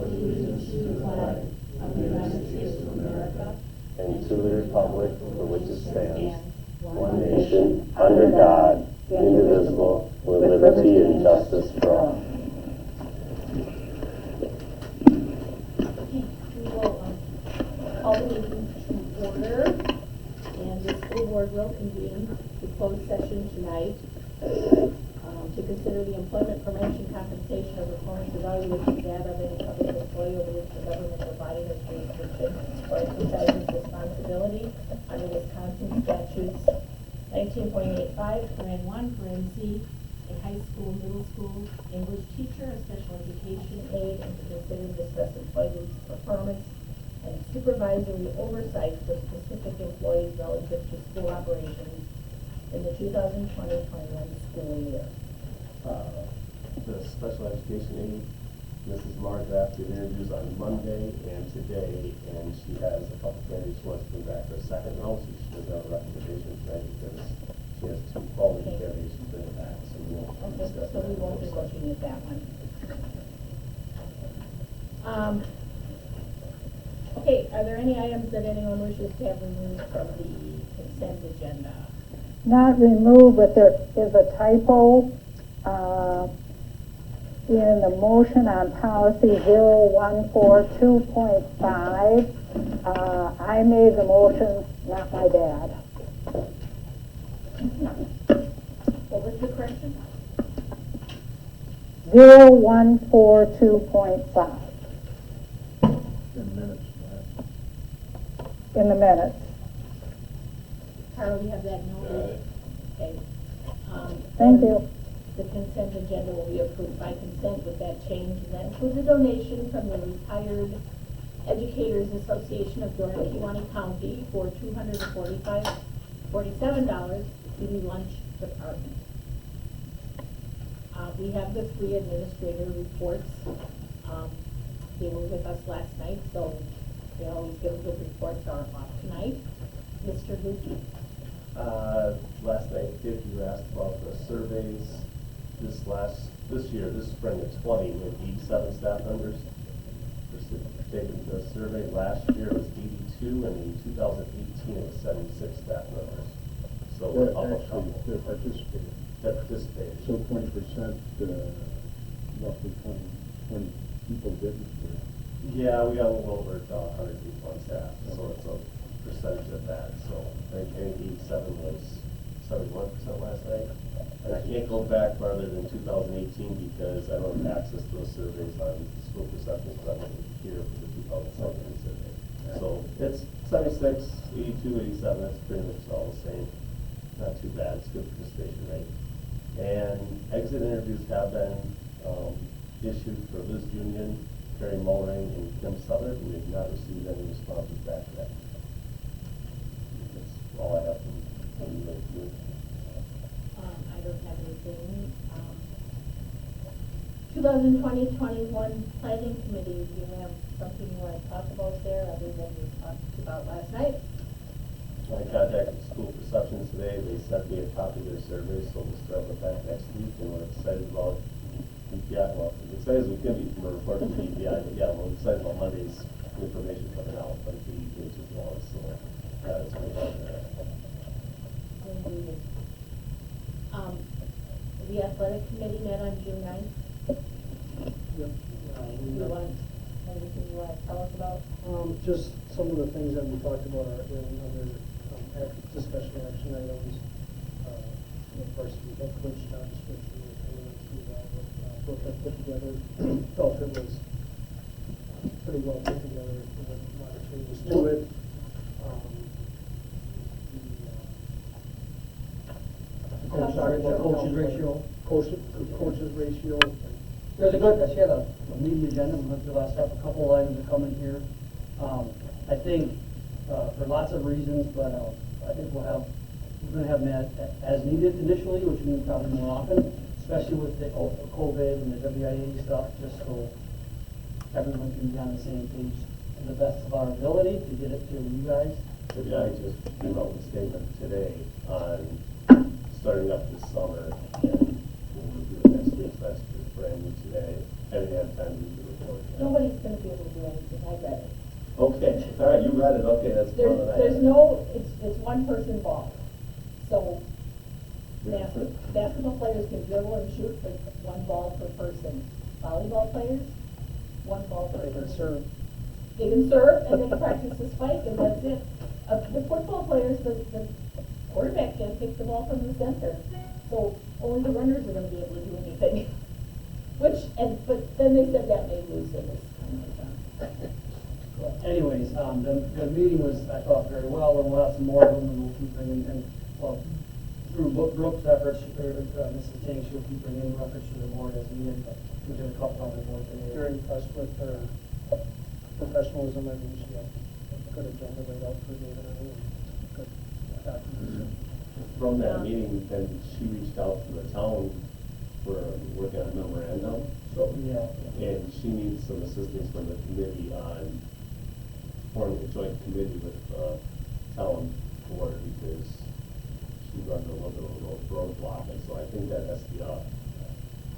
allegiance to the flag of the United States of America and to the republic for which it stands, one nation, under God, indivisible, with liberty and justice for all. Okay, we will call the meeting to order, and the school board will convene to close session tonight to consider the employment, promotion, compensation, or performance evaluation data of any public employee over which the government provided its jurisdiction or exercises responsibility under Wisconsin statutes 19.85, paren 1, paren C, a high school, middle school English teacher, a special education aide, and to consider and discuss employee performance and supervisory oversight for specific employees relative to school operations in the 2020-21 school year. The special education aide, Mrs. Margraf, did interviews on Monday and today, and she has a couple candidates she wants to bring back for a second round, so she doesn't have a recommendation tonight because she has two quality candidates she's bringing back, so we won't discuss So that. we won't be looking at that one. Okay, are there any items that anyone wishes to have removed from the consent agenda? Not removed, but there is a typo in the motion on policy 0142.5. I made the motion, not my dad. What was the correction? 0142.5 in the minutes. Carl, you have that noted? Okay. Thank you. The consent agenda will be approved by consent with that change, and that includes a donation from the Retired Educators Association of Durham Kewaunee County for $247 to the lunch department. We have the three administrator reports. They were with us last night, so they always give good reports are off tonight. Mr. Luke? Last night, Dick, you asked about the surveys. This spring of 20, we had 87 staff members taking the survey. Last year it was 82, and in 2018 it was 76 staff members. So we're up a couple. They're participating. That participated. So 20%, roughly 20 people didn't. Yeah, we got a little over 100 people on staff, so it's a percentage of that. So I think 87 was 71% last night. And I can't go back farther than 2018 because I don't have access to those surveys on school perceptions, but I'm here for the 2017 survey. So it's 76, 82, 87, that's pretty much all the same. Not too bad, it's good participation rate. And exit interviews have been issued for Liz Union, Terry Mullering, and Kim Southern. We have not received any responses back to that. That's all I have from you. I don't have anything. 2020-21 planning committee, do you have something you want to talk about there other than we talked about last night? I contacted school perceptions today. They sent me a copy of their survey, so we'll start with that next week. And we're excited about EPI. Well, as excited as we can be from a report from EPI, but yeah, we're excited about Monday's information coming out, but the EPI as well. So that's what we're there. Indeed. The athletic committee met on June 9th. Yep. Anything you want to tell us about? Just some of the things that we talked about are in other discussion action items. Of course, we have coach job description and what that put together. Felt it was pretty well put together. With a lot of changes to it. Coaches ratio. Coaches ratio. There's a good, she had a media agenda, we went through last stuff, a couple of items that come in here. I think, for lots of reasons, but I think we're going to have them as needed initially, which means probably more often, especially with the COVID and the WIA stuff, just so everyone can be on the same page to the best of our ability to get it to you guys. I just came out with a statement today on starting up this summer, and we'll review it next week. So that's brand new today. I didn't have time to read the report yet. Nobody's gonna be able to do anything, I read it. Okay, all right, you read it, okay, that's more than I had. There's no, it's one person ball. So basketball players can dribble and shoot, but one ball per person. Volleyball players, one ball per They can person. serve. They can serve and they can practice the spike and that's it. The football players, the quarterback can't pick the ball from the center. So only the runners are gonna be able to do anything. But then they said that may lose in this kind Well, anyways, the meeting was, I thought, very well, and we'll have some more of them, and we'll keep bringing, and, well, through Brooke's efforts, Mrs. Ting, she'll keep bringing records to the board as needed, but we did a couple other boards. Very impressed with her professionalism, and she had a good agenda laid out for David and I, and good documentation. From that meeting, then she reached out to the town for working on a memorandum. So, yeah. And she needs some assistance from the committee on forming a joint committee with the town board because she runs a little bit of a roadblock. And so I think that has to be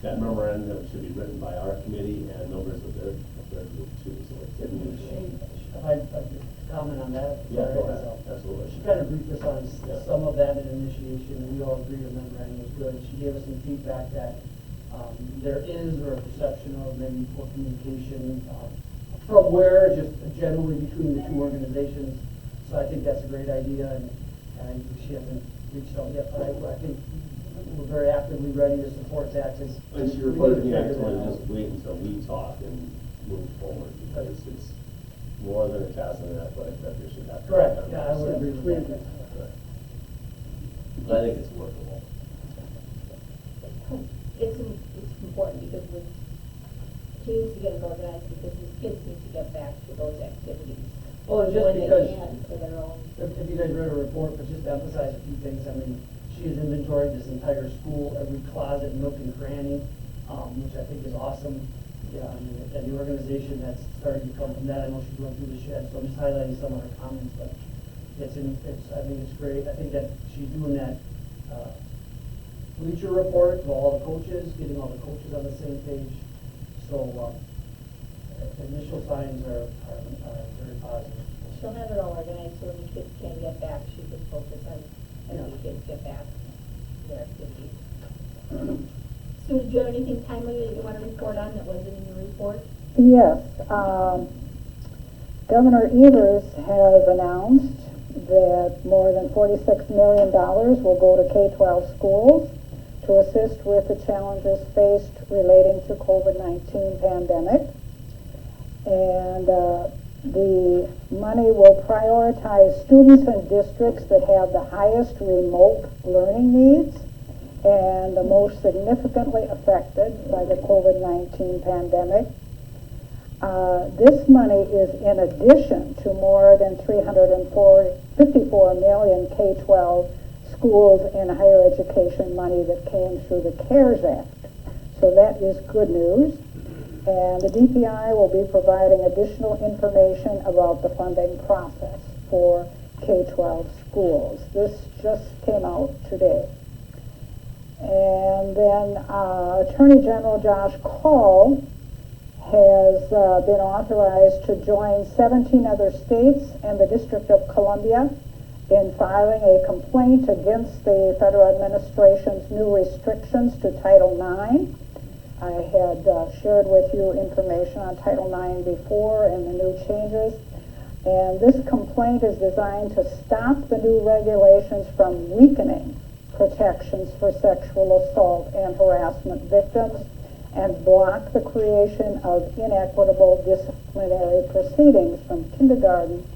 that memorandum should be written by our committee and members of their group too. So it's If I could comment on that? Yeah, go Sorry, ahead. Absolutely. She kind of briefed us on Yeah. some of that in initiation, and we all agree the memorandum was good. She gave us some feedback that there is a perception of maybe poor communication from where, just generally between the two organizations. So I think that's a great idea, and she hasn't reached out yet, but I think we're very actively ready to support that. And she reported to me, I told her just wait until we talk and move forward because it's more than a task and an athletic director should have. to Correct, work on yeah, that. I would agree with that. Right. But I think it's workable. It's important because with teams to get it organized because these kids need to get back to those activities. Well, and just when they because, can for their own. if you guys read her report, but just to emphasize a few things, I mean, she has inventoried this entire school, every closet, nook and cranny, which I think is awesome. Yeah, I mean, and the organization that's starting to come from that, I know she's going through the shed, so I'm just highlighting some of her comments, but I think it's great. I think that she's doing that, bleacher report to all the coaches, getting all the coaches on the same page. So, initial signs are very positive. She'll have it all organized so when the kids can get back, she can focus on having the kids get back to their activities. Sue, did you have anything timely that you want to report on that wasn't in your report? Yes, Governor Evers has announced that more than $46 million will go to K-12 schools to assist with the challenges faced relating to COVID-19 pandemic. And the money will prioritize students and districts that have the highest remote learning needs and the most significantly affected by the COVID-19 pandemic. This money is in addition to more than 54 million K-12 schools and higher education money that came through the CARES Act. So that is good news. And the DPI will be providing additional information about the funding process for K-12 schools. This just came out today. And then Attorney General Josh Call has been authorized to join 17 other states and the District of Columbia in filing a complaint against the federal administration's new restrictions to Title IX. I had shared with you information on Title IX before and the new changes. And this complaint is designed to stop the new regulations from weakening protections for sexual assault and harassment victims and block the creation of inequitable disciplinary proceedings from kindergarten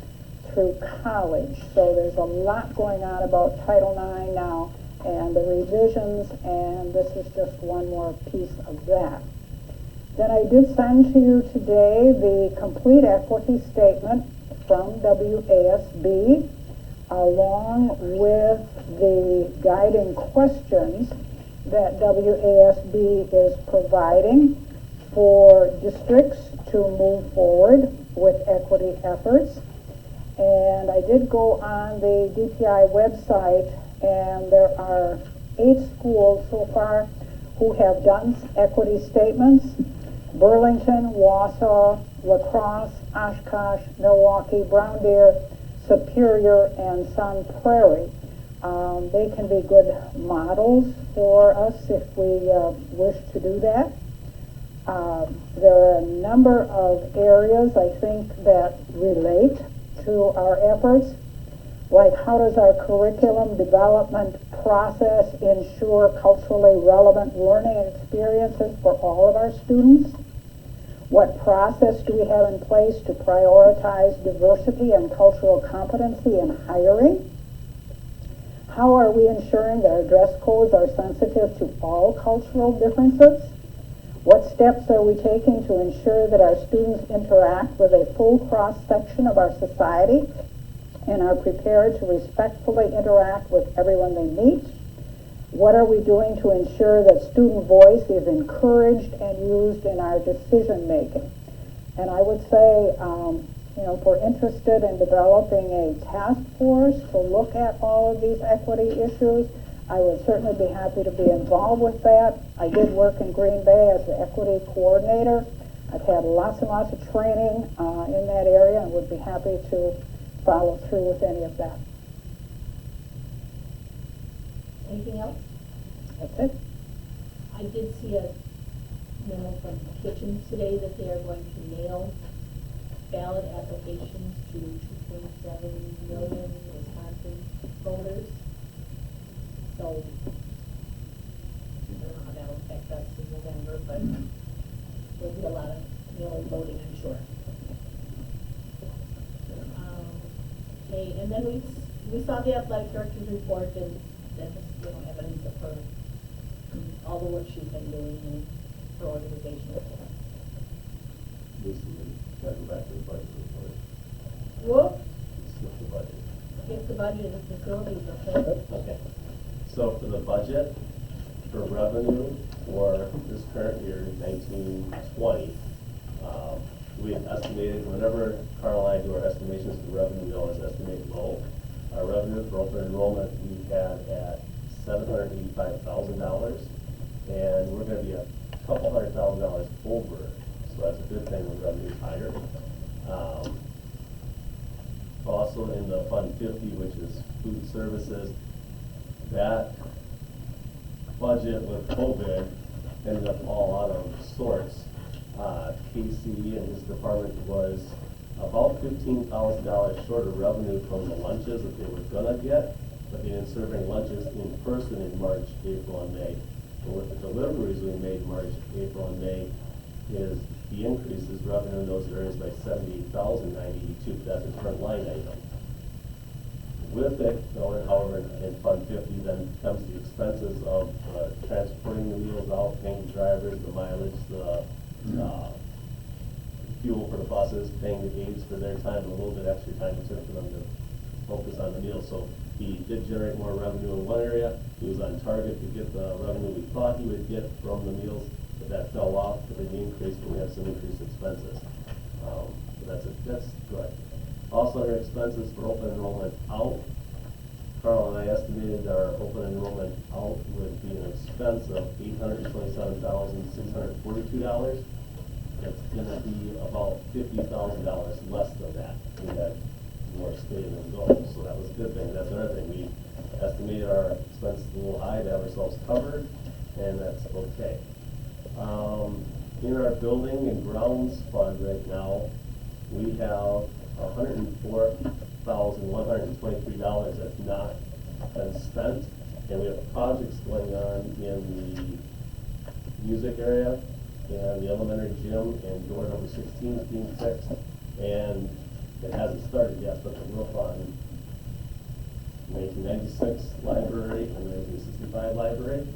through college. So there's a lot going on about Title IX now and the revisions, and this is just one more piece of that. Then I did send to you today the complete equity statement from WASB along with the guiding questions that WASB is providing for districts to move forward with equity efforts. And I did go on the DPI website, and there are 8 schools so far who have done equity statements: Burlington, Wausau, La Crosse, Oshkosh, Milwaukee, Brown Deer, Superior, and Sun Prairie. They can be good models for us if we wish to do that. There are a number of areas, I think, that relate to our efforts, like how does our curriculum development process ensure culturally relevant learning experiences for all of our students? What process do we have in place to prioritize diversity and cultural competency in hiring? How are we ensuring that our dress codes are sensitive to all cultural differences? What steps are we taking to ensure that our students interact with a full cross-section of our society and are prepared to respectfully interact with everyone they meet? What are we doing to ensure that student voice is encouraged and used in our decision making? And I would say, if we're interested in developing a task force to look at all of these equity issues, I would certainly be happy to be involved with that. I did work in Green Bay as the equity coordinator. I've had lots and lots of training in that area and would be happy to follow through with any of that. Anything else? That's it. I did see a memo from Kitchens today that they are going to mail ballot applications to 2.7 million Wisconsin voters. So, I don't know how that'll affect us in November, but there'll be a lot of mail-in voting, I'm sure. Okay, and then we saw the athletic director's report, and that's evidence of her, all the work she's been doing in her organization. Gotta go back to the budget report. Whoop, Skip the budget. skip the budget and facilities, okay? Okay. So for the budget, for revenue for this current year, 1920, we had estimated, whenever Carl and I do our estimations for revenue, we always estimate low. Our revenue for open enrollment, we had at $785,000, and we're gonna be a couple $100,000 over. So that's a good thing when revenue is higher. Also in the Fund 50, which is food services, that budget with COVID ended up all out of sorts. Casey and his department was about $15,000 short of revenue from the lunches that they were gonna get, but they didn't serving lunches in person in March, April, and May. And with the deliveries we made in March, April, and May, is the increases revenue in those areas by $78,982. That's a current line item. With it, however, in Fund 50, then comes the expenses of transporting the meals out, paying the drivers, the mileage, the fuel for the buses, paying the aides for their time, and a little bit extra time it took for them to focus on the meals. So he did generate more revenue in one area. He was on target to get the revenue we thought he would get from the meals, but that fell off because of the increase, but we have some increased expenses. So that's good. Also, our expenses for open enrollment out. Carl and I estimated our open enrollment out would be an expense of $827,642. It's going to be about $50,000 less than that. We had more staying than going, so that was a good thing. That's another thing. We estimated our expenses a little high to have ourselves covered, and that's okay. In our building and grounds fund right now, we have $104,123 that's not been spent, and we have projects going on in the music area and the elementary gym, and door number 16 is being fixed, and it hasn't started yet, but the roof on 1996 library and 1965 library.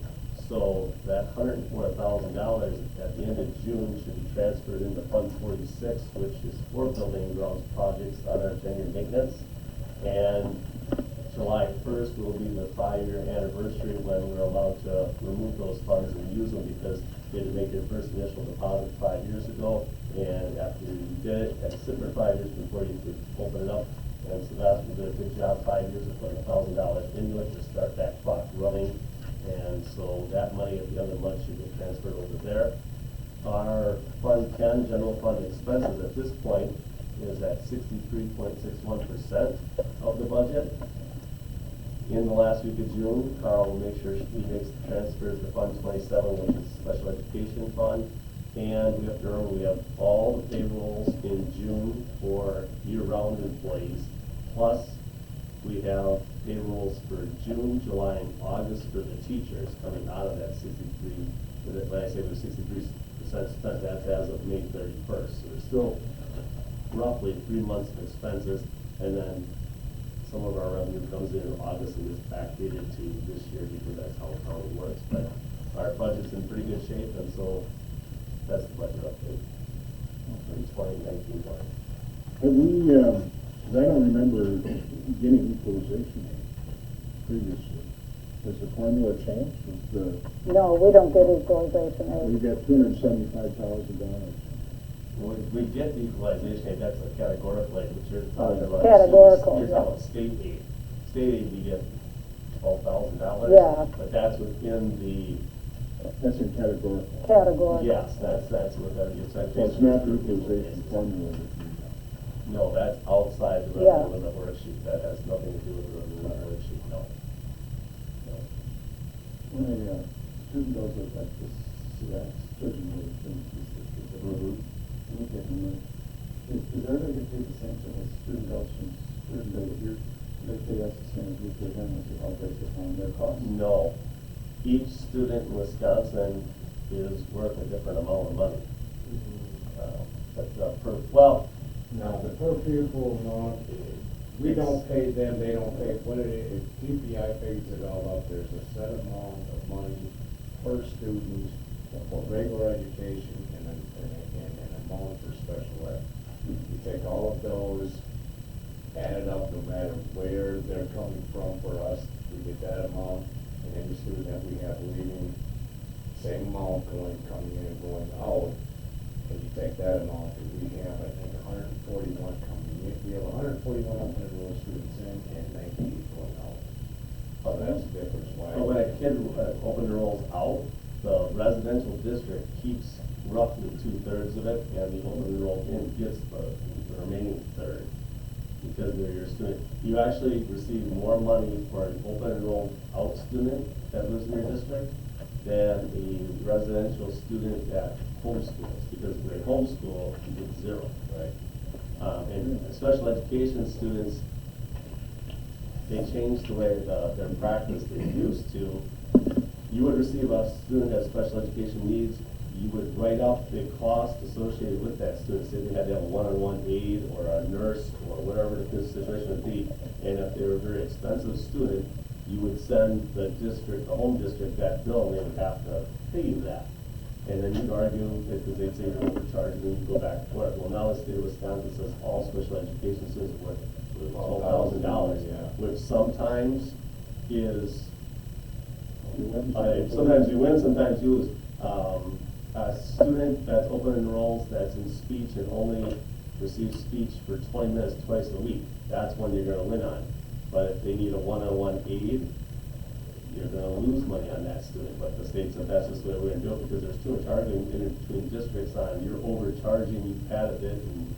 So that $104,000 at the end of June should be transferred into Fund 46, which is for building and grounds projects on our 10-year maintenance. And July 1st will be the 5-year anniversary when we're allowed to remove those funds and use them, because they had to make their first initial deposit 5 years ago, and after you did it, had to sit for 5 years before you could open it up. And Sevastopol did a good job 5 years of putting $1,000 into it to start that clock running. And so that money at the end of the month should get transferred over there. Our Fund 10, general fund expenses at this point is at 63.61% of the budget. In the last week of June, Carl will make sure he makes the transfers to Fund 27, which is special education fund. And we have to remember, we have all the payrolls in June for year-round employees. Plus, we have payrolls for June, July, and August for the teachers coming out of that 63. When I say we're 63% spent, that's as of May 31st. So there's still roughly 3 months of expenses, and then some of our revenue comes in August and is backdated to this year because that's how accounting works. But our budget's in pretty good shape, and so that's the budget update for 2019. Have we, 'cause I don't remember getting equalization aid previously. Has the formula changed? No, we don't get equalization aid. We've got $275,000. We get the equalization aid, that's a categorical aid, which you're talking about. Categorical, You're yeah. talking about state aid. State aid, you get $12,000. Yeah. But that's within the, That's in categorical. Categorical. yes, that's what that is. So it's not the equalization formula that we have. No, that's outside the Yeah. revenue limit worksheet. That has nothing to do with the revenue limit worksheet, no. No. When a student goes with like this, surgeon rate, look at them, is there going to be the same sort of student goes from student day here? They pay us the same as we pay them, as all based upon their costs? No. Each student in Wisconsin is worth a different amount of money. Well, Now, the per pupil amount, we don't pay them, they don't pay, what it is, GPI pays it all up, there's a set amount of money per student for regular education and an amount for special ed. You take all of those, add it up, no matter where they're coming from for us, we get that amount, and any student that we have leaving, same amount coming in and going out, and you take that amount, and we have, I think, 141 coming in. We have 141 open enrolled students in and 98 going out. So that's the difference. Why? but when a kid open enrolls out, the residential district keeps roughly 2/3 of it, and the open enrolled in gets the remaining third. Because they're your student. You actually receive more money for an open enrolled out student that lives in your district than the residential student that homeschools, because if they homeschool, you get zero, right? And special education students, they changed the way their practice they used to. You would receive a student that has special education needs, you would write up the cost associated with that student. Say they had to have a one-on-one aide or a nurse or whatever the situation would be. And if they were a very expensive student, you would send the district, the home district, that bill, and they would have to pay you that. And then you'd argue, because they'd say you're overcharging, and you'd go back to court. Well, now the state of Wisconsin says all special education students are worth $12,000, Yeah. which sometimes is, sometimes you win, sometimes you lose. A student that's open enrolls, that's in speech and only receives speech for 20 minutes twice a week, that's when you're gonna win on. But if they need a one-on-one aid, you're gonna lose money on that student. But the state said that's just the way we're gonna do it, because there's too much arguing in between districts on you're overcharging, you padded it, and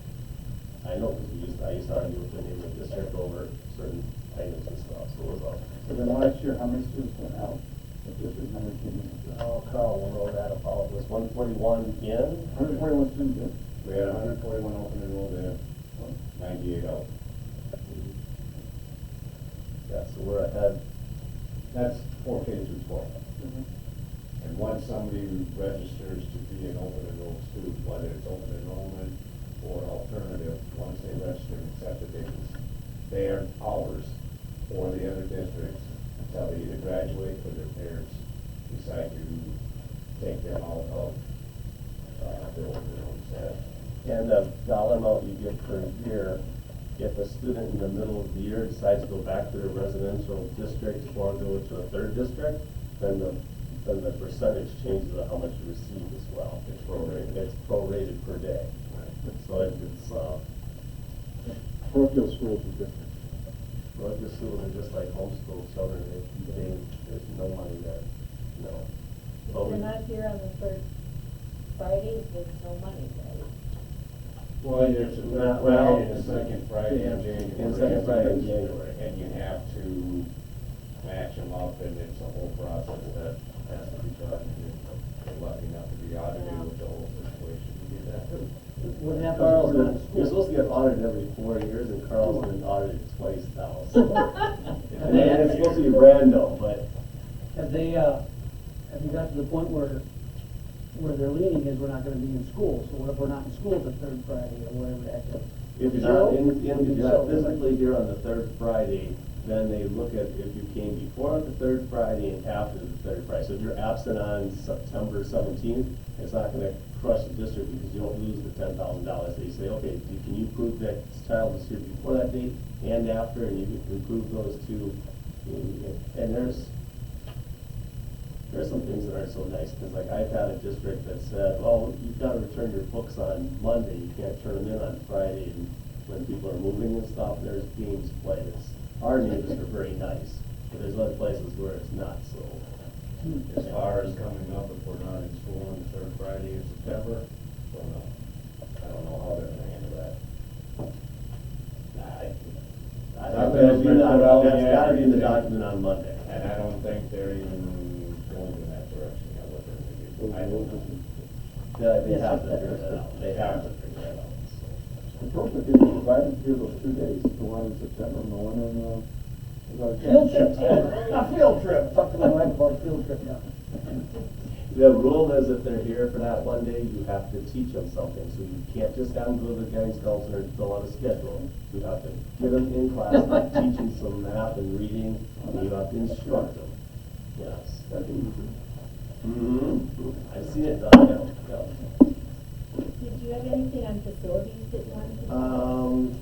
I know, because I used to argue with the neighboring district over certain items and stuff, so it was all. So then last year, how many students went out? The district number came in. Oh, Carl, we'll know that about, was 141 in? 141 students in. We had 141 open enrolled in, 98 out. Yeah, so we're ahead. That's 4K through 12. And once somebody registers to be an open enrolled student, whether it's open enrollment or alternative, once they register and accept it, they are ours or the other districts until they either graduate or their parents decide to take them out of the open enrollment status. And the dollar amount you get per year, if a student in the middle of the year decides to go back to their residential district or go to a third district, then the percentage changes of how much you receive as well. It's prorated. It's prorated per day. So it's, Parochial schools are different. Well, the schools are just like homeschool children, there's no money there. no. If But they're we- not here on the third Friday, there's no money, right? Well, there's a Well- Friday and a second Friday in January. And second Friday in January. And you have to match them up, and it's a whole process that has to be done. And you're lucky enough to be audited with the whole situation to get that. What happens if Carl's we're not in been, school? you're supposed to get audited every 4 years, and Carl's been audited twice now, so. And it's supposed to be random, but Have they, have you got to the point where they're leaning is we're not gonna be in school, so what if we're not in school the third Friday or whatever the heck it is? if you're not if you're not physically here on the third Friday, then they look at if you came before the third Friday and after the third Friday. So if you're absent on September 17th, it's not gonna crush the district because you don't lose the $10,000. They say, okay, can you prove that this child was here before that date and after, and you can prove those two. And there's some things that aren't so nice, because like I've had a district that said, well, you've got to return your books on Monday, you can't turn them in on Friday, and when people are moving and stuff, there's games played. Our neighbors are very nice, but there's other places where it's not, so. As far as coming up, if we're not in school on the third Friday in September, I don't know how they're gonna handle that. That's gotta be in the document on Monday. And I don't think they're even going in that direction yet, what they're gonna do. I don't know. Yeah, they have to figure that out, they have to figure that out, so. The government didn't provide them here those 2 days, the one in September and the one in, Field trip, a field trip, talk to my wife about a field trip, yeah. The rule is if they're here for that one day, you have to teach them something, so you can't just have them go to the guidance counselor and fill out a schedule. You have to get them in class, and teach them some math and reading, and you have to instruct them. Yes. I've seen it done, yeah. Did you have anything on facilities that you wanted to?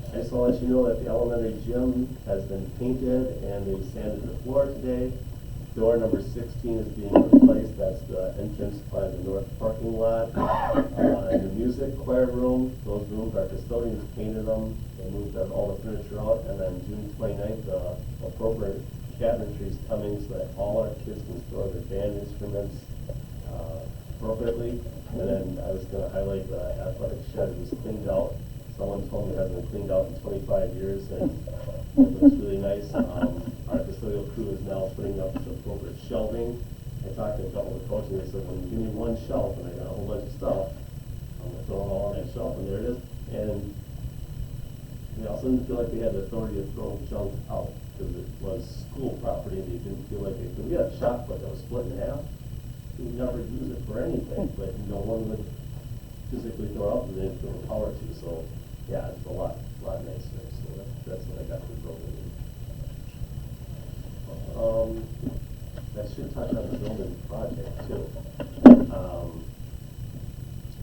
I just want to let you know that the elementary gym has been painted and they sanded the floor today. Door number 16 is being replaced, that's the entrance by the north parking lot. And the music choir room, those rooms, our custodians painted them, they moved all the furniture out, and then June 29th, the appropriate cabinetry is coming so that all our kids can store their band instruments appropriately. And then I was gonna highlight the athletic shed was cleaned out. Someone told me it hasn't been cleaned out in 25 years, and it looks really nice. Our custodial crew is now putting up the appropriate shelving. I talked to a couple of the coaches, and they said, when you give me one shelf, and I got a whole bunch of stuff, I'm gonna throw it all on that shelf, and there it is. And they also didn't feel like they had the authority to throw junk out, because it was school property, and they didn't feel like they could. We had a shot put that was split in half. We would never use it for anything, but no one would physically throw out, and they didn't feel the power to, so, yeah, it's a lot nicer, so that's what I got for the building. I should touch on the building project too.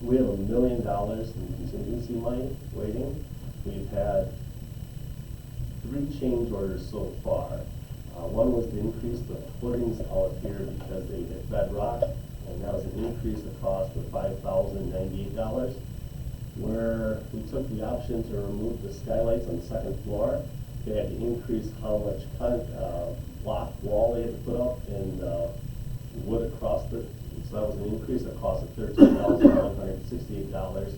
We have $1 million in contingency money waiting. We've had 3 change orders so far. One was to increase the footings out here because they hit bedrock, and that was an increase of cost of $5,098. Where we took the option to remove the skylights on the second floor, they had to increase how much block wall they had to put up and wood across it. So that was an increase, a cost of $13,168.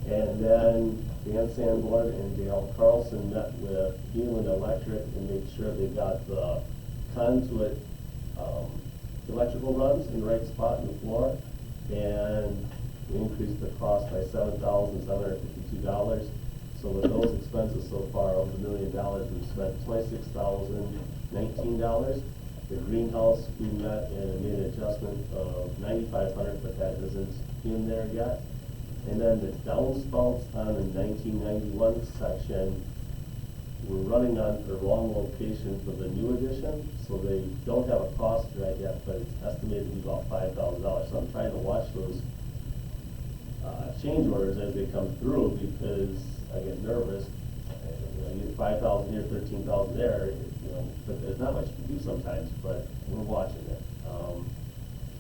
And then Dan Sanborn and Dale Carlson met with Hewlett Electric and made sure they got the conduit electrical runs in the right spot in the floor. And we increased the cost by $7,752. So with those expenses so far, over $1 million, we've spent $26,019. The greenhouse, we met and made an adjustment of $9,500, but that isn't in there yet. And then the downspouts on the 1991 section, we're running on the wrong location for the new addition, so they don't have a cost right yet, but it's estimated to be about $5,000. So I'm trying to watch those change orders as they come through, because I get nervous. You get 5,000 here, 13,000 there, but there's not much to do sometimes, but we're watching it.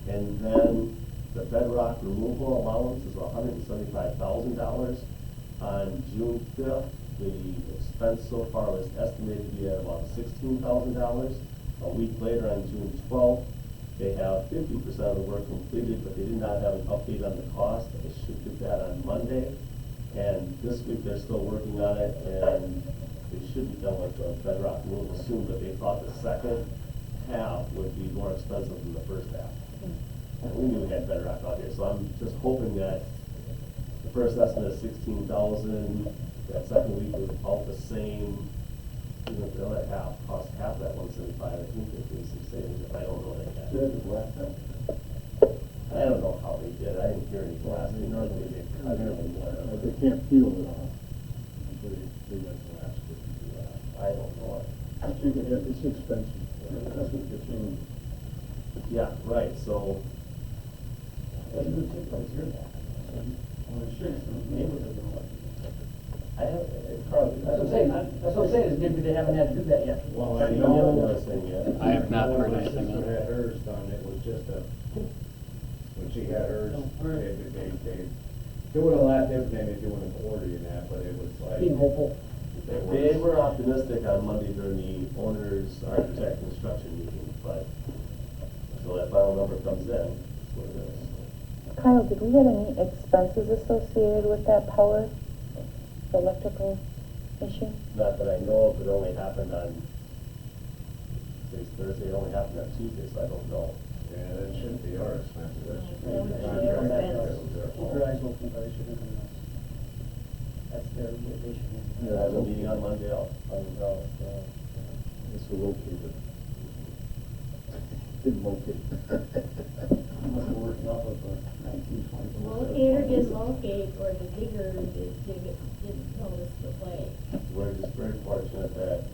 And then the bedrock removal allowance is $175,000. On June 5th, the expense so far was estimated to be at about $16,000. A week later, on June 12th, They have 50% of the work completed, but they did not have an update on the cost. They should get that on Monday. And this week, they're still working on it, and they should be done with the bedrock removal soon, but they thought the second half would be more expensive than the first half. And we knew we had bedrock out here, so I'm just hoping that the first estimate is 16,000, that second week was about the same. Even if the other half cost half that 175, I think it was some savings, if I don't know that yet. Did it last time? I don't know how they did, I didn't hear any last, they normally they cut it and But whatever. they can't peel it off. They got glass to do that. I don't know. It's expensive. That's what gets you. Yeah, right, so, That's a good tip right there. Well, it should, neighbors are gonna like it. I have, Carl. That's what I'm saying, that's what I'm saying, is maybe they haven't had to do that yet. Well, I know, never seen yet. I have not heard My anything sister on it. had hers done, it was just when she had hers, they do it a lot different than they do in the quarry and that, but it was like. Being hopeful. They were optimistic on Monday during the owner's architect construction meeting, but until that final number comes in, that's what it is. Kyle, did we have any expenses associated with that power, the electrical issue? Not that I know of, it only happened on, today's Thursday, it only happened on Tuesday, so I don't know. Yeah, that shouldn't be our expense, that should be. That would the be their contractor. expense. Keep your eyes open, but it shouldn't be us. That's their, they should. I have a meeting on Monday, I'll find out. It's a locator. Didn't locate. Must have worked off of 1920. Locator didn't locate, or the digger didn't notice the play. We're just very fortunate that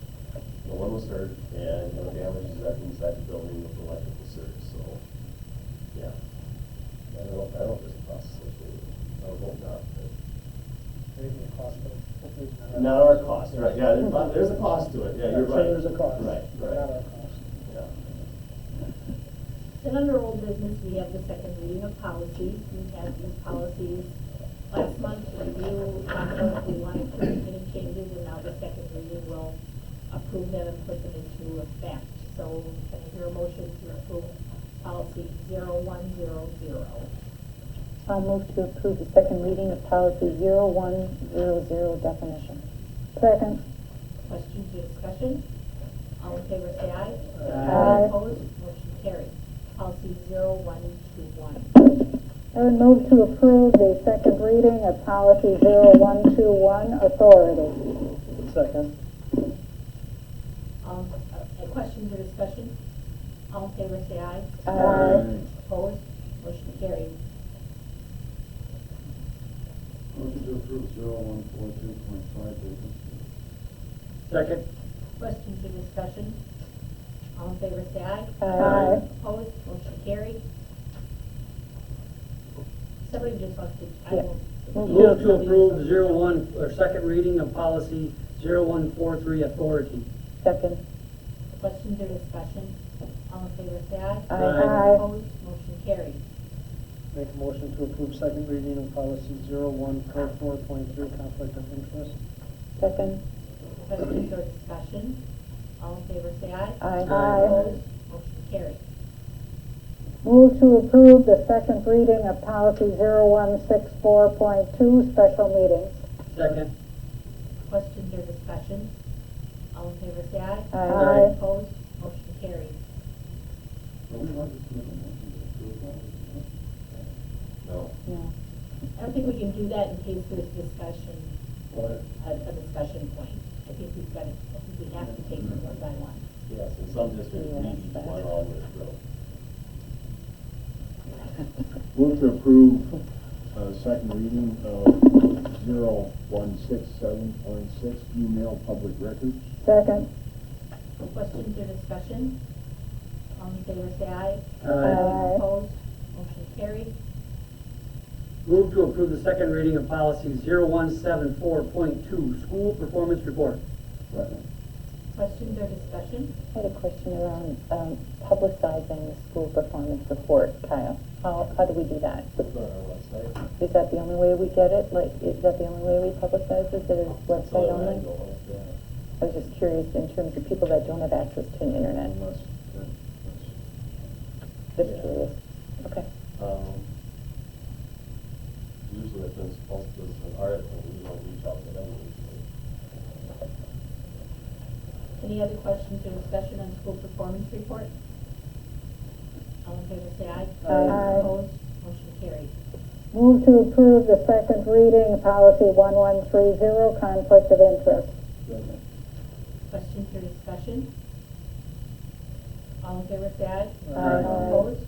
no one was hurt and no damages are inside the building with electrical surge, so, yeah. I don't know if there's a cost associated with it. I hope not, but. Maybe a cost, but hopefully it's not. Not our cost, right, yeah, there's a cost to it, yeah, you're I'm right. sure there's a cost. Right, but Not our right, cost. yeah. Then under old business, we have the second reading of policies. We had these policies last month, review, talk about if we wanted to make any changes, and now the second reading will approve them and put them into effect. So can I hear a motion to approve policy 0100? I'll move to approve the second reading of policy 0100 definition. Second. Questions or discussion? All in favor, say aye. Aye. Opposed? Motion carried. Policy 0121. I would move to approve the second reading of policy 0121, authority. Second. Questions or discussion? All in favor, say aye. Aye. Opposed? Motion carried. Motion to approve 0142.5 vacancy. Second. Questions or discussion? All in favor, say aye. Aye. Opposed? Motion carried. Somebody just wants to, I Yeah. won't. Move to approve 01, or second reading of policy 0143, authority. Second. Questions or discussion? All in favor, say aye. Aye. Opposed? Motion carried. Make a motion to approve second reading of policy 0144.3, conflict of interest. Second. Questions or discussion? All in favor, say aye. Aye. Opposed? Motion carried. Move to approve the second reading of policy 0164.2, special meetings. Second. Questions or discussion? All in favor, say aye. Aye. Opposed? Motion carried. Don't we want to make a motion to approve all of No. No. I don't think we can do that in case there's discussion, What? a discussion point. I think we've got to, I think we have to take them one by one. Yes, in some districts, we Yes, each that- one all the way through. Move to approve second reading of 0167.6, email public records. Second. Questions or discussion? All in favor, say aye. Aye. Opposed? Motion carried. Move to approve the second reading of policy 0174.2, school performance report. Questions or discussion? I had a question around publicizing the school performance report, Kyle. How do we do that? Put it on our website. Is that the only way we get it? Like, is that the only way we publicize it? Is it a So website I only? know, yeah. I was just curious in terms of people that don't have access to an internet. Just curious. Okay. Usually if it's supposed to be an article, we don't reach out to them usually. Any other questions or discussion on school performance report? All in favor, say aye. Aye. Opposed? Motion carried. Move to approve the second reading, policy 1130, conflict of interest. Second. Questions or discussion? All in favor, say aye. Aye. Opposed?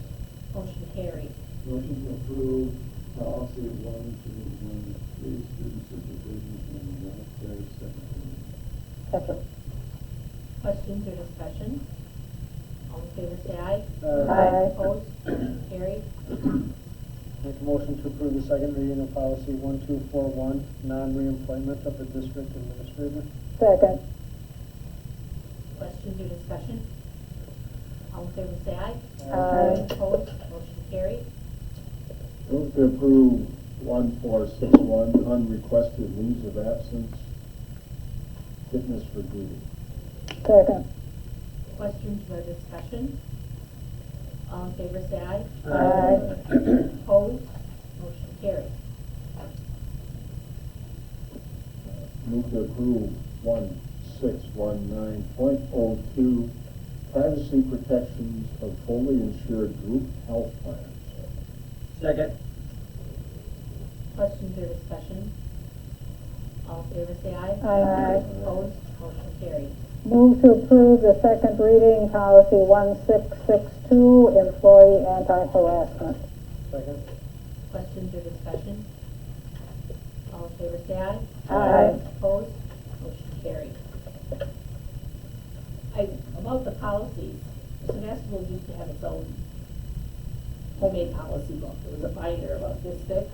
Motion carried. Motion to approve policy 1213, student supervision and welfare secretary. Second. Questions or discussion? All in favor, say aye. Aye. Opposed? Motion carried. Make a motion to approve the second reading of policy 1241, non-reemployment of the district administrator. Second. Questions or discussion? All in favor, say aye. Aye. Opposed? Motion carried. Move to approve 1461, unrequested leaves of absence, fitness for duty. Second. Questions or discussion? All in favor, say aye. Aye. Opposed? Motion carried. Move to approve 1619.02, privacy protections of fully insured group health plans. Second. Questions or discussion? All in favor, say aye. Aye. Opposed? Motion carried. Move to approve the second reading, policy 1662, employee anti-harassment. Second. Questions or discussion? All in favor, say aye. Aye. Opposed? Motion carried. About the policies, Sevastopol used to have its own homemade policy book. It was a binder about this thick,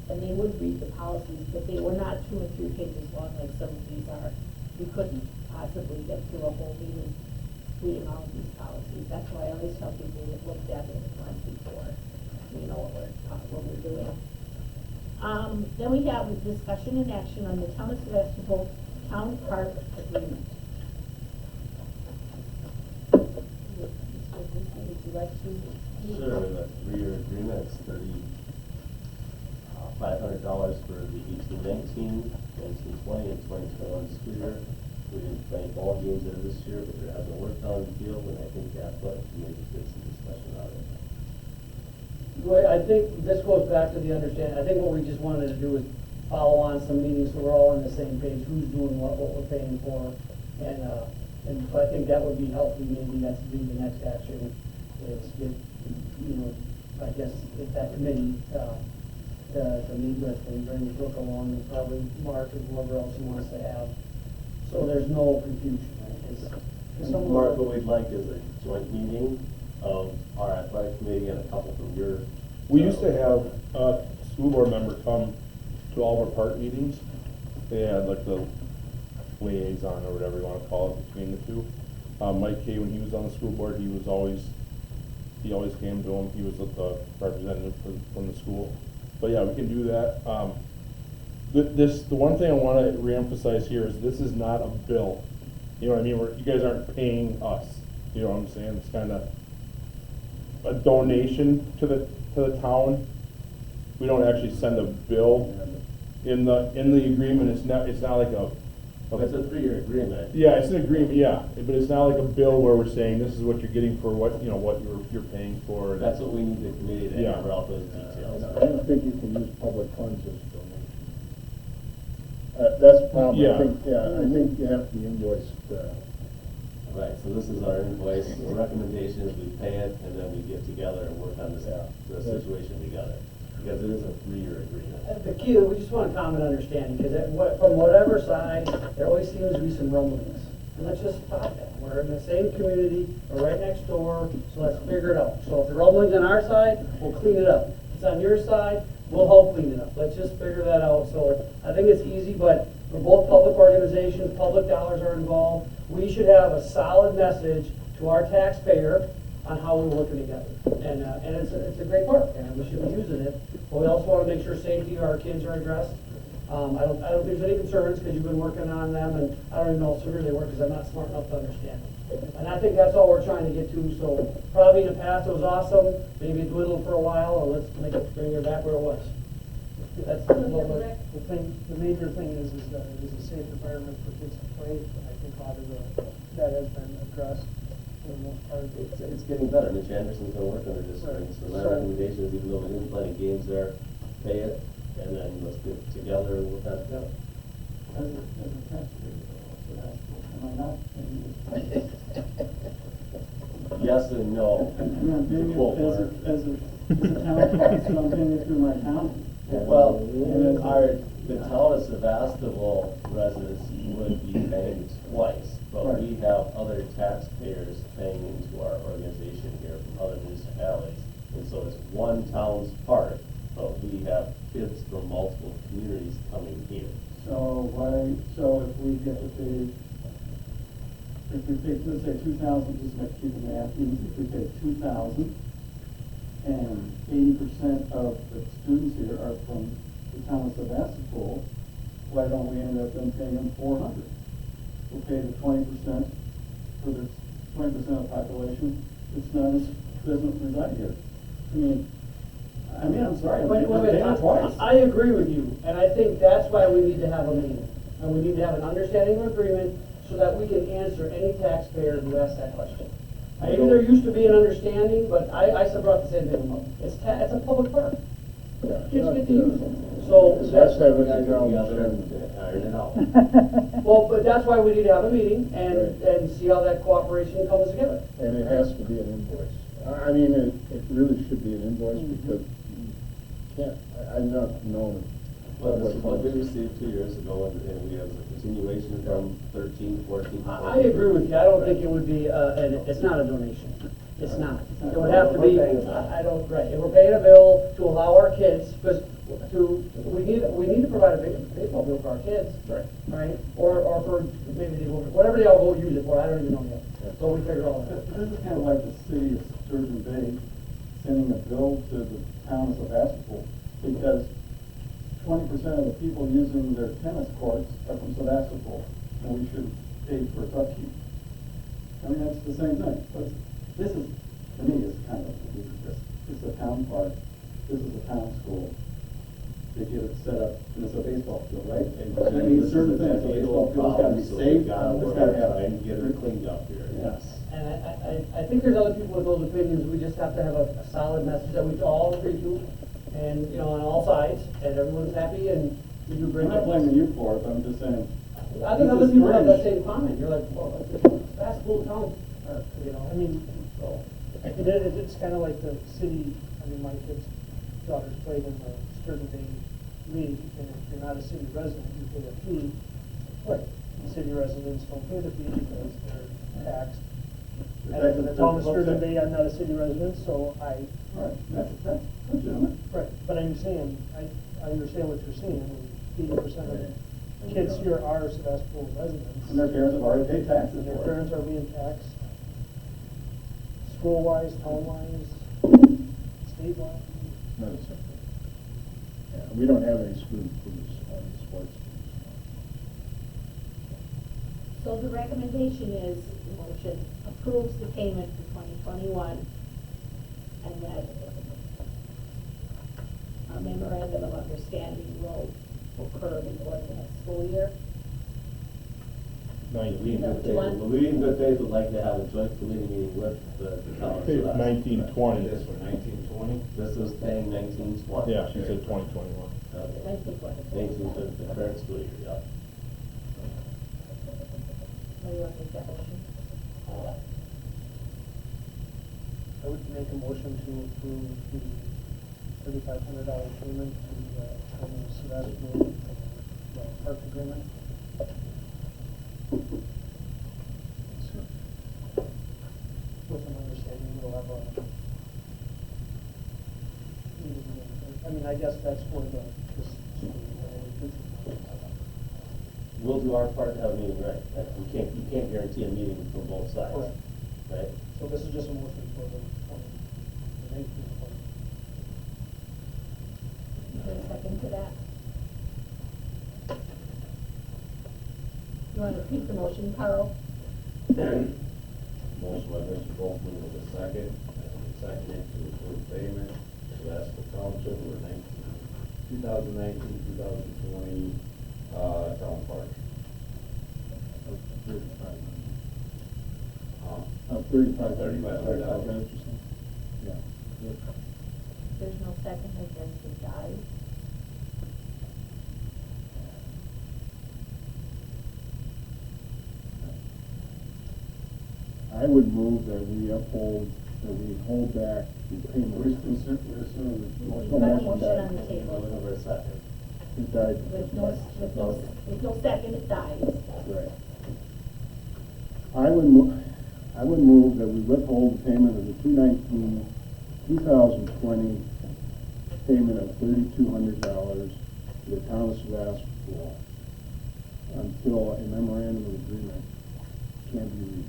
and they would read the policies, but they were not 2 and 3 pages long like some of these are. We couldn't possibly get through a whole meeting reading all of these policies. That's why I always tell people to look at it once before we know what we're doing. Then we have a discussion and action on the Town of Sevastopol Town Park Agreement. Would you like to? Sure, the 3-year agreement, it's $500 for the 1819, 1920, and 2021 school year. We didn't play ball games there this year, but there hasn't worked on the field, and I think the athletic committee did some discussion on it. Well, I think this goes back to the understanding, I think what we just wanted to do is follow on some meetings so we're all on the same page, who's doing what we're paying for. And so I think that would be healthy, maybe that's the next action, is get, I guess, get that committee, to meet with and bring Brooke along and probably Mark and whoever else he wants to have. So there's no confusion, right? 'Cause some of the- Mark, what we'd like is a joint meeting of our athletic committee and a couple from your. We used to have a school board member come to all of our park meetings. They had like the liaison or whatever you want to call it between the two. Mike Kay, when he was on the school board, he always came to him. He was the representative from the school. But yeah, we can do that. The one thing I want to reemphasize here is this is not a bill. You know what I mean? You guys aren't paying us. You know what I'm saying? It's kind of a donation to the town. We don't actually send a bill in the agreement. It's not like It's a 3-year agreement. yeah, it's an agreement, yeah, but it's not like a bill where we're saying this is what you're getting for what you're paying for. That's what we need the committee to Yeah. hammer out those details. I don't think you can use public funds as a donation. That's the problem. Yeah. I think you have to be invoiced. Right, so this is our invoice, the recommendation is we pay it, and then we get together and work on the situation together. Because it is a 3-year agreement. The key, we just want a common understanding, because from whatever side, there always seems to be some rumblings. And let's just stop that. We're in the same community, we're right next door, so let's figure it out. So if the rumbling's on our side, we'll clean it up. If it's on your side, we'll help clean it up. Let's just figure that out. So I think it's easy, but we're both public organizations, public dollars are involved. We should have a solid message to our taxpayer on how we're working together. And it's a great park, and we should be using it. But we also want to make sure safety of our kids are addressed. I don't think there's any concerns, because you've been working on them, and I don't even know how severe they were, because I'm not smart enough to understand them. And I think that's all we're trying to get to, so probably in the past it was awesome, maybe it dwindled for a while, or let's bring it back where it was. That's what we're. The major thing is that it is a safe environment for kids to play, and I think a lot of that has been addressed for the most part. It's getting better. Mitch Anderson's gonna work on it this spring, so my recommendation is even though we didn't play any games there, pay it, and then let's get together and work on it together. As a taxpayer, so that's, am I not? Yes and no. I mean, I'm paying The quote it mark. as a town cost, so I'm paying it through my county. Well, the town of Sevastopol residents would be paying twice, but Right. we have other taxpayers paying into our organization here from other municipalities. And so it's one town's part, but we have kids from multiple communities coming here. So if we get to pay, if we pay, let's say 2,000, just to keep the math easy, if we pay 2,000, and 80% of the students here are from the town of Sevastopol, why don't we end up then paying them 400? We'll pay the 20% for the 20% of the population doesn't reside here. I mean, I'm sorry, Wait, I'm paying it twice. I agree with you, and I think that's why we need to have a meeting. And we need to have an understanding of agreement so that we can answer any taxpayer who asks that question. Maybe there used to be an understanding, but I still brought the same thing up. It's a public park. Kids get to use it. So Let's have We it gotta go together together. and iron it out. well, but that's why we need to have a meeting and, Right. and see how that cooperation comes together. And it has to be an invoice. I mean, it really should be an invoice because you can't, I've not known. Well, this is what we received 2 years ago, and we have a continuation from 13, 14. I agree with you. I don't think it would be, it's not a donation. It's not. It would have to be, I don't, right, if we're paying a bill to allow our kids, because we need to provide a baseball bill for our kids. Right. Right? Or for, maybe they will, whatever they all go use it for, I don't even know yet. So we figure all that. This is kind of like the city of Sturgeon Bay sending a bill to the town of Sevastopol because 20% of the people using their tennis courts are from Sevastopol, and we should pay for its upkeep. I mean, that's the same thing. But this is, to me, is kind of ludicrous. It's a town park. This is a town school. They get it set up, and it's a baseball field, right? And That means certain things. A baseball field's got to be safe. It's got to have. Try and get it cleaned up here, yes. And I think there's other people with those opinions. We just have to have a solid message that we all agree to. And, you know, on all sides, and everyone's happy, and we do great. I'm not blaming you for it, but I'm just saying. I think other people have that same comment. You're like, well, it's a fast food town, you know. I mean, So, it's kind of like the city, I mean, my kids' daughters played in the Sturgeon Bay League, and if you're not a city resident, you pay a fee. Right. City residents don't pay the fee because they're taxed. And in the town of Sturgeon Bay, I'm not a city resident, so I. Right, that's legitimate. Right, but I'm saying, I understand what you're saying, 80% of the kids here are Sevastopol residents. And their parents have already paid taxes And their for it. parents are being taxed, school-wise, town-wise, state-wise. Not acceptable. Yeah, we don't have any student police on the sports teams. So the recommendation is, the motion approves the payment for 2021, and that a memorandum of understanding will occur before the next school year. We in good faith would like to have a joint committee meeting with the town of Sevastopol. 1920. This for 1920? This is paying 1920. Yeah, she said 2021. I think what. 19 for the current school year, yeah. What do you want to make that motion? I would make a motion to approve the $3,500 payment to the town of Sevastopol park agreement. With an understanding we'll have a meeting. I mean, I guess that's for this school. We'll do our part to have a meeting, right? You can't guarantee a meeting from both sides, Correct. right? So this is just a motion for the 1920. Is there a second to that? You want to repeat the motion, Carl? Motion by Mr. Boltman with a second, and seconded to approve payment to Sevastopol Township for 2019-2020, town park. $3,500. $3,500. Yeah. There's no second, I guess it dies. I would move that we uphold, that we hold back the payment. We're assuming the No Got a motion motion died. on the table. Looking for a second. It died. With no second, it dies. Right. I would move that we withhold the payment of the 2020 payment of $3,200 to the town of Sevastopol until a memorandum of agreement can be reached.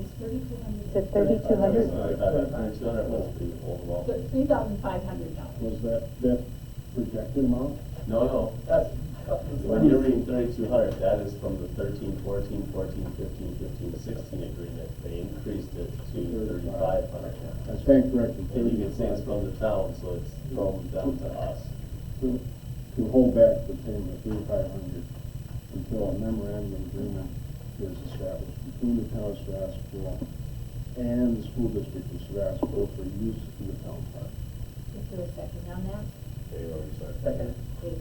It's 3,200. Is it 3,200? 3,200 must be overall. $3,500. Was that projected amount? No, That's, when you're reading 3,200, that is from the 13, 14, 14, 15, 15, 16 agreement. They increased it to 3,500. I stand corrected. And you can say it's from the town, so it's from them to us. To hold back the payment of $3,500 until a memorandum of agreement is established between the town of Sevastopol and the school district of Sevastopol for use in the town park. Is there a second on that? Dave already said. second. Okay.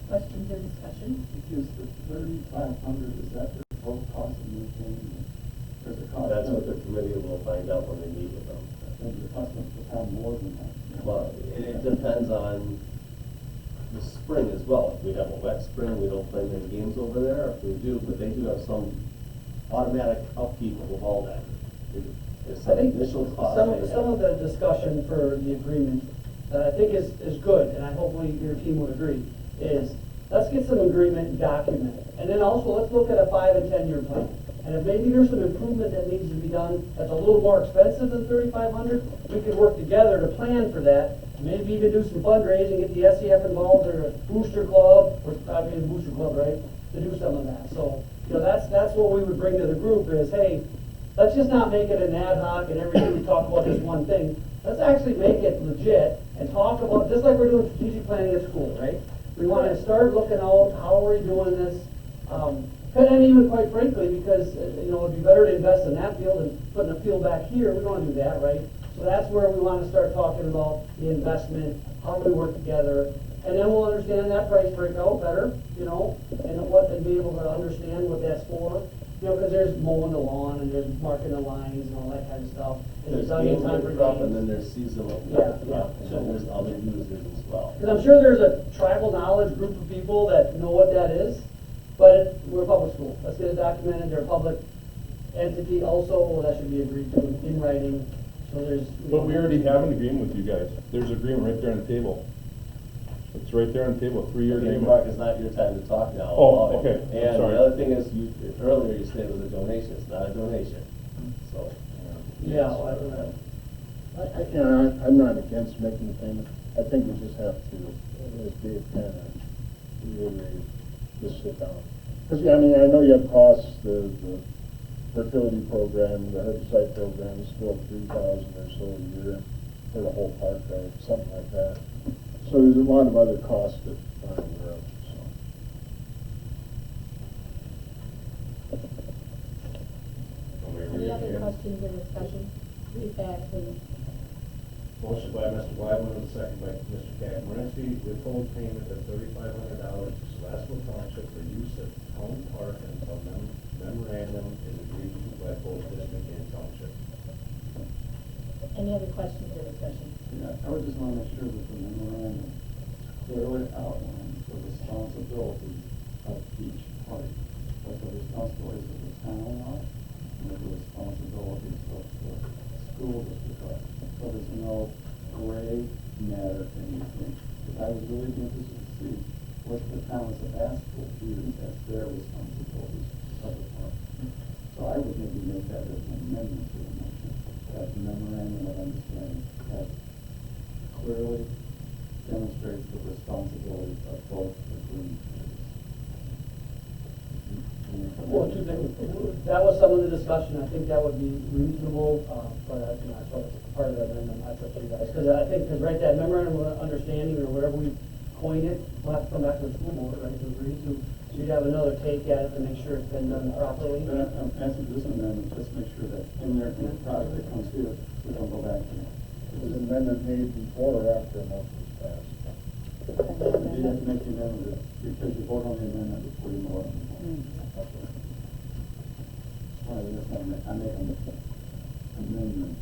Questions or discussion? Is the 3,500, is that the total cost of maintaining it? There's a cost. That's what the committee will find out when they meet with them. And the cost of the town more than that. Well, it depends on the spring as well. If we have a wet spring, we don't play many games over there. If we do, but they do have some automatic upkeep of all that. There's I some think initial cost. some of the discussion for the agreement that I think is good, and I hopefully your team would agree, is let's get some agreement documented. And then also, let's look at a 5 and 10 year plan. And if maybe there's some improvement that needs to be done that's a little more expensive than 3,500, we could work together to plan for that. Maybe even do some fundraising, get the SEF involved, or a booster club, or I mean booster club, right, to do some of that. So, you know, that's what we would bring to the group is, hey, let's just not make it an ad hoc and every day we talk about this one thing. Let's actually make it legit and talk about, just like we're doing strategic planning at school, right? We want to start looking out, how are we doing this? And even quite frankly, because, you know, it'd be better to invest in that field than putting a field back here. We don't want to do that, right? So that's where we want to start talking about the investment, how we work together, and then we'll understand that price breakout better, you know, and be able to understand what that's for. You know, because there's mowing the lawn and there's marking the lines and all that kind of stuff. And There's it's done in game time for crop, and games. then there's seasonal. Yeah. And then there's other users as well. Because I'm sure there's a tribal knowledge group of people that know what that is, but we're a public school. Let's get it documented. They're a public entity also. Well, that should be agreed to in writing. So there's. But we already have an agreement with you guys. There's an agreement right there on the table. It's right there on the table, a 3-year Okay, agreement. Mark, it's not your time to talk now. Oh, about it. okay. And Sorry. the other thing is, earlier you said it was a donation, it's not a donation, so. Yeah. I'm not against making the payment. I think we just have to, as Dave kind of reiterated, just sit down. Because, I mean, I know you have costs, the fertility program, the herbicide program is still $3,000 or so a year for the whole park, right, something like that. So there's a lot of other costs that I'm aware of, so. Any other questions or discussion? Read back, please. Motion by Mr. Wyman and second by Mr. Cameronski, withhold payment of $3,500 to Sevastopol Township for use of town park until memorandum is agreed to by both district and township. Any other questions or discussion? Yeah, I would just want to make sure that the memorandum clearly outlines the responsibilities of each party. What the responsibilities of the town are, and what the responsibilities of the school district are. So there's no gray matter in anything. But I would really be interested to see what the town of Sevastopol views as their responsibilities of the park. So I would maybe make that as an amendment to the motion, that the memorandum of understanding that clearly demonstrates the responsibilities of both agreeing parties. Well, that was some of the discussion, I think that would be reasonable, but, you know, so it's part of the amendment, that's up to you guys. Because I think, right, that memorandum of understanding, or whatever we coin it, we'll have to come back to the school board, right, to agree to. So you'd have another take at it to make sure it's been done properly. But I'm asking this amendment, just make sure that's in there in the product that comes here, so don't go back to it. Was an amendment made before or after a motion was passed? You have to make the amendment, because you vote on the amendment before you vote on the motion. Why, that's not, I make an amendment,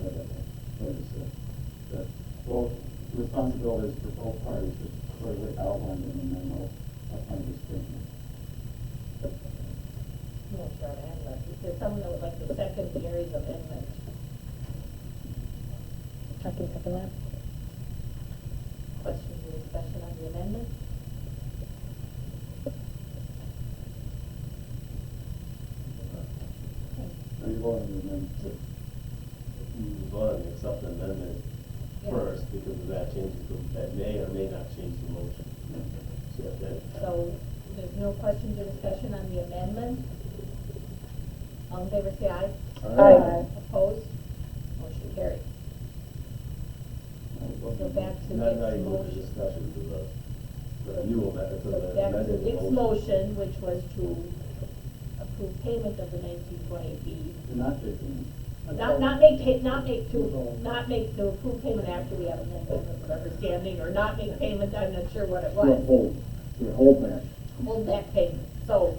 what is it? That both responsibilities for both parties is clearly outlined in the memo of understanding. No, sure, is there someone that would like to second Gary's amendment? I can second that. Questions or discussion on the amendment? Now you vote on the amendment. You vote on the accept the amendment Yeah. first, because of that changes, that may or may not change the motion. So that, So there's no questions or discussion on the amendment? All in favor, say aye. Aye. Opposed? Motion carried. So back to not Dick's even with the motion. discussion to the new amendment, to So the back to amended Dick's motion. motion, which was to approve payment of the 1920 fee. You're not taking, Not make the approve payment after we have an amendment of understanding, or not make payment, I'm not sure what it To was. hold back. Hold back payment. So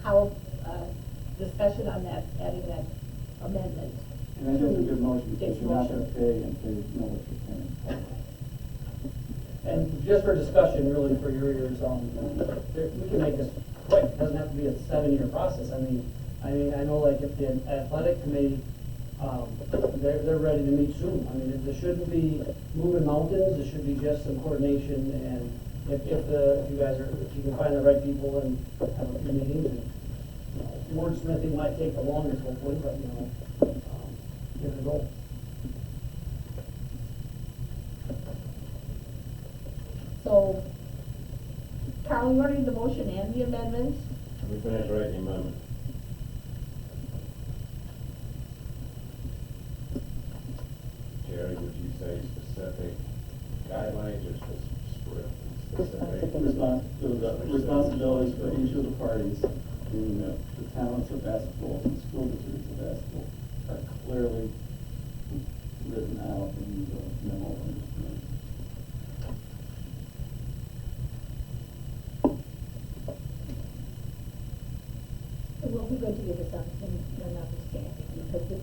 how, discussion on that, adding that amendment. and that is a good motion, because Dick's you're not motion. gonna pay until you know what you're paying. And just for discussion, really, for your ears, we can make this quick, it doesn't have to be a 7-year process. I mean, I know like if the athletic committee, they're ready to meet soon. I mean, there shouldn't be moving mountains, there should be just some coordination, and if you can find the right people and have a few meetings, and wordsmithing might take the longest hopefully, but, give it a go. So, Carl, you want to read the motion and the amendment? We finished writing the amendment. Jerry, would you say specific guidelines or specific? Responsibilities for each of the parties, meaning the talents of basketball and school districts of basketball are clearly written out in the memo of understanding. It will be good to get this on, in an understanding, because this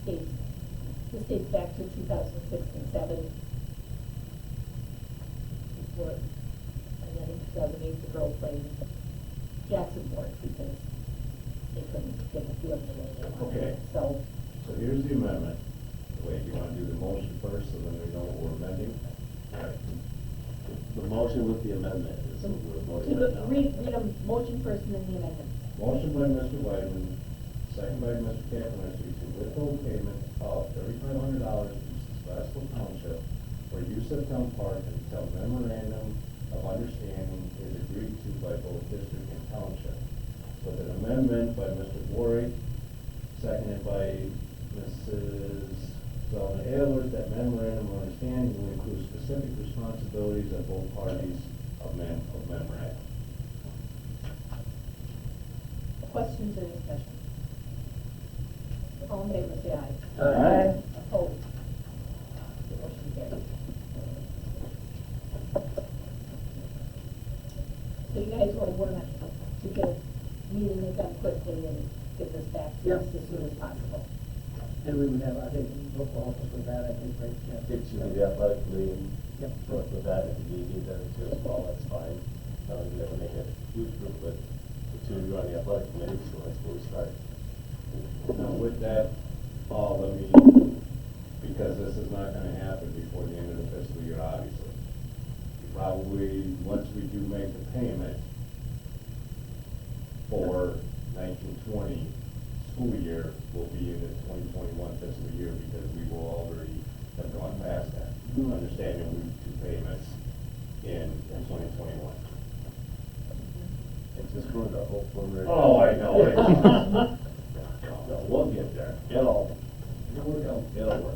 dates back to 2006 and 7. Before, and then in 2008, the girls played Jacksonport because they couldn't get the field the way they wanted. Okay. So, So here's the amendment. Wait, you wanna do the motion first, so then we know what we're amending? The motion with the amendment is what we're voting on now. read a motion first and then the amendment. Motion by Mr. Whitman, second by Mr. Caponecchi, to withhold payment of $3,500 to Sevastopol Township for use of town park until memorandum of understanding is agreed to by both district and township. With an amendment by Mr. Warwick, seconded by Mrs. Sullivan Ayers, that memorandum of understanding will include specific responsibilities of both parties of memorandum. Questions or discussion? All in favor, say aye. Aye. Opposed? The motion carries. So you guys will work to get a meeting done quickly and get this back to us as soon as possible. And we would have, I think, look will help us with that, I think, right? Yeah. It should be the athletic committee, and Yep. work with that, if you need that too as well, that's fine. You have to make a huge group, but the two of you on the athletic committee, so that's where we start. Now with that, let me, because this is not gonna happen before the end of the fiscal year, obviously. Probably, once we do make the payment for 1920 school year, will be in the 2021 fiscal year, because we will already have gone past that. Understanding we do payments in 2021. It's just ruined our whole preliminary. Oh, I know. No, we'll get there. It'll work.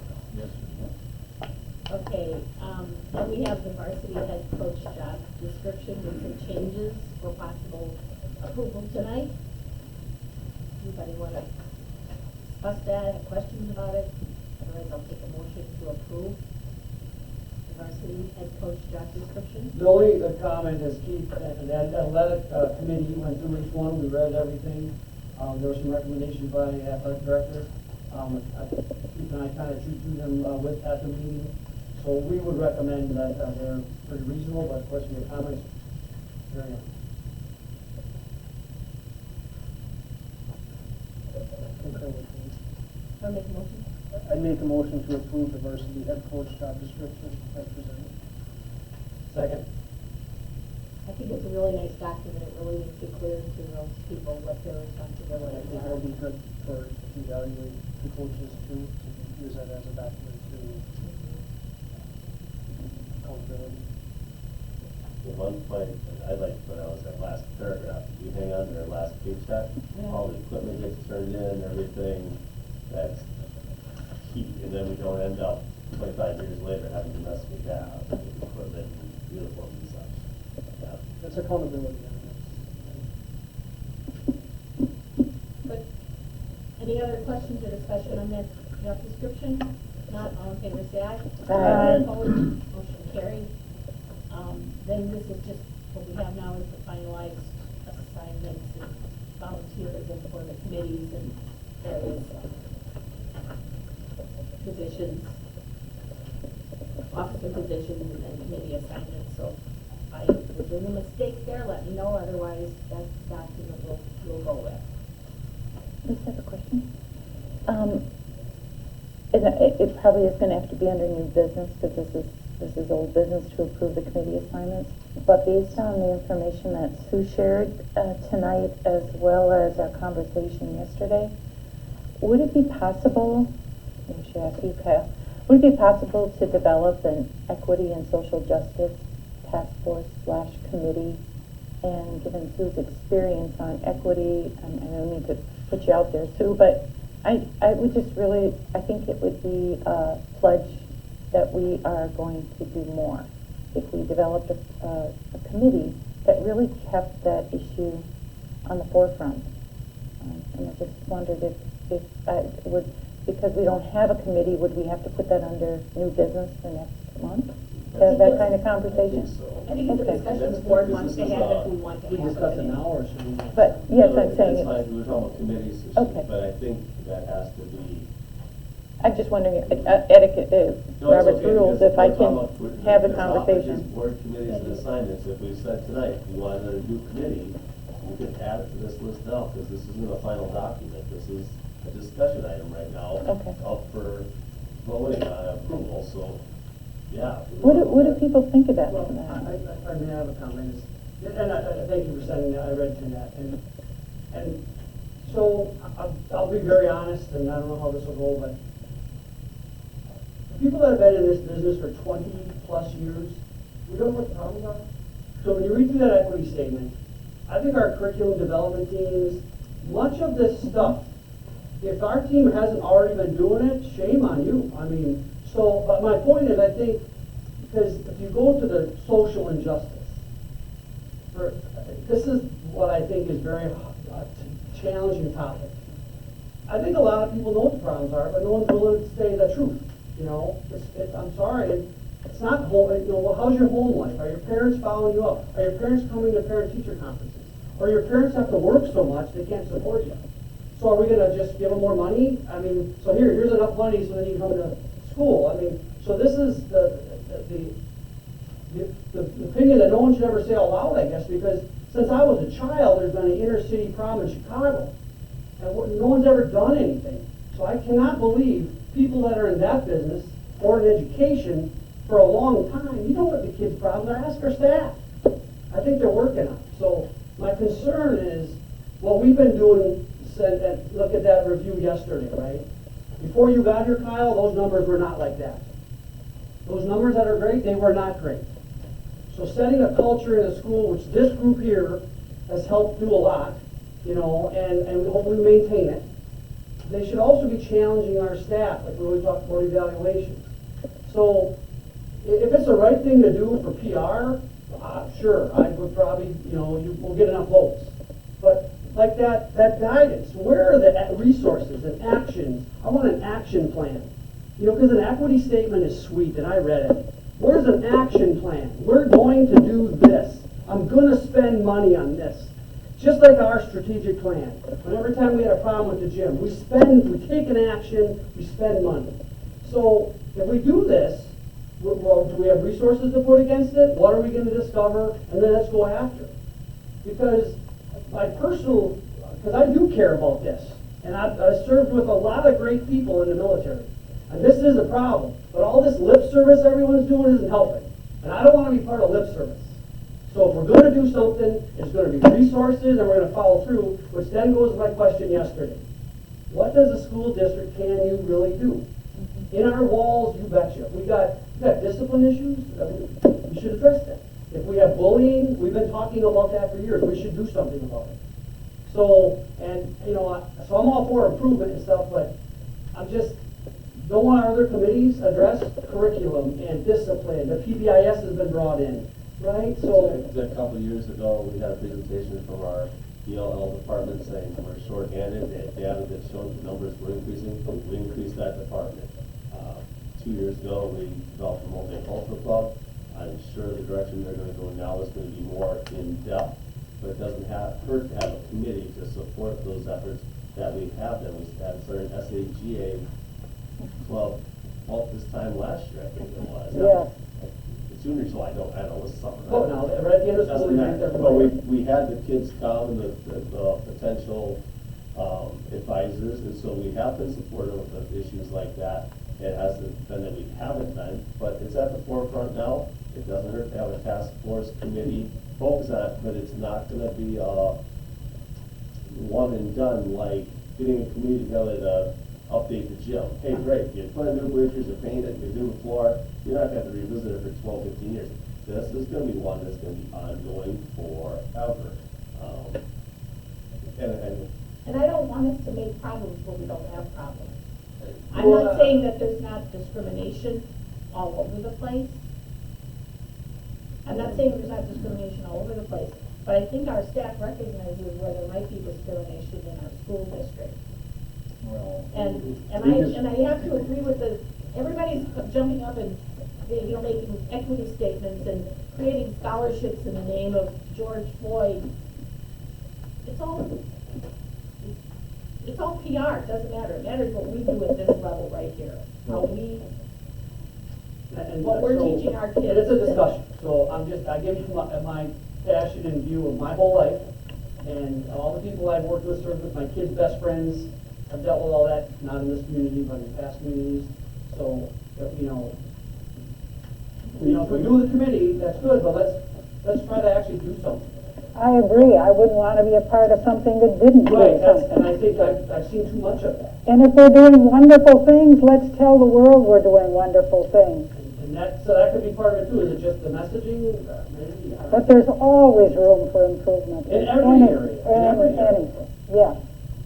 Okay, then we have the varsity head coach job description with some changes for possible approval tonight. Anybody want to discuss that, have questions about it? Otherwise, I'll take a motion to approve the varsity head coach job description. The only comment is Keith, that athletic committee went through each one, we read everything. There were some recommendations by the athletic director. Keith and I kind of chewed through them at the meeting. So we would recommend that they're pretty reasonable, but of course, your comments, very much. Concur with me. I'll make a motion. I'd make a motion to approve the varsity head coach job description as presented. Second. I think it's a really nice document. It really makes it clear to those people what their I responsibilities think are. it'll be good for to evaluate the coaches too, to use that as a document to accountability. The one point I'd like to put out is that last paragraph. You hang on to their last paycheck, all the equipment gets turned in, everything, that's key. And then we don't end up 25 years later having to mess with that, with equipment and uniforms and such. Yeah. That's accountability. Good. Any other questions or discussion on that job description? Not, all in favor, say aye. Aye. Opposed, motion carried. Then this is just, what we have now is the finalized assignments and volunteerism for the committees and various positions, officer positions and committee assignments. So if there's any mistake there, let me know, otherwise that document will go with. I just have a question. It probably is gonna have to be under new business, because this is old business to approve the committee assignments. But based on the information that Sue shared tonight, as well as our conversation yesterday, would it be possible, I should ask you, Kyle, would it be possible to develop an equity and social justice task force / committee? And given Sue's experience on equity, and I don't need to put you out there, Sue, but I would just really, I think it would be a pledge that we are going to do more if we developed a committee that really kept that issue on the forefront. And I just wondered if I would, because we don't have a committee, would we have to put that under new business for next month? Have that kind of conversation? I think it's a Okay. discussion the board wants to have if we want to We have discussed a an committee. hour or so. But, yes, I'm saying That's it's, fine, we were talking about committees, Okay. but I think that has to be. I'm just wondering, etiquette, No, it's Robert's okay, rules, because if I we're talking about- can have a the topic is conversation. Board committees and assignments, if we said tonight, we wanted a new committee, we could add it to this list now, because this isn't a final document, this is a discussion item right now. Okay. Up for voting on approval, so, yeah. What do people think of that? Well, I may have a comment, and I thank you for sending that, I read through that, and so, I'll be very honest, and I don't know how this will go, but people that have been in this business for 20-plus years, we don't know what the problems are. So when you read through that equity statement, I think our curriculum development teams, much of this stuff, if our team hasn't already been doing it, shame on you. I mean, so, but my point is, I think, because if you go to the social injustice, this is what I think is very challenging topic. I think a lot of people know what the problems are, but no one's willing to say the truth. You know, I'm sorry, it's not home. You know, well, how's your home life? Are your parents following you up? Are your parents coming to parent-teacher conferences? Or your parents have to work so much they can't support you? So are we going to just give them more money? I mean, so here's enough money so then you can come to school. I mean, so this is the opinion that no one should ever say out loud, I guess, because since I was a child, there's been an inner city problem in Chicago. And no one's ever done anything. So I cannot believe people that are in that business or in education for a long time, you know what the kids' problems are. Ask our staff. I think they're working on it. So my concern is what we've been doing, look at that review yesterday, right? Before you got here, Kyle, those numbers were not like that. Those numbers that are great, they were not great. So setting a culture in a school, which this group here has helped do a lot, you know, and hopefully maintain it. They should also be challenging our staff, like we always talk about evaluations. So if it's the right thing to do for PR, sure, I would probably, you know, we'll get enough votes. But like that guidance, where are the resources and actions? I want an action plan. You know, because an equity statement is sweet, and I read it. Where's an action plan? We're going to do this. I'm going to spend money on this. Just like our strategic plan. When every time we had a problem with the gym, we take an action, we spend money. So if we do this, well, do we have resources to put against it? What are we going to discover? And then let's go after it. Because because I do care about this. And I've served with a lot of great people in the military. And this is a problem. But all this lip service everyone's doing isn't helping. And I don't want to be part of lip service. So if we're going to do something, it's going to be resources, and we're going to follow through, which then goes to my question yesterday. What does a school district can you really do? In our walls, you betcha. We got discipline issues. We should address that. If we have bullying, we've been talking about that for years. We should do something about it. So, and you know, so I'm all for improvement and stuff, but I'm just don't want our other committees address curriculum and discipline. The PBIS has been brought in, right? So a couple of years ago, we had a presentation from our ELL department saying we're shorthanded. They had data that showed the numbers were increasing. We increased that department. 2 years ago, we developed a multicultural club. I'm sure the direction they're going to go now is going to be more in depth, but it doesn't hurt to have a committee to support those efforts that we have. That we had started an SAGA club this time last year, I think it was. Yeah. Junior, so I don't know, it's something. oh, no, right at the end of school, But we had the kids come and the potential advisors, and so we have been supportive of issues like that. It hasn't been that we haven't been, but it's at the forefront now. It doesn't hurt to have a task force committee focus on it, but it's not going to be one and done like getting a committee together to update the gym. Hey, great, you put in new bleachers, you paint it, you do the floor. You're not going to have to revisit it for 12, 15 years. This is going to be one that's going to be ongoing forever. And I don't want us to make problems where we don't have problems. I'm not saying that there's not discrimination all over the place. I'm not saying there's not discrimination all over the place, but I think our staff recognizes where there might be discrimination in our school district. Well, And I have to agree with everybody's jumping up and, you know, making equity statements and creating scholarships in the name of George Floyd. It's all PR, it doesn't matter. It matters what we do at this level right here. How we, what we're teaching our kids. And it's a discussion, so I give you my passion and view of my whole life, and all the people I've worked with, served with, my kids' best friends. I've dealt with all that, not in this community, but in past communities. So, you know, if we do the committee, that's good, but let's try to actually do something. I agree. I wouldn't want to be a part of something that didn't do Right, something. and I think I've seen too much of that. And if we're doing wonderful things, let's tell the world we're doing wonderful things. And so that could be part of it too. Is it just the messaging? Maybe. But there's always room for improvement. In every area. Anything, yeah.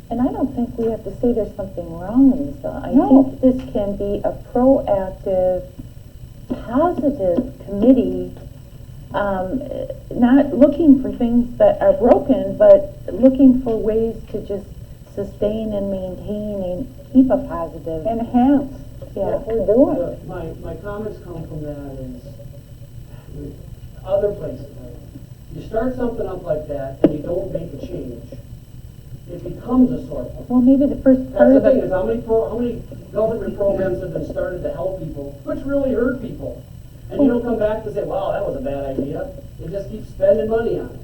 And I don't think we have to say there's something wrong, Lisa. I No. think this can be a proactive, positive committee, not looking for things that are broken, but looking for ways to just sustain and maintain and keep a positive. Enhance what we're doing. My comments come from that is other places. You start something up like that and you don't make a change, it becomes a sore point. Well, maybe the first part That's the of thing it, is how many government programs have been started to help people, which really hurt people. And you don't come back to say, wow, that was a bad idea. They just keep spending money on it.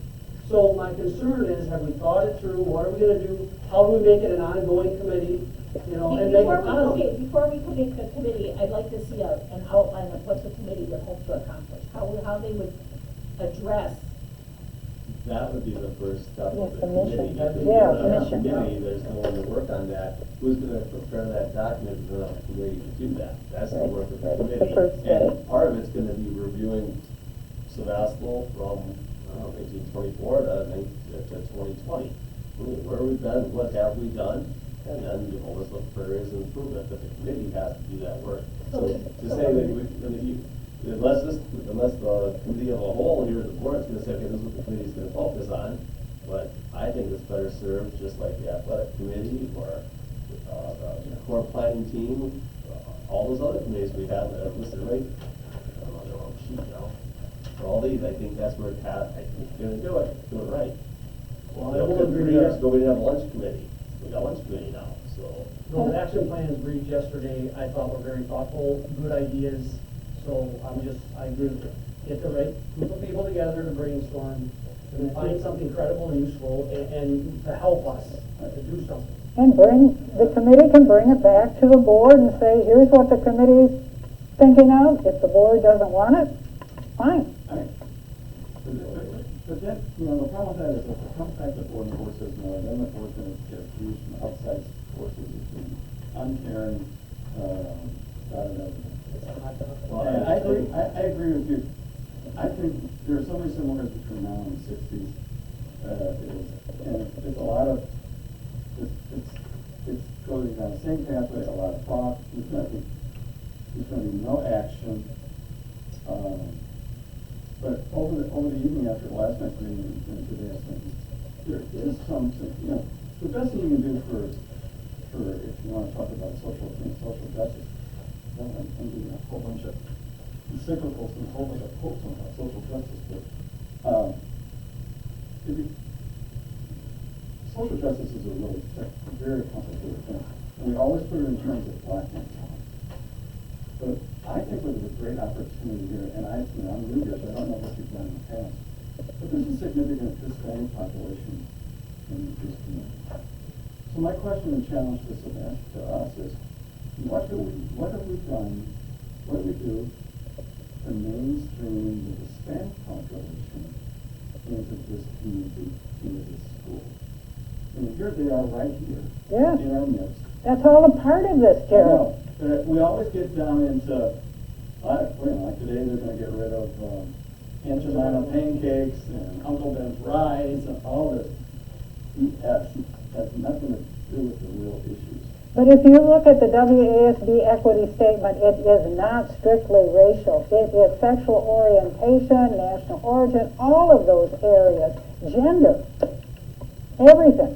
So my concern is, have we thought it through? What are we going to do? How do we make it an ongoing committee? You know, and make it positive. Before we commit the committee, I'd like to see an outline of what the committee would hope to accomplish, how they would address. That would be the first step of Yes, the the mission. committee. If Yeah, you're gonna have a mission. committee, there's no one to work on that. Who's gonna prepare that document? We're gonna have a committee to do that. That's the work of the Right, that's the committee. first step. And part of it's gonna be reviewing Sevastopol from 1924 to 2020. Where we've been, what have we done? And then you always look for areas of improvement, but the committee has to do that work. So to say that unless the committee of a whole here at the board is gonna say, okay, this is what the committee is gonna focus on, but I think it's better served just like the athletic committee or the core planning team, all those other committees we have that are listed right, I don't know, they're on the sheet now. For all these, I think that's where I think it's gonna do it right. Well, I will agree with that. We didn't have a lunch committee. We got a lunch committee now, so. Those action plans briefed yesterday, I thought were very thoughtful, good ideas, so I agree with it. Get the right group of people together to brainstorm, and find something credible and useful, and to help us to do something. And the committee can bring it back to the board and say, here's what the committee's thinking of. If the board doesn't want it, fine. But then, the problem with that is if it comes back to the board and the board says no, then the board's gonna get accused from outside forces of being uncaring, It's a hot topic. And I agree with you. I think there are so many similarities between now and the sixties. And it's a lot of, it's going down the same pathway, a lot of talk, there's gonna be no action. But over the evening after last night's meeting and today, I think there is something, the best thing you can do for if you want to talk about social justice. I'm doing a whole bunch of encyclicals and a whole bunch of quotes on social justice, but social justice is a really very complicated thing, and we always put it in terms of black and white. But I think there's a great opportunity here, and I'm new here, so I don't know what you've done in the past. But there's a significant Hispanic population in this community. So my question and challenge to us is, what have we done, what do we do to mainstream the Hispanic population into this community, into this school? And here they are right here, Yeah. in our midst. That's all a part of this, Jerry. No, but we always get down into, like today they're gonna get rid of Aunt Jemima pancakes and Uncle Ben's rice and all this BS. Has nothing to do with the real issues. But if you look at the WASB equity statement, it is not strictly racial. It is sexual orientation, national origin, all of those areas, gender, everything,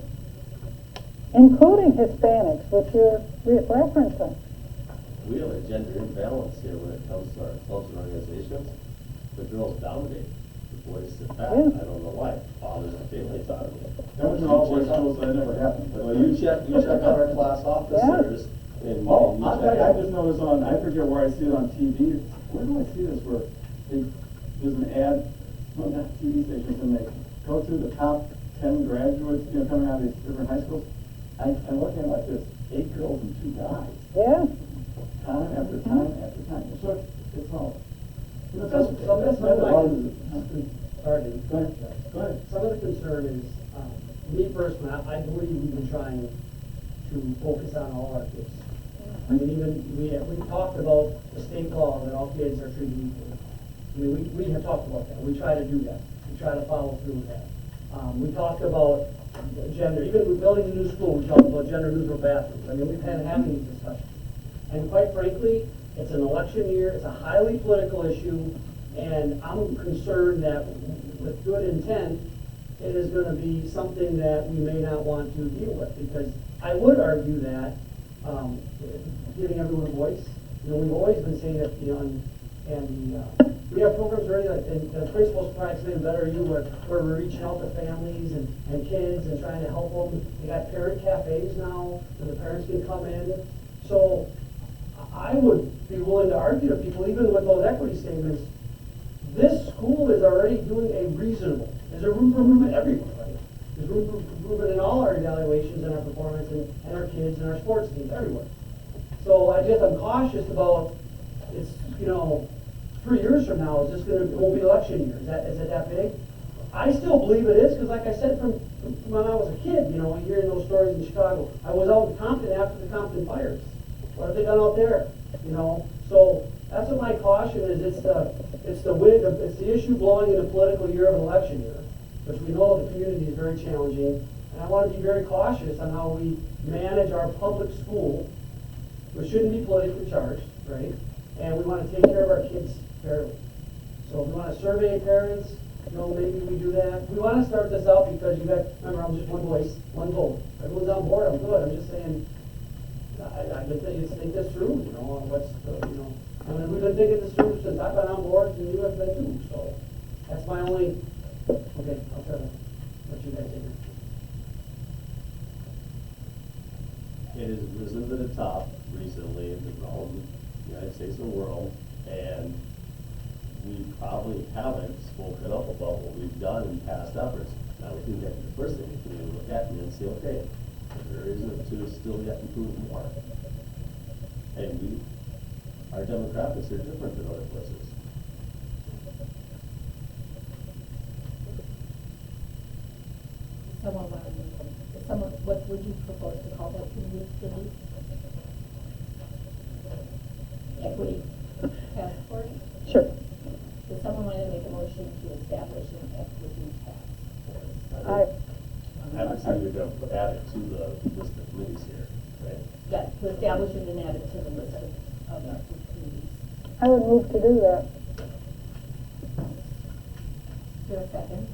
including Hispanics, which you're referencing. We have a gender imbalance here when it comes to our clubs and organizations. The girls dominate, the boys sit back. Yeah. I don't know why. Fathers and families out of it. That was an all boys school, so that never happened. But Well, you check out our class officers. And I'll you tell check you, I out- just noticed I forget where I see it on TV. Where do I see this? Where there's an ad on that TV stations, and they go through the top 10 graduates, coming out of these different high schools. I'm looking at like this, 8 girls and 2 guys. Yeah. Time after time after time. So it's all. Sorry, Go ahead. some of the concern is, me personally, I believe we've been trying to focus on all our kids. I mean, even, we talked about the state law that all kids are treated equally. I mean, we have talked about that, we try to do that, we try to follow through with that. We talked about gender, even with building a new school, we talked about gender neutral bathrooms. I mean, we've had having these discussions. And quite frankly, it's an election year, it's a highly political issue, and I'm concerned that with good intent, it is gonna be something that we may not want to deal with, because I would argue that, giving everyone a voice, we've always been saying that, we have programs already, like, and the principal's probably explain better you, where we're reaching out to families and kids and trying to help them. They got parent cafes now, where the parents can come in. So I would be willing to argue to people, even with those equity statements, this school is already doing a reasonable, there's a room for improvement everywhere, right? There's room for improvement in all our evaluations and our performance and our kids and our sports teams everywhere. So I'm cautious about, it's, 3 years from now, is this it won't be election year? Is it that big? I still believe it is, because like I said, from when I was a kid, hearing those stories in Chicago. I was out in Compton after the Compton fires. What have they done out there? So That's what my caution is, it's the issue blowing in the political year of an election year, which we know the community is very challenging, and I want to be very cautious on how we manage our public school, which shouldn't be politically charged, right? And we want to take care of our kids fairly. So if we want to survey parents, maybe we do that. We want to start this out because remember, I'm just one voice, one vote. Everyone's on board, I'm good, I'm just saying, I think this through, I mean, we've been thinking this through since I've been on board, and you have been too, so that's my only, okay, I'll try to let you guys in. It has risen to the top recently in the United States and the world, and we probably haven't spoken up about what we've done in past efforts. Now, we think that's the first thing we can look at and then say, okay, there is to still yet improve more. And our demographics are different than other places. What would you propose to call that committee? Equity task force? Sure. Does someone want to make a motion to establish an equity task force? I would say we'd add it to the list of committees here, right? Yeah, to establish it and add it to the list of committees. I would move to do that. Is there a second?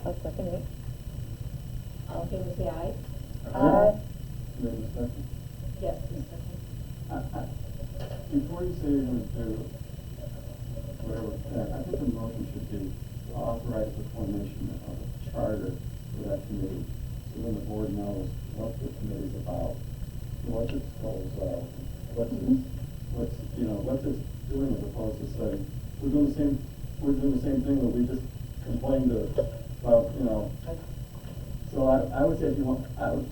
I'll second it. All in favor, say aye. Aye. Wait a second. Yes, please, second. Before you say you're going to do whatever, I think the motion should be to authorize the formation of a charter for that committee, so then the board knows what the committee's about, what its goals are, what's it doing, as opposed to saying, we're doing the same thing that we just complained about, So I would say if you want, I don't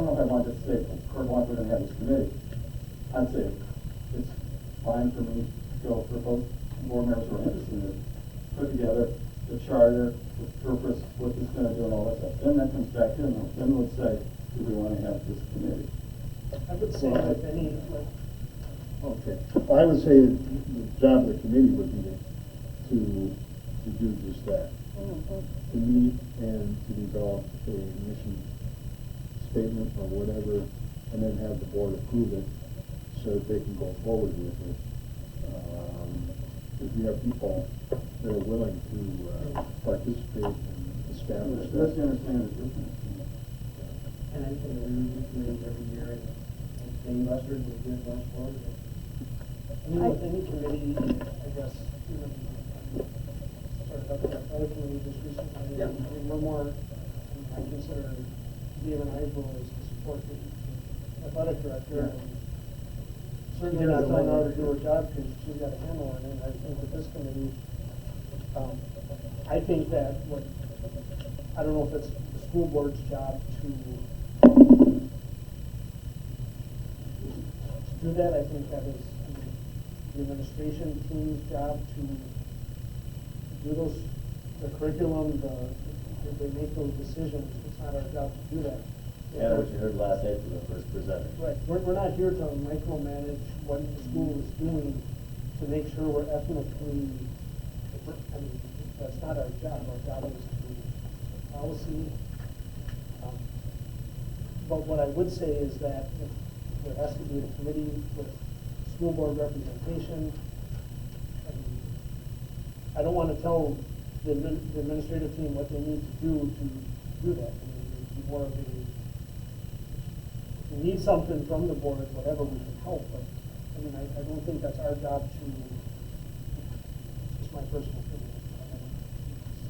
know if I want to say, Kurt wants, we're going to have this committee. I'd say it's fine for me to go for both board members who are interested in it, put together the charter, the purpose, what it's going to do and all that stuff. Then that comes back in, then we'll say, do we want to have this committee? I would say that any, Okay, I would say the job of the committee would be to do just that. To meet and to develop a mission statement or whatever, and then have the board approve it so that they can go forward with it. If you have people that are willing to participate and establish That's that. the understanding of the And I think we review committees every year, and Dane Buster will give much more. I mean, with any committee, I guess, even, started up with that other committee just recently, Yeah. we're more, I consider Dave and I's role is to support the athletic director. Yeah. And certainly not telling her to do her job because she's got a handle on it, and I think with this committee, I think that I don't know if it's the school board's job to do that. I think that is the administration team's job to do the curriculum, they make those decisions. It's not our job to do that. And what you heard last night from the first presenter. Right, we're not here to micromanage what the school is doing to make sure we're ethnically, I mean, that's not our job. Our job is to do policy. But what I would say is that if there has to be a committee with school board representation, I don't want to tell the administrative team what they need to do that. I mean, it'd be more of a, if we need something from the board, whatever, we can help, but, I mean, I don't think that's our job to, it's just my personal opinion.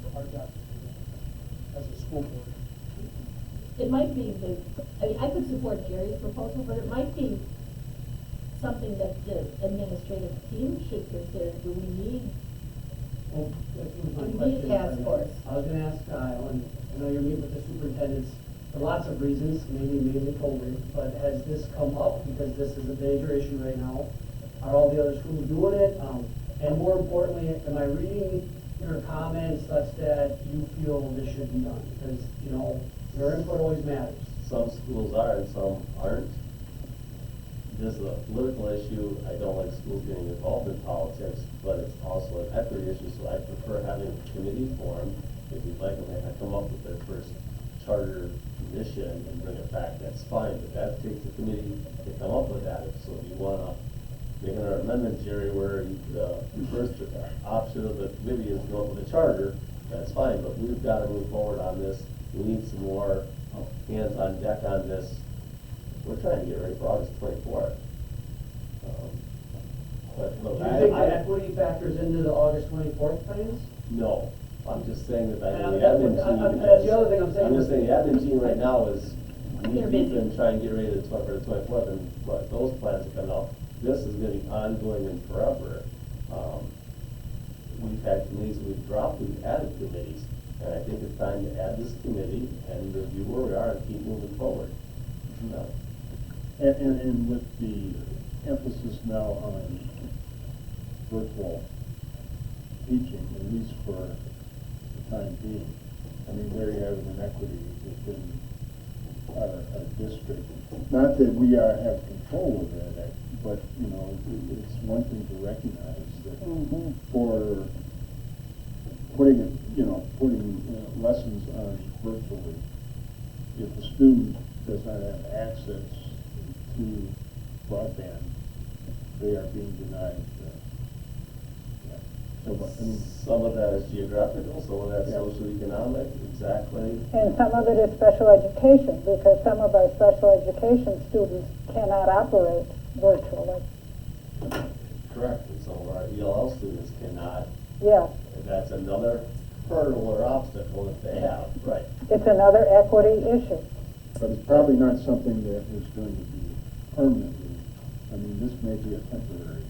It's our job to do that as a school board. It might be I could support Gary's proposal, but it might be something that the administrative team should consider. Do we need Well, that was my We need a question. task force. I was gonna ask Kyle, and I know you're meeting with the superintendents for lots of reasons, maybe COVID, but has this come up because this is a major issue right now? Are all the other schools doing it? And more importantly, am I reading your comments such that you feel this should be done? Because, your input always matters. Some schools are and some aren't. this is a political issue. I don't like schools getting involved in politics, but it's also an equity issue, so I prefer having a committee formed. If you'd like them to come up with their first charter mission and bring it back, that's fine, but that takes a committee to come up with that. So if you wanna make an amendment, Jerry, where the first option of the committee is to go up with a charter, that's fine, but we've gotta move forward on this. We need some more hands on deck on this. We're trying to get ready for August 24th. But Do look, you think the I, equity factors into the August 24th plans? no, I'm just saying that I And the admin that's team. the other thing I'm saying. I'm just saying the admin team right now is knee They're deep busy. in trying to get ready for the 24th, and what those plans are coming out. This is gonna be ongoing and forever. We've had committees that we've dropped, we've added committees, and I think it's time to add this committee and review where we are and keep moving forward. No. And with the emphasis now on virtual teaching, at least for the time being, I mean, there you have an equity within our district. Not that we have control of that, but, you know, it's one thing to recognize that for putting it, putting lessons on virtually, if the student does not have access to broadband, they are being denied. So, I mean, Some of that is geographical, some of that's Yeah. socioeconomic, exactly. And some of it is special education, because some of our special education students cannot operate virtually. Correct. And some of our ELL students cannot, Yes, and that's another hurdle or obstacle that they have. Right. it's another equity issue. but it's probably not something that is going to be permanently. I mean, this may be a temporary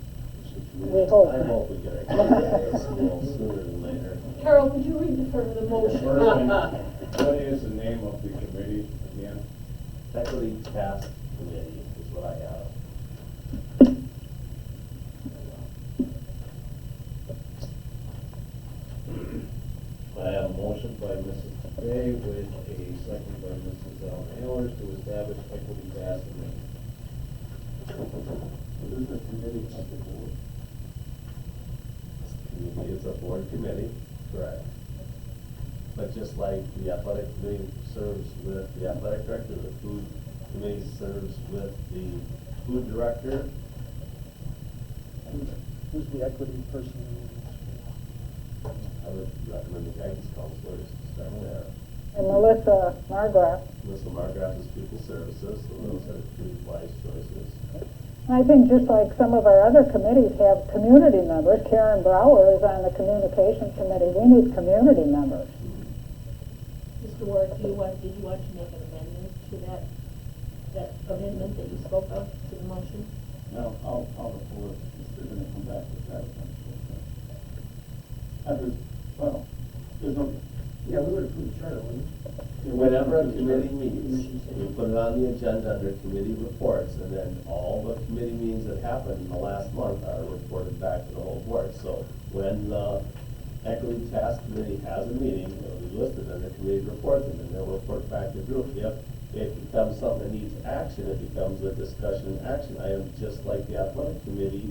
situation. We hope. I hope we get our kids to school sooner than later. Carol, could you read the front of the motion? What is the name of the committee again? Equity Task Committee is what I have. I have a motion by Mrs. Day with a second by Mrs. Ehlers to establish equity task committee. This is a committee of the board. This committee is a board committee, correct. But just like the athletic committee serves with the athletic director, the food committee serves with the food director. Who's the equity person? I would recommend the guidance counselors to start there. And Melissa Margraf. Melissa Margraf is pupil services, so those are two wise choices. I think just like some of our other committees have community members, Karen Brower is on the communication committee, we need community members. Mr. Ward, did you want to make an amendment to that amendment that you spoke of to the motion? Now, I'll report if they're gonna come back with that eventually. Well, there's no. Yeah, we would approve the charter, wouldn't we? Whenever a committee meets, we put it on the agenda under committee reports, and then all the committee meetings that happened in the last month are reported back to the whole board. So when the Equity Task Committee has a meeting, it'll be listed under committee reports, and then they'll report back to the group. If it becomes something that needs action, it becomes a discussion and action item, just like the athletic committee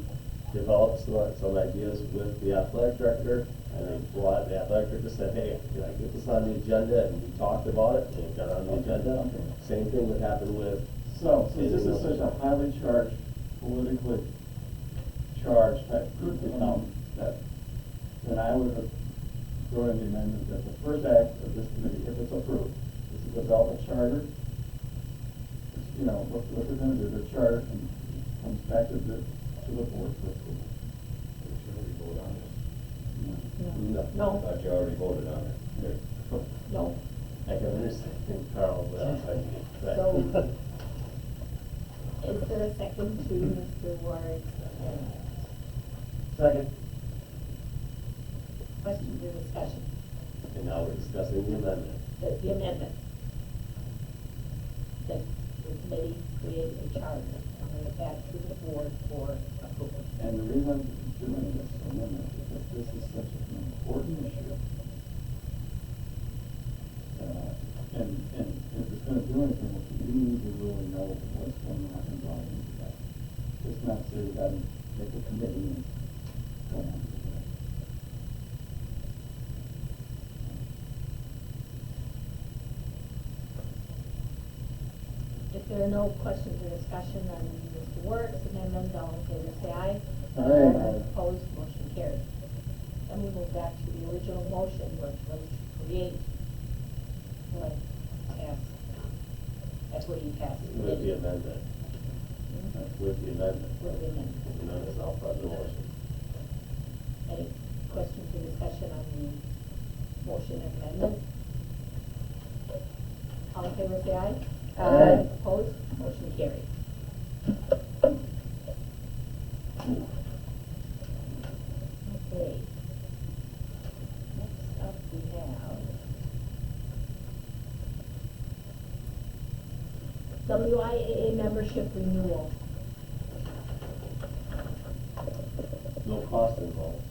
develops some ideas with the athletic director, and then go out, the athletic director said, hey, can I get this on the agenda? And we talked about it, and it got on the agenda. Same thing would happen with. So, since this is such a highly charged, politically charged type group, that, then I would throw in the amendment that the first act of this committee, if it's approved, is to develop a charter. You know, what they're gonna do, the charter comes back to the board for approval. Did you already vote on this? No. I No, thought you already voted on it. no. I can understand Carl, but So, is there a second to Mr. Ward's amendment? Second. Questions or discussion? and now we're discussing the amendment. The amendment. That the committee create a charter and bring it back to the board for approval. And the reason I'm doing this amendment is that this is such an important issue. And if it's gonna do anything, we need to really know what's going on involved in that. If there are no questions or discussion on Mr. Work's amendment, all in favor say aye. Aye. Opposed, motion carried. Then we move back to the original motion, which was to create, what, task, equity task. With the amendment. With the amendment. With the amendment. And then it's all part of the motion. Any questions or discussion on the motion and amendment? All in favor say aye. Aye. Opposed, motion carried. Okay. Next up we have WIAA membership renewal. No cost involved.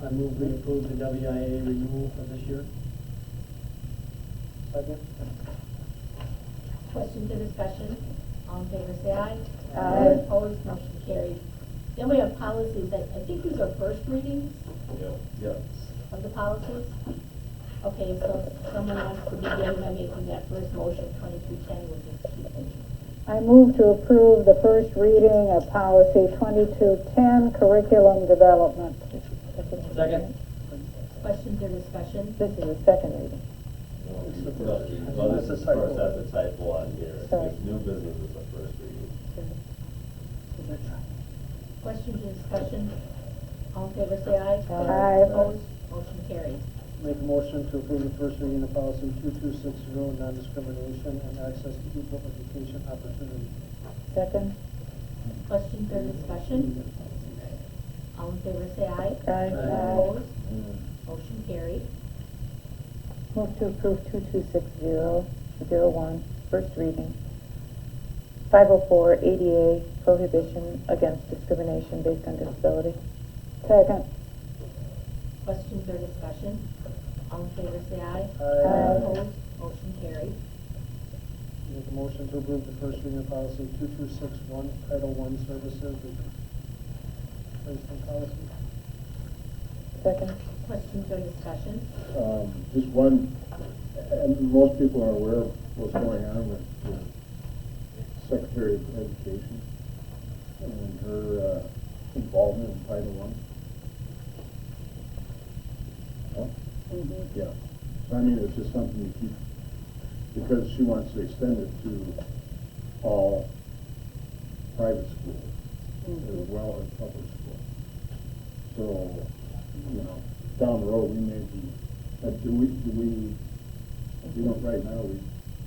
I move we approve the WIA renewal for this year. Second? Questions or discussion? All in favor say aye. Aye. Opposed, motion carried. Then we have policies. I think these are first readings Yep. of the policies. Okay, so if someone wants to begin by making that first motion, 2210, we'll just keep it. I move to approve the first reading of policy 2210, curriculum development. Second. Questions or discussion? This is a second reading. Well, this is first, that's a typo on here. Sorry. It's new business is the first reading. Questions or discussion? All in favor say aye. Aye. Opposed, motion carried. Make a motion to approve the first reading of policy 2260, non-discrimination and access to equal education opportunity. Second? Questions or discussion? All in favor say aye. Aye. Opposed, motion carried. Move to approve 226001, first reading. 504 ADA, prohibition against discrimination based on disability. Second. Questions or discussion? All in favor say aye. Aye. Opposed, motion carried. Make a motion to approve the first reading of policy 2261, Title I services, replacement policy. Second? Questions or discussion? Just one, and most people are aware of what's going on with the Secretary of Education and her involvement in Title I. Huh? Yeah. So I mean, it's just something you keep, because she wants to extend it to all private schools as well as public schools. So, you know, down the road, we may be, right now,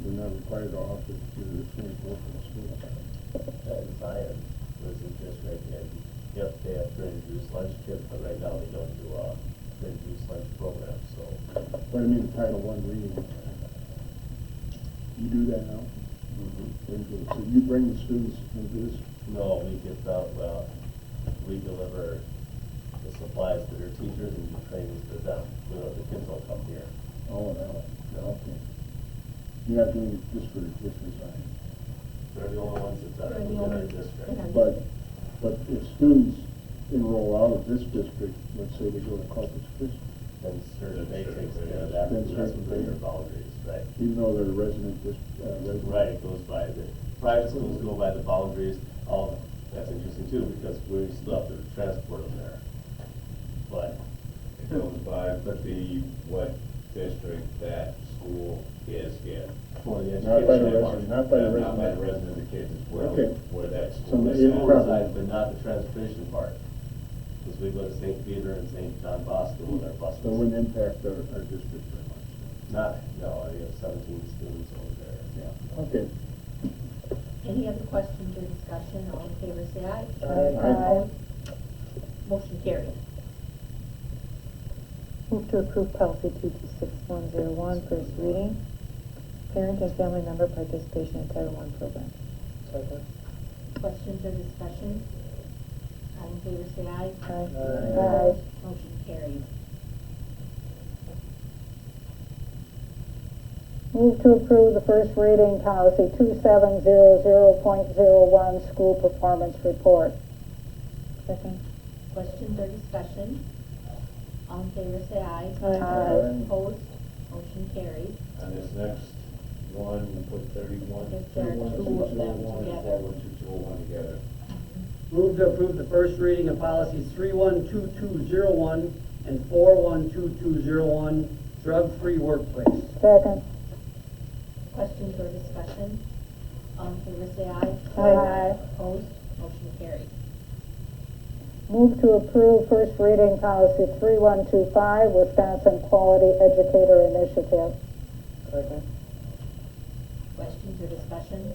we're not required to offer it to the 24 for the school. And Zion was in district, and yep, they have trained juice lunch kits, but right now they don't do trained juice lunch program, so. But I mean, Title I reading, you do that now? So you bring the students into this? No, we get out, we deliver the supplies to their teachers and do trainings for them. You know, the kids don't come here. Oh, no, okay. You're not doing it just for Zion? They're the only ones that's They're the in our only- district. in our But if students enroll out of this district, let's say they go to Corpus Christi, Then Surrey Bay takes care of that, Then because that's Surrey within Bay. their boundaries, right? even though they're resident, Right, it goes by, the private schools go by the boundaries. That's interesting too, because we still have to transport them there. But, It goes by, but what district that school is in. for the Not by the education resident, not by the Not by the resident. resident of the kids, it's Okay. where that So school The is. it school probably- side, but not the transportation part. Because we go to St. Peter and St. John Bosco with our buses. So it wouldn't impact our district very much. No, we have 17 students over there. Yeah, okay. Any other questions or discussion? All in favor say aye. Aye. Opposed? Motion carried. Move to approve policy 226101, first reading. Parent and family member participation in Title I program. Second. Questions or discussion? All in favor say aye. Aye. Opposed? Motion carried. Move to approve the first reading policy 2700.01, school performance report. Second? Questions or discussion? All in favor say aye. Aye. Opposed? Motion carried. On this next one, you put 31, If there are two of them 312201 and together. 412201 together. Move to approve the first reading of policies 312201 and 412201, drug-free workplace. Second. Questions or discussion? All in favor say aye. Aye. Opposed? Motion carried. Move to approve first reading policy 3125, Wisconsin Quality Educator Initiative. Second. Questions or discussion?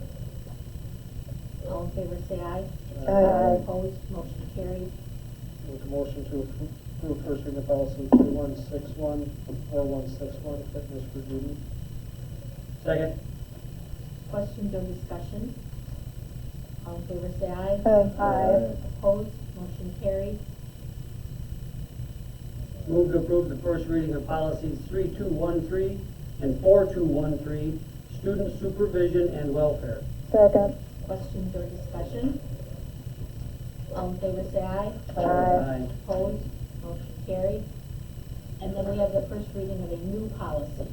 All in favor say aye. Aye. Opposed? Motion carried. Make a motion to approve first reading of policy 3161 and 4161, fitness for duty. Second. Questions or discussion? All in favor say aye. Aye. Opposed? Motion carried. Move to approve the first reading of policies 3213 and 4213, student supervision and welfare. Second. Questions or discussion? All in favor say aye. Aye. Opposed? Motion carried. And then we have the first reading of a new policy,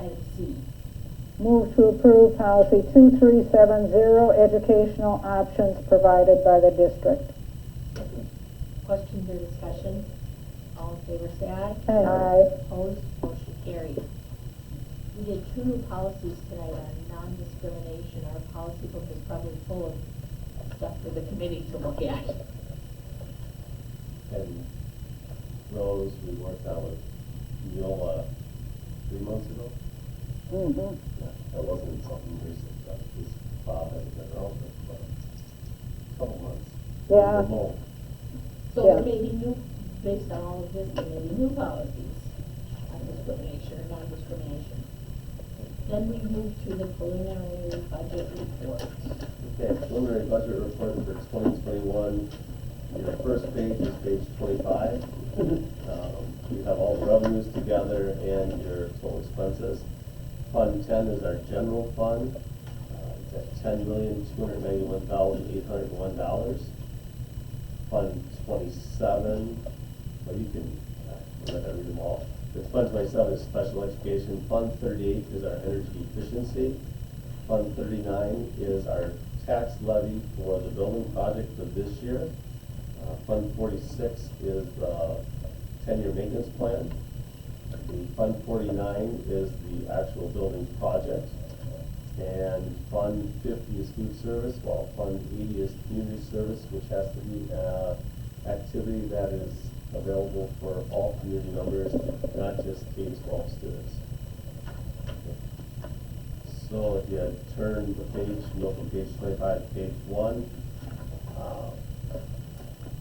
item C. Move to approve policy 2370, educational options provided by the district. Questions or discussion? All in favor say aye. Aye. Opposed? Motion carried. We did two new policies tonight on non-discrimination. Our policy book is probably full of stuff for the committee to look at. And those we worked out with Neola 3 months ago. Mm-hmm. That wasn't something recent, that was Bob had been around for a couple months. Yeah. Remote. So Yeah. there may be new, based on all of this, there may be new policies on discrimination or non-discrimination. Then we move to the preliminary budget report. Okay, preliminary budget report for 2021. Your first page is page 25. You have all the revenues together and your total expenses. Fund 10 is our general fund. It's at $10,291,801. Fund 27, well, you can, let that read them all. The Fund 27 is special education. Fund 38 is our energy efficiency. Fund 39 is our tax levy for the building project for this year. Fund 46 is the 10-year maintenance plan. The Fund 49 is the actual building project. And Fund 50 is food service, while Fund 80 is community service, which has to be activity that is available for all community members, not just K-12 students. So if you turn the page, you go from page 25 to page 1,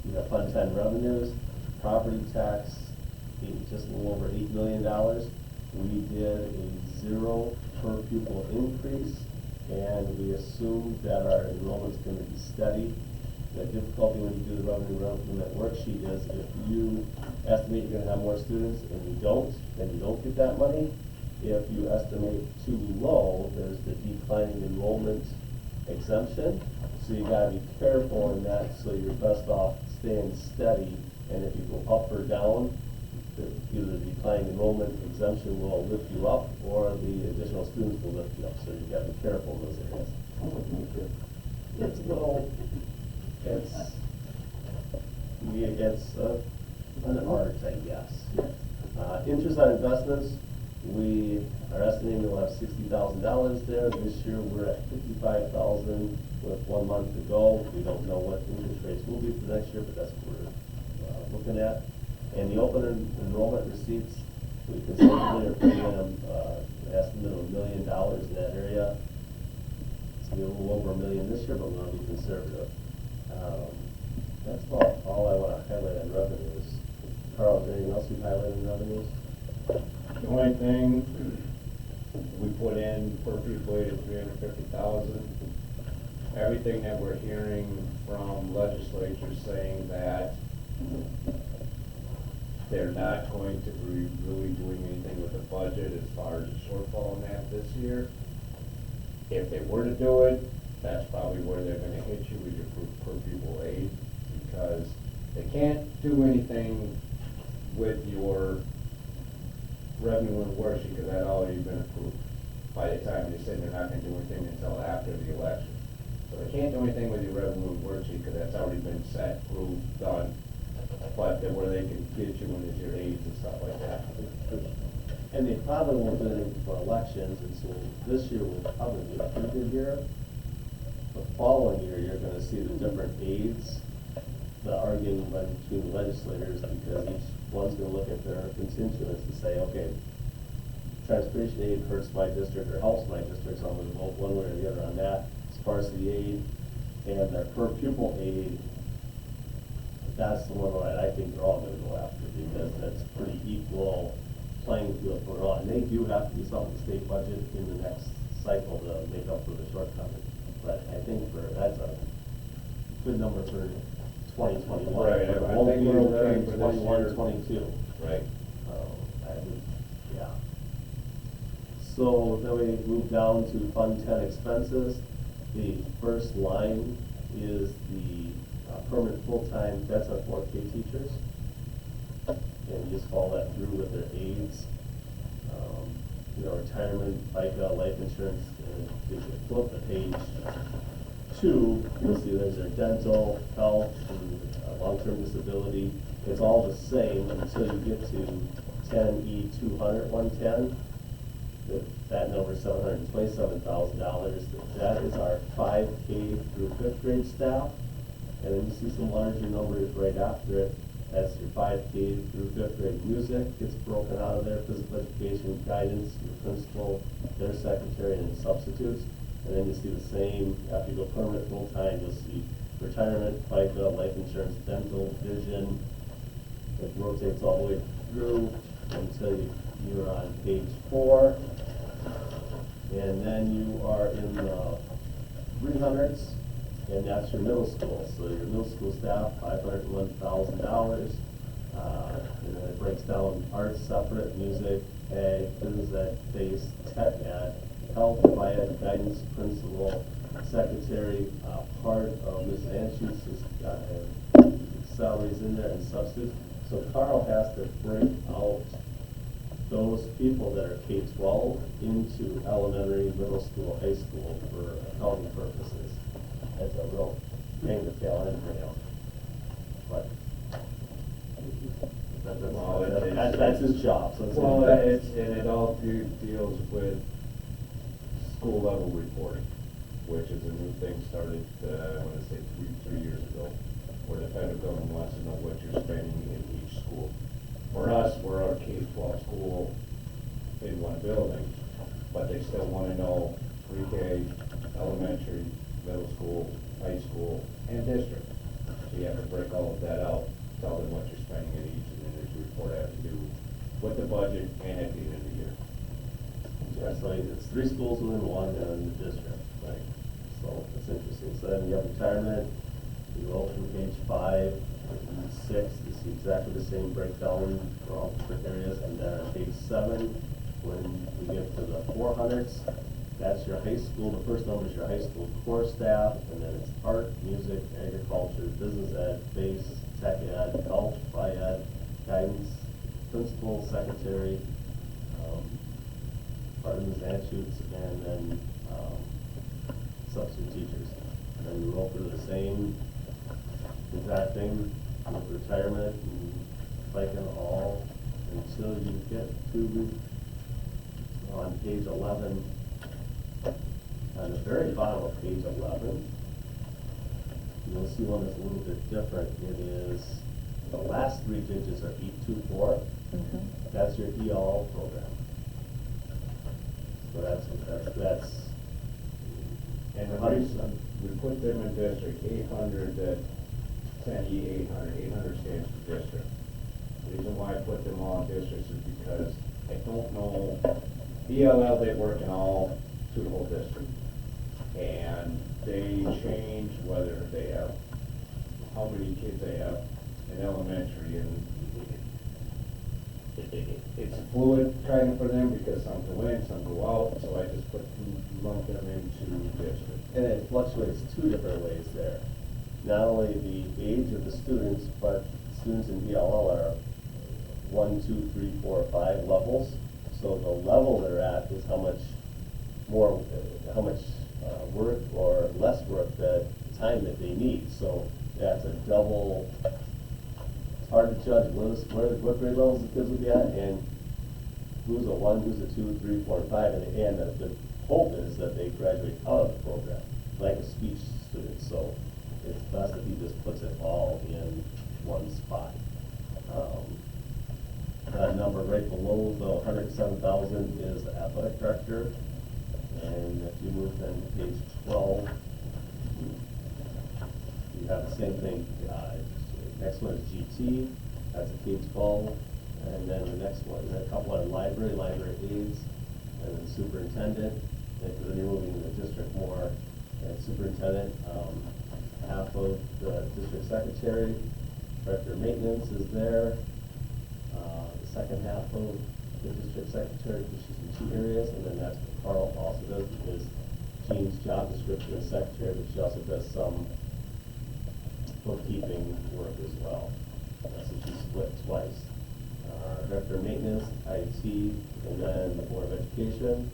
you have Fund 10 revenues, property tax, just a little over $8 million. We did a 0 per pupil increase, and we assumed that our enrollment's going to be steady. The difficulty when you do the revenue enrollment worksheet is if you estimate you're going to have more students and you don't, then you don't get that money. If you estimate too low, there's the declining enrollment exemption. So you got to be careful in that, so you're best off staying steady. And if you go up or down, either the declining enrollment exemption will lift you up, or the additional students will lift you up. So you got to be careful in those areas. It's low. It's an art, I guess. Interest on investments, we are estimating we'll have $60,000 there. This year we're at $55,000 with 1 month to go. We don't know what interest rates will be for next year, but that's what we're looking at. And the open enrollment receipts, we conservatively are putting in an estimate of $1 million in that area. It's going to be a little over $1 million this year, but we want to be conservative. That's all I want to highlight on revenues. Carl, is there anything else you highlighted in revenues? The only thing we put in per pupil aid is 350,000. Everything that we're hearing from legislatures saying that they're not going to be really doing anything with the budget as far as the shortfall in that this year. If they were to do it, that's probably where they're going to hit you with your per pupil aid, because they can't do anything with your revenue and worksheet because that already been approved. by the time they said they're not gonna do anything until after the election. So they can't do anything with your revenue worksheet, because that's already been set, proved, done. But where they can get you when it's your aides and stuff like that. And they probably won't do anything for elections, and so this year will probably be a pretty good year. The following year, you're gonna see the different aides, the arguing between legislators, because each one's gonna look at their constituents and say, okay, transportation aid hurts my district or helps my district, so I'm gonna vote one way or the other on that. Sparsity aid and their per pupil aid, that's the one that I think they're all gonna go after, because that's pretty equal playing field for all. And they do have to do something with the state budget in the next cycle to make up for the shortcoming. But I think that's a good number for 2021. Right, But it I won't think be we're there okay in for this 21, year. 22. Right. I would, yeah. So then we move down to Fund 10 expenses. The first line is the permanent full-time, that's our 4K teachers. And you just follow that through with their aides. Retirement, FICA, life insurance, and if you flip to page 2, you'll see there's their dental, health, and long-term disability. It's all the same until you get to 10E 200, 110. That number is $727,000. That is our 5K through 5th grade staff. And then you see some larger numbers right after it. That's your 5K through 5th grade music gets broken out of there, physical education, guidance, your principal, their secretary, and substitutes. And then you see the same, after you go permanent full-time, you'll see retirement, FICA, life insurance, dental, vision. It rotates all the way through until you're on page 4. And then you are in the 300s. And that's your middle school. So your middle school staff, $501,000. And then it breaks down arts separate, music, ag, business ed, base, tech ed, health, ed, guidance, principal, secretary, part of Ms. Anschu's salaries in there and substitutes. So Carl has to break out those people that are K-12 into elementary, middle school, high school for accounting purposes. That's a real pain in the tail end for him. But that's his job. So Well, it all deals with school level reporting, which is a new thing started, I want to say three years ago, where the federal government wants to know what you're spending in each school. For us, we're our K-12 school in one building, but they still want to know pre-K, elementary, middle school, high school, and district. So you have to break all of that out, tell them what you're spending in each, and then there's a report I have to do with the budget and at the end of the year. Yeah, so it's 3 schools within one and the district, right? So it's interesting. So then you have retirement, you go from page 5 and 6, you see exactly the same breakdown for all different areas. And then on page 7, when we get to the 400s, that's your high school. The first number is your high school core staff, and then it's art, music, agriculture, business ed, base, tech ed, health, ed, guidance, principal, secretary, part of Ms. Anschutz, and then substitute teachers. And then you roll through the same exact thing with retirement and FICA all until you get to on page 11. On the very bottom of page 11, you'll see one that's a little bit different. It is, the last 3 digits are 824. That's your ELL program. So that's. And the reason we put them in district 800, that 10E 800, 800 stands for district. The reason why I put them all in districts is because I don't know, ELL, they work in all through the whole district. And they change whether they have, how many kids they have in elementary, and it's fluid kind of for them because some go in, some go out, so I just lump them into district. And it fluctuates 2 different ways there. Not only the age of the students, but students in ELL are 1, 2, 3, 4, 5 levels. So the level they're at is how much more, how much work or less work that time that they need. So that's a double, it's hard to judge what grade levels the kids will be at, and who's a 1, who's a 2, 3, 4, and 5, and the hope is that they graduate out of the program, like a speech student. So it's best if he just puts it all in one spot. That number right below the 107,000 is the athletic director. And if you move then to page 12, you have the same thing. Next one is GT, that's a K-12. And then the next one, a couple on library aides, and then superintendent. And then you're moving to the district more. And superintendent, half of the district secretary, director of maintenance is there. The second half of the district secretary, which is in 2 areas, and then that's what Carl also does, because Jean's job description is secretary, but she also does some bookkeeping work as well. So she's split twice. Director of maintenance, IT, and then the Board of Education,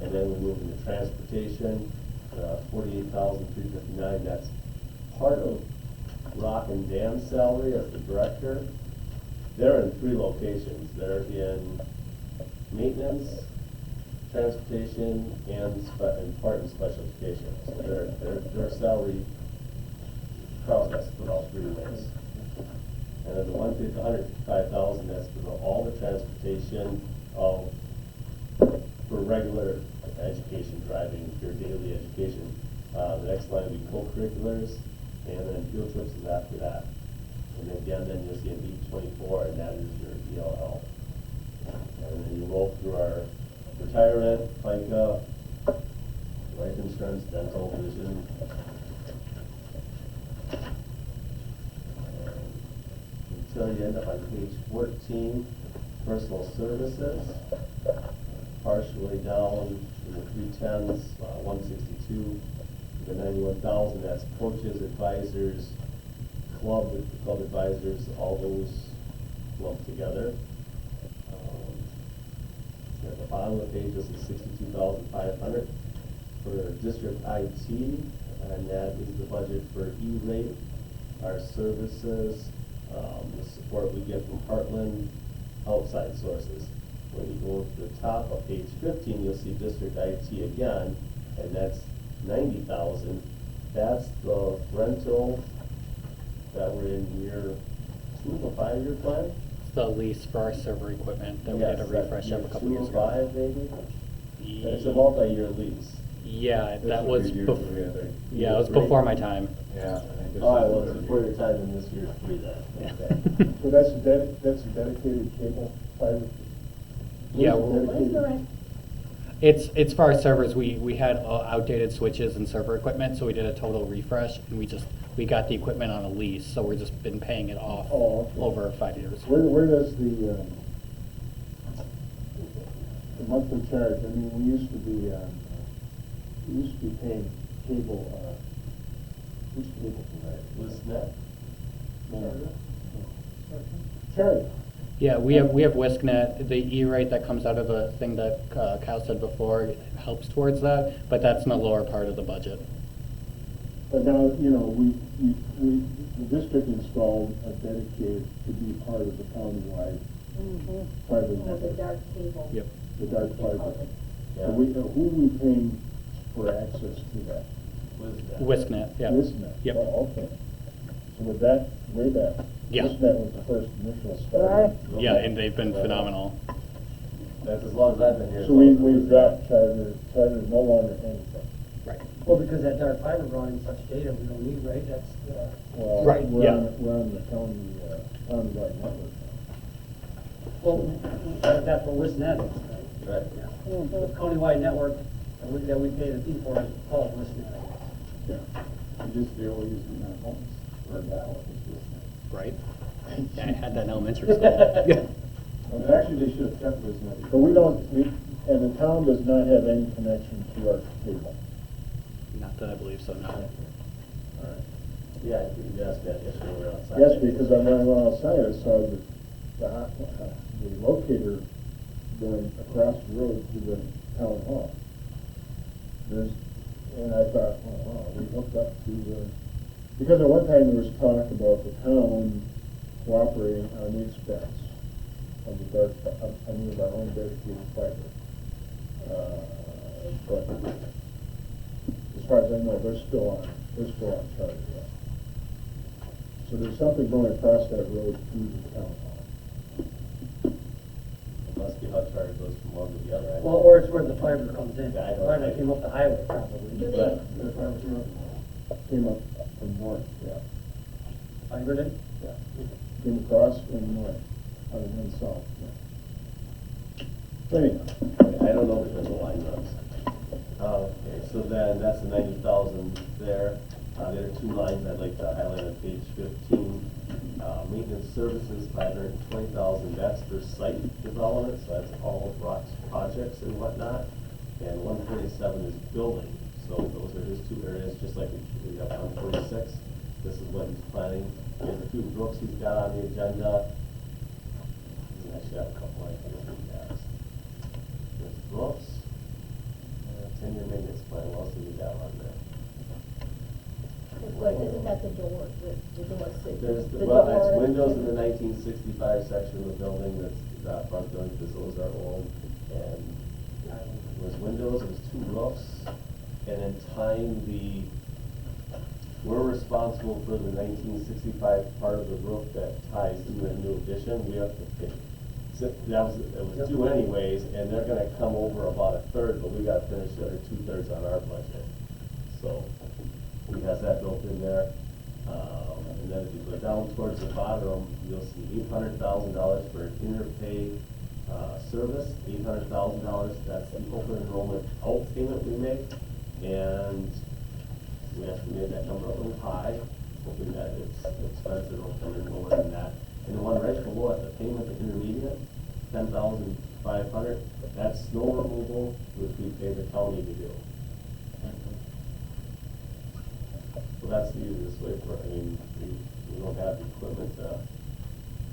and then we move into transportation, 48,359. That's part of Rock and Dan's salary as the director. They're in 3 locations. They're in maintenance, transportation, and part in special education. So their salary, Carl's got to split all 3 ways. And then the 155,000, that's for all the transportation for regular education, driving, your daily education. The next line would be co-curriculars, and then field trips is after that. And then again, then you'll see an E24, and that is your ELL. And then you roll through our retirement, FICA, life insurance, dental, vision. Until you end up on page 14, personal services, partially down in the 310s, 162, the 91,000. That's coaches, advisors, club advisors, all those lumped together. At the bottom of the page, this is 62,500 for district IT, and that is the budget for E-rate, our services, the support we get from Heartland, outside sources. When you go to the top of page 15, you'll see district IT again, and that's 90,000. That's the rental that we're in year 2 of a 5-year plan. It's the lease for our server equipment that we did a refresh of a couple years ago. 2 of 5 maybe? It's a multi-year lease. Yeah, This that would was be year before. 3, I think. Yeah, it was Year before 3. my time. Yeah. I think this Oh, is it was the before third your time in this year 3 then. Yeah. Okay. So that's a dedicated cable fiber? Yeah, What is the rent? It's for our servers. We had outdated switches and server equipment, so we did a total refresh, and we got the equipment on a lease, so we're just been paying it off Oh, okay. over 5 years. Where does the monthly charge, I mean, we used to be paying cable, which cable provider? Was that? Charter. Yeah, we have WiskNet. The E-rate that comes out of the thing that Kyle said before helps towards that, but that's in the lower part of the budget. But now, you know, the district installed a dedicated to be part of the countywide fiber Oh, the network, dark cable. Yep. the dark They call fiber. it. Yeah. So who are we paying for access to that? Was that? WiskNet, yeah. WisNet? Yep. Oh, okay. So with that, way back. Yeah. WisNet was the first initial start. Yeah, and they've been phenomenal. That's as long as I've been here. So we've dropped Charter no longer anything. Right. Well, because that dark fiber brought in such data we don't need, right? That's, Well, Right, yeah. We're on the countywide network. well, that's what WisNet is, right? Right. Yeah. The countywide network that we pay the fee for is called WisNet, I guess. Yeah. We just barely using our homes for that. Right? Yeah, I had that in elementary school. Yeah. Actually, they should have kept WisNet. But and the town does not have any connection to our cable. Not that I believe so, no. All right. Yeah, you asked that yesterday when we were outside. Yes, because when I went outside, I saw the locator going across the road to the town hall. there's, and I thought, oh, wow, we hooked up to the, because at one time there was talk about the town cooperating on the expense of the dark, I mean, of our own dedicated fiber. But as far as I know, they're still on charter yet. So there's something going across that road through the town hall. It must be how charter goes from one to the other. I Well, don't- or it's where the fiber comes in. Yeah, I know. Fiber came up the highway probably. Do they, But Came up from north, yeah. Fiber did? Yeah. Came across from north, other than south, yeah. Anyhow, I don't know because the line runs. Okay, so then that's the 90,000 there. The other two lines I'd like to highlight on page 15. Maintenance services, 520,000, that's for site development, so that's all of Rock's projects and whatnot. And 127 is building, so those are his two areas, just like we got 146. This is what he's planning. He has a few books he's got on the agenda. And I should have a couple ideas he has. There's Brooks, 10-year maintenance plan, what else do we got on there? what, isn't that the door, the door? There's, the well, that's door- windows in the 1965 section of the building, that's that front building, because those are old. And it was windows, it was two roofs, and then tying the, we're responsible for the 1965 part of the roof that ties to the new addition, we have to pay. So that was, it was due anyways, and they're gonna come over about a third, but we gotta finish the other 2/3 on our budget. So, he has that built in there. And then if you go down towards the bottom, you'll see $800,000 for an interpay, service, $800,000, that's the open enrollment out payment we make. And we estimated that number a little high, hoping that it's expensive, it'll come in lower than that. And the one right below it, the payment to intermediate, $10,500, that's snow removal, which we pay the county to do. So that's the easiest way for, I mean, we don't have the equipment to.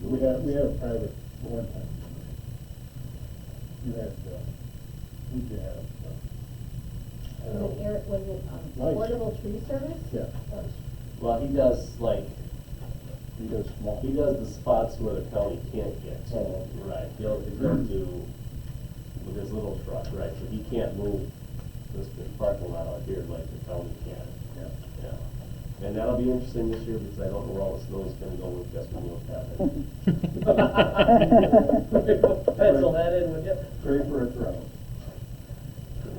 we had a private one time. You had, who did you have? I don't Was know. it air, was it, Nice. portable tree service? Yeah, nice. Well, he does like, He does small. he does the spots where the county can't get to. Oh. Right, he'll do with his little truck, right, so he can't move this big parking lot out here like the county can. Yeah. Yeah. And that'll be interesting this year because I don't know where all the snow is gonna go with just when we look at it. Pencil that in, would you? Pray for a drought.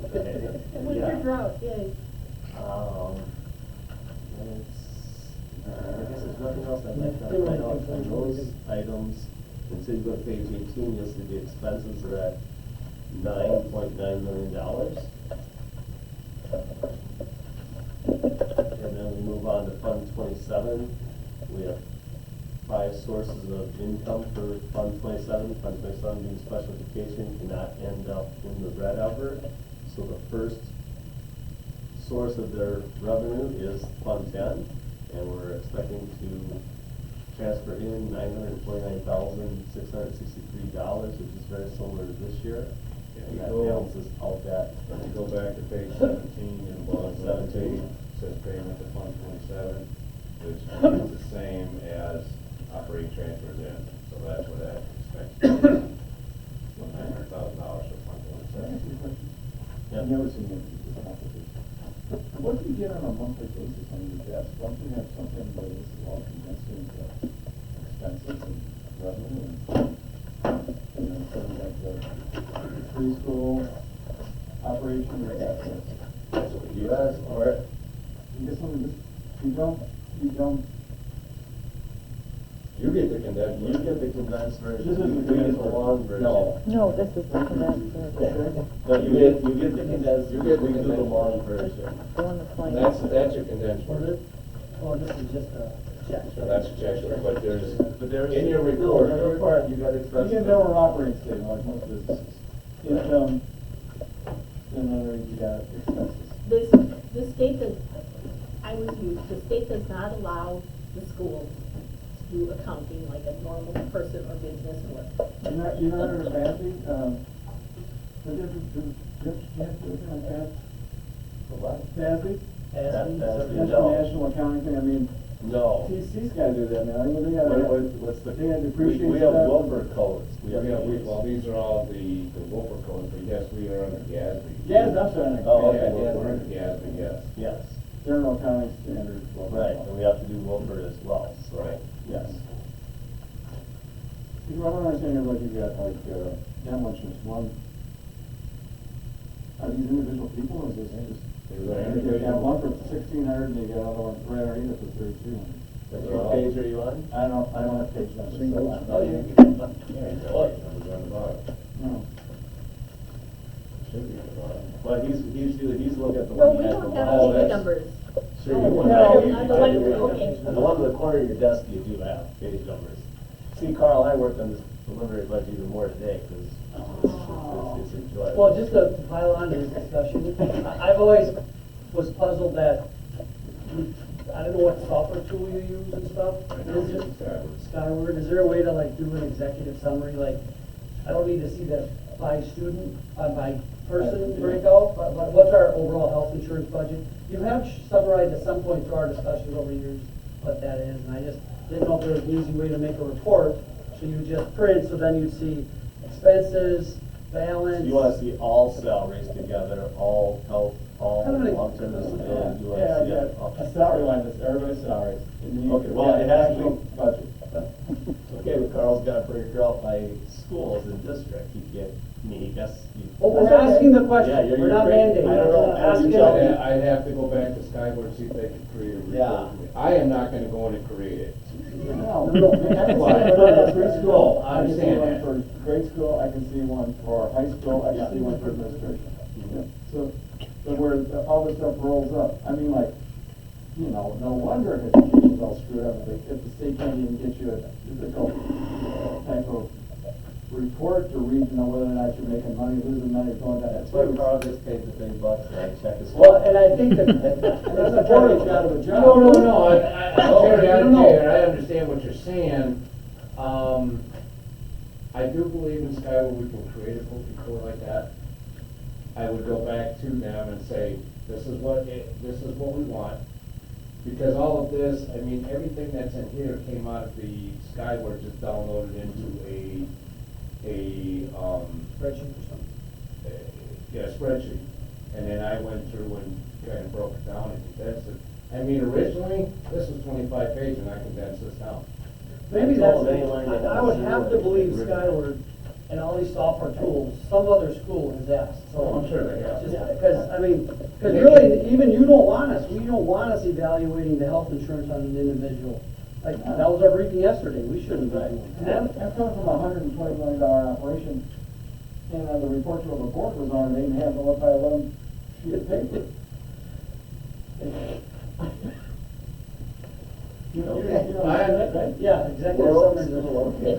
Okay. Winter Yeah. drought, yay. I guess there's nothing else I'd like to point out on those items. And so you go to page 18, you'll see the expenses are at $9.9 million. And then we move on to Fund 27. We have 5 sources of income for Fund 27. Fund 27 being special education cannot end up in the red ever. So the first source of their revenue is Fund 10, and we're expecting to transfer in $949,663, which is very similar to this year. And that balances out that. If you go back to page 17 and bottom 17. says payment to Fund 27, which is the same as operating transfers in, so that's where that expense is. $900,000 for Fund 27. I've never seen it this complicated. What do you get on a monthly basis on your desk? Don't you have something that is all condensed into expenses and revenue and, something like the preschool operation or assets? That's what you asked for it. You get something, you don't, You get the condensed. You get the condensed version. This is We get the long version. No. No, this is the condensed version. No, you get the condensed, You get the we do the condensed. long version. The one that's like. That's your condensed What is version. it? Oh, this is just a check. So that's a check, but there's, But there's. in your No, report. in your report, you got you expenses. get never operating statement like most businesses. Income, and then you got expenses. The state does, I was used, the state does not allow the school to do accounting like a normal person or business would. You're not in a bad thing, did you have to do anything like that? What? TASB? TASB, That's the no. national accounting thing, I mean, No. TC's gotta do that now, they gotta. What's the, They gotta we depreciate have stuff. Wilbur codes. Well, these are all the Wolfer codes, but yes, we are under GASB. Yeah, that's right. Oh, Yeah, okay. we're under GASB, yes. Yes, General accounting standards. blah, blah, right, blah. and we have to do Wilbur as well, so, Right. yes. You know, I don't understand, you're like, you've got like, demolitions, one, are these individual people, or is this just? You got one for 1,600, and you got another one right underneath it for 3,200. What page are you on? I don't have page numbers. Singles. Oh, you Yeah, it's all numbers on the bottom. No. Should be on the bottom. Well, he's looking at the No, one we you had don't the have one. page numbers. Sure, you want. No, I- on the one, I- okay. The one in the corner of your desk, you do have page numbers. See, Carl, I worked on this preliminary budget even more today, because it's enjoyable. Well, just to pile on to this discussion, I've always was puzzled that, I don't know what software tool you use and stuff. Is it Skyward? Is there a way to like do an executive summary? Like, I don't need to see the by student, by person breakout, but what's our overall health insurance budget? You have summarized at some point through our discussions over years what that is, and I just didn't know if there was an easy way to make a report, so you just print, so then you'd see expenses, balance. You wanna see all salaries together, all health, all Kind of an- long-term disability, you wanna Yeah, see it? yeah, a salary line, that's everybody's salaries. And you- Okay, well, it has to actual be- budget. Okay, but Carl's got to break it out by schools and district, he can't, I mean, he guess. Well, we're asking the Yeah, question, you're we're not great. mandating. I don't know. We're asking- You tell me. I'd have to go back to Skyward, see if they could create a report. Yeah. I am not gonna go in and create it. No, No. I can see Why? one for preschool, I I can see understand one that. for grade school, I can see one for high school, I can see one for administration. So, where all this stuff rolls up, I mean, like, you know, no wonder if education's all screwed up, if the state can't even get you a physical type of report to read, you know, whether or not you're making money, losing money, going down that. That's why Carl gets paid the big bucks, and I check his. Well, and I think that. That's a part of a job. No, Jerry, No. I understand what you're saying. I do believe in Skyward we can create a book report like that. I would go back to them and say, this is what we want. Because all of this, I mean, everything that's in here came out of the Skyward, just downloaded into a Spreadsheet or something. yeah, spreadsheet. And then I went through and kind of broke it down and condensed it. I mean, originally, this was 25 pages and I condensed this down. Maybe I that's, told anyone that I would has have to believe Skyward and all these software tools, some other school has asked, so. Oh, I'm sure they have. Because, I mean, because really, even you don't want us, we don't want us evaluating the health insurance on an individual. Like, that was our briefing yesterday, we shouldn't be doing that. I'm coming from a $120 million operation, and the report to a report was on an 8.5 by 11 sheet of paper. You know, right? Yeah, exactly. World, Summaries of- okay.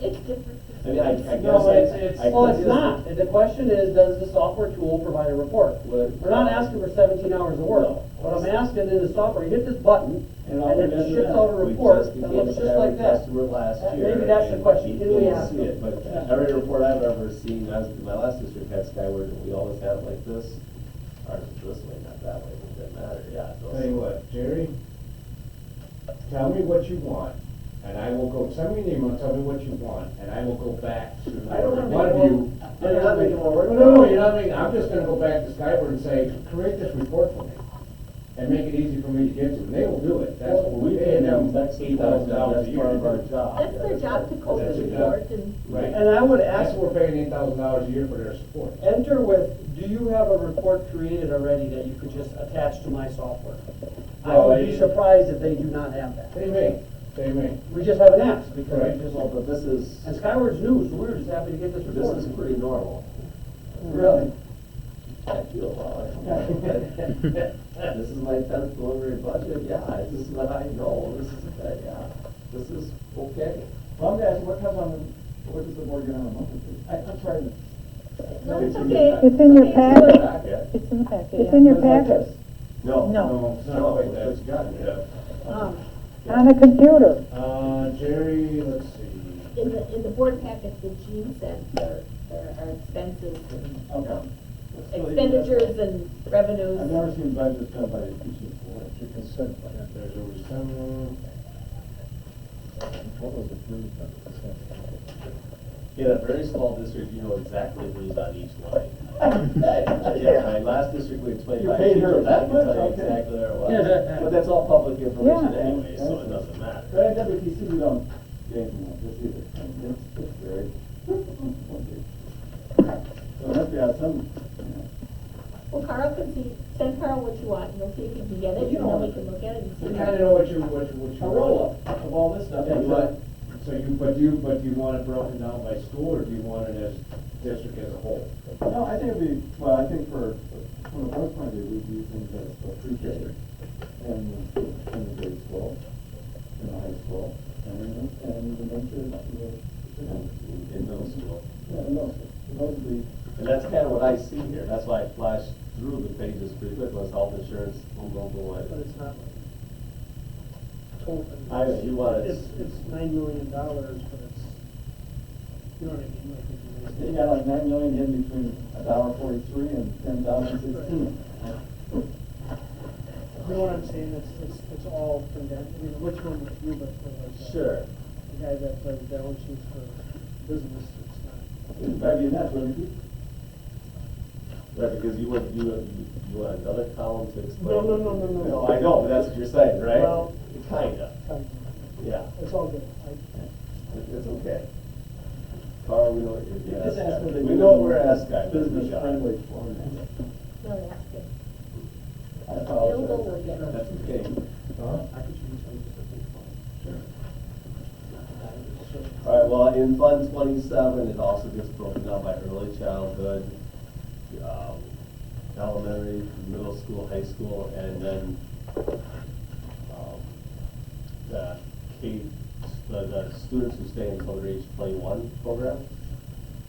It's different. I mean, I guess. No, it's, I well, could it's just- not. The question is, does the software tool provide a report? Would- We're not asking for 17 hours of work. What I'm asking in the software, you hit this button, And and it does ships that. out a We report just that became looks a just like that. customer last That- year. maybe that's the and question. he Can we didn't ask see them? it, but every report I've ever seen, my last district had Skyward, and we always had it like this. Ours is this way, not that way, but it didn't matter, yeah. it Tell you does. what, Jerry, tell me what you want, and I will go, send me an email, tell me what you want, and I will go back to I don't wanna one make of more- you. You're not making more work. No, you're not making, I'm just gonna go back to Skyward and say, create this report for me, and make it easy for me to get to, and they will do it. That's what We pay them That's $8,000 $8,000 a as part of our year. job. That's their job to code That's the their job. report and. Right. And I would That's ask, what we're paying $8,000 a year for their support. enter with, do you have a report created already that you could just attach to my software? I would be surprised if they do not have that. They may, they may. We just haven't asked because Right. we just, Well, but this is, and Skyward's new, so we're just happy to get this this report. is pretty normal. Really? I feel about it. This is my 10th preliminary budget, yeah, this is what I know, this is, yeah, this is okay. Well, I'm gonna ask, what comes on what does the board get on a monthly basis? I'm sorry. No, it's okay. It's in your Okay, packet. Packet? It's in the packet, It's in your It's like packet, this. No. No. It's not like that. It's got it. on a computer. Jerry, let's see. In the board packet that Jean sent, there are expenses and, Okay. expenditures and revenues. I've never seen budgets done by a teaching board. Your consent, There's a return. what was it, really, consent? In a very small district, you know exactly who's on each line. Yeah, my last district, we had 25 paid her teachers, I that can tell much? you Okay. exactly where it was. But that's all public information Yeah. anyway, so it doesn't matter. But at WTC, we don't get anything like this either. It's very. So unless we have some, you know. Well, Carl can see, send Carl what you want, and he'll see if he can get it, and then we can look at it and see. We kinda know what you A roll-up of all this stuff. Yeah, but do you want it broken down by school, or do you want it as district as a whole? No, I think it'd be, well, I think from a board point of view, we'd use things as a pre-K and in the grade school, in the high school, and even into In middle school. yeah, no, those would be, And that's kind of what I see here, that's why I flashed through the pages pretty quick, was health insurance, boom, boom, boom. But it's not like total. I know, you want it- It's $9 million, but it's, you know what I mean? Like, you got like 9 million in between $1.43 and 10,016. You know what I'm saying? It's all condensed. I mean, which one would you, but for like Sure. the guy that does balance sheets for business, it's not. It's better than that, wouldn't it? Right, because you want another column to explain. No. No, I know, but that's what you're saying, right? Well- Kinda, Kind yeah, of. It's all good. it's okay. Carl, we know what you're Yeah, just ask them to we do know what we're asking. business friendly format. No, that's good. I Bill apologize. will get it. That's okay. All right, well, in Fund 27, it also gets broken down by early childhood, elementary, middle school, high school, and then the the students who stay until they're age 21 program.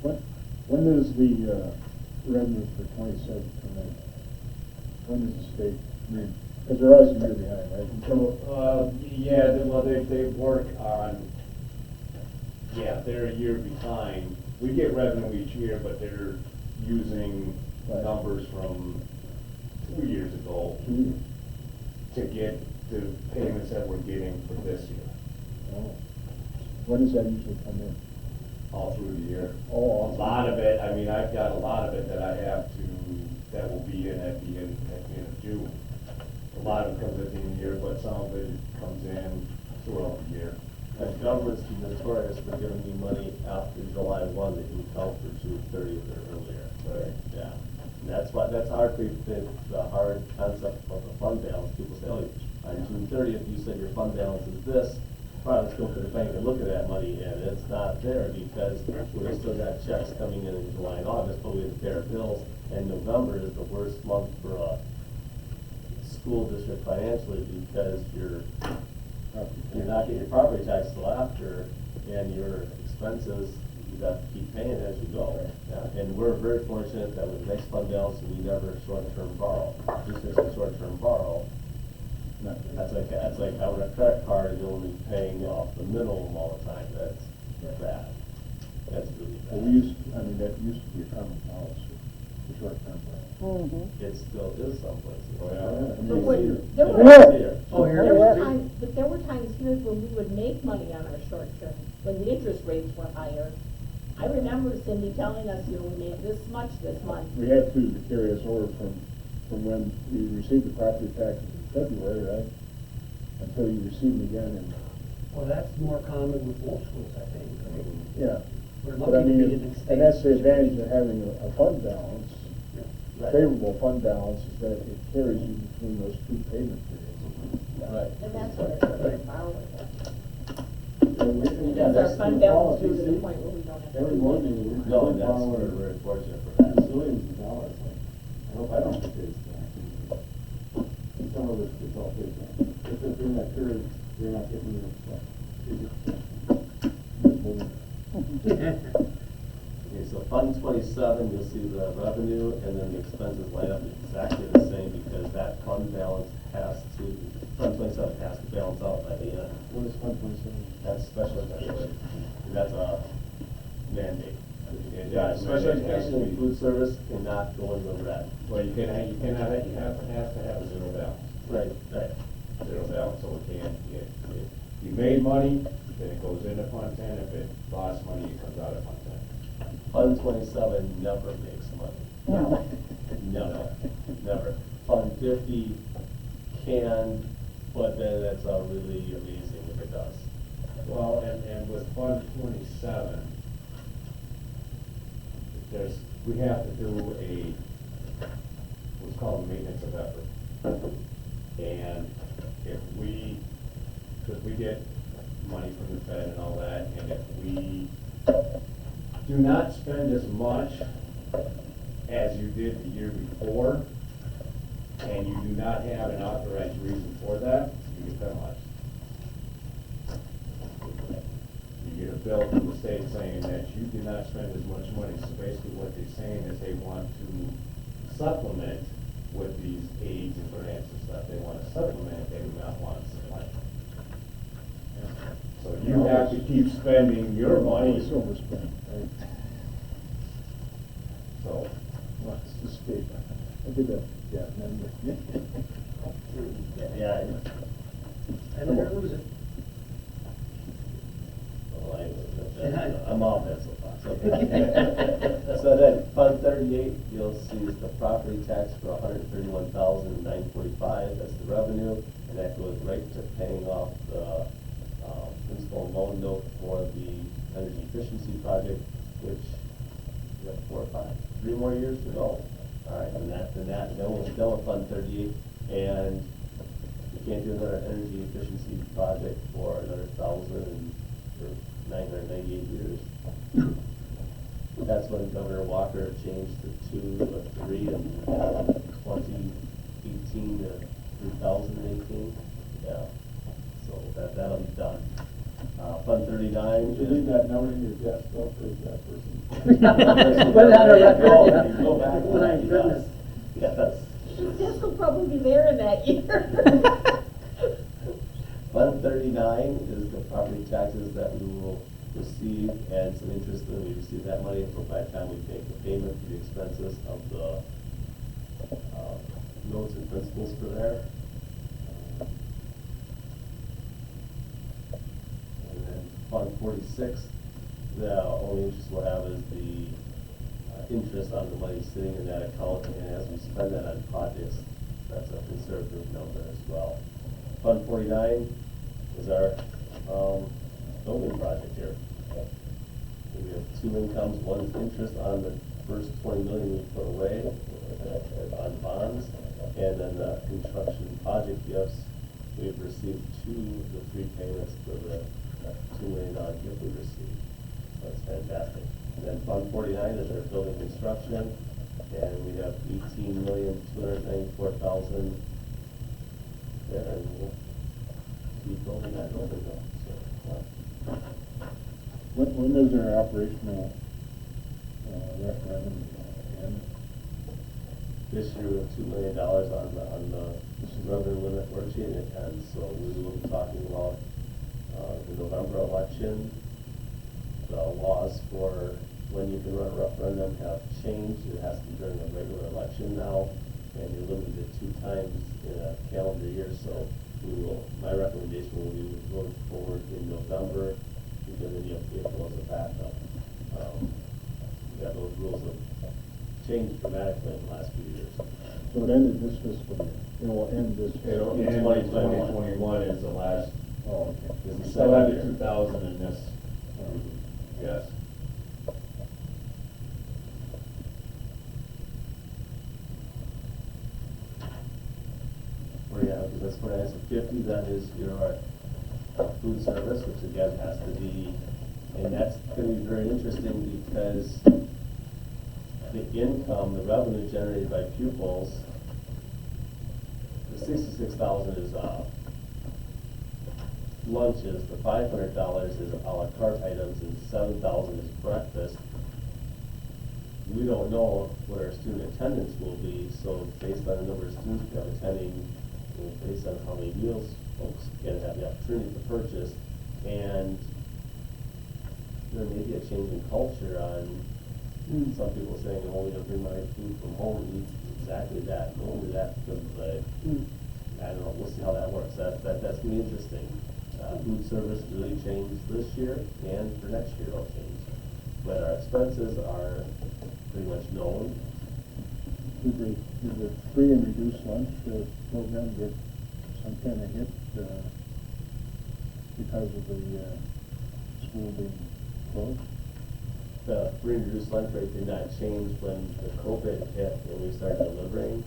When does the, revenue for 27 come in? When does the state read? Because they're always a year behind, right? So, yeah, they work on, yeah, they're a year behind. We get revenue each year, but they're using Right. numbers from 2 years ago 2 years. to get the payments that we're getting for this year, Oh. When does that usually come in? all through the year. Oh, A lot of it, I mean, I've got a lot of it that I have to, that will be in at the end of June. A lot of it comes at the end of the year, but some of it comes in throughout the year. The government's notorious for giving me money after July 1 that you count for June 30th or earlier. Right. Yeah. And that's the hard concept of the fund balance. People say, oh, on June 30th, you said your fund balance is this. All right, let's go to the bank and look at that money, and it's not there because we've still got checks coming in July and August, but we have to pay our bills, and November is the worst month for a school district financially because you're not getting your property tax till after, and your expenses, you have to keep paying as you go. Yeah, and we're very fortunate that with next fund balance, we never short-term borrow. Districts can short-term borrow. That's like having a credit card and only paying off the minimum all the time. That's bad. That's really Well, bad. that used to be a common policy, the short-term plan. It still is some places. Oh, yeah. But when, Here. there were times, but there were times here when we would make money on our short term, when the interest rates were higher. I remember Cindy telling us, we made this much this month. We had to carry us over from when we received the property taxes in February, right? Until you receive them again in, Well, that's more common with most schools, I think. yeah. We're But I lucky to mean, be in the and that's the state. advantage of having a fund balance, Right. favorable fund balance, is that it carries you between those two payment periods. Right. And that's what it's like borrowing. Yeah, Because our fund balance grew to the see? point where we don't have to. Every morning, we're No, and that's, we're borrowing very fortunate for that. zillions of dollars. I hope I don't have kids. And some of us, it's all paid back. If it's during that period, you're not getting your stuff. Okay, so Fund 27, you'll see the revenue, and then the expenses line up exactly the same because that fund balance Fund 27 has to balance out by the end. What is Fund 27? That's special education. That's a mandate. Yeah, is- special it has education to and be- food service cannot go in the red. Well, you cannot, you have to have zero balance. Right, right. Zero balance, so it can't, if you made money, then it goes into Fund 10, if it lost money, it comes out of Fund 10. Fund 27 never makes money. No. No, never. Fund 50 can, but then that's really amazing if it does. Well, and with Fund 27, we have to do what's called maintenance of effort. And if because we get money from the Fed and all that, and if we do not spend as much as you did the year before, and you do not have an authorized reason for that, you get penalized. You get a bill from the state saying that you did not spend as much money. So basically what they're saying is they want to supplement with these aids and grants and stuff. They want to supplement, they do not want to supplant. So you have to keep spending your money. It's overspent, right? So, Well, it's the state. I did that, yeah, remember? Yeah. And they're losing. I'm off that soapbox. So then, Fund 38, you'll see is the property tax for $131,945. That's the revenue, and that goes right to paying off the principal loan note for the energy efficiency project, which we have 3 more years to go. All right, and then we're done with Fund 38, and we can't do another energy efficiency project for another 998 years. That's when Governor Walker changed the 2 to 3 in 2018 to 2018. Yeah, so that'll be done. Fund 39 You leave is. that note in your desk, don't forget that person. Put it on a record. Go back. My goodness. Yes. This will probably be there in that year. Fund 39 is the property taxes that we will receive and some interest when we receive that money, so by the time we make the payment for the expenses of the notes and principals for there. And then Fund 46, the only interest we'll have is the interest on the money sitting in that account, and as we spend that on projects, that's a conservative number as well. Fund 49 is our building project here. We have 2 incomes. One is interest on the first 20 million we put away on bonds, and then the construction project gifts. We've received 2 of the 3 payments for the $2 million gift we received. That's fantastic. And then Fund 49 is our building construction, and we have $18,294,000 there, and we'll keep building that building up. So, When does our operational referendum end? this year we have $2 million on the revenue limit worksheet, and so we will be talking about the November election. The laws for when you can run a referendum have changed. It has to be during a regular election now, and you're limited to 2 times in a calendar year. So my recommendation will be to go forward in November, because then you have April as a backup. Those rules have changed dramatically in the last few years. So it ended this fiscal year, it will end this. it'll In end 2021. 2021 is the last, Oh, okay. This we is still have the second year. 2,000 in this, yes. Where you have, that's what I asked, 50, that is your food service, which again has to be, and that's gonna be very interesting because the income, the revenue generated by pupils, the 66,000 is, lunches, the $500 is a la carte items, and 7,000 is breakfast. We don't know what our student attendance will be, so based on the number of students we have attending, based on how many meals folks can have the opportunity to purchase, and there may be a change in culture on Some people saying, oh, I'm gonna bring my food from home and eat exactly that, and only that, because I don't know, we'll see how that works. That's gonna be interesting. Food service really changed this year, and for next year it'll change. But our expenses are pretty much known. Did the free and reduced lunch program get some kind of hit because of the school being closed? The free and reduced lunch rate did not change when the COVID hit and we started delivering.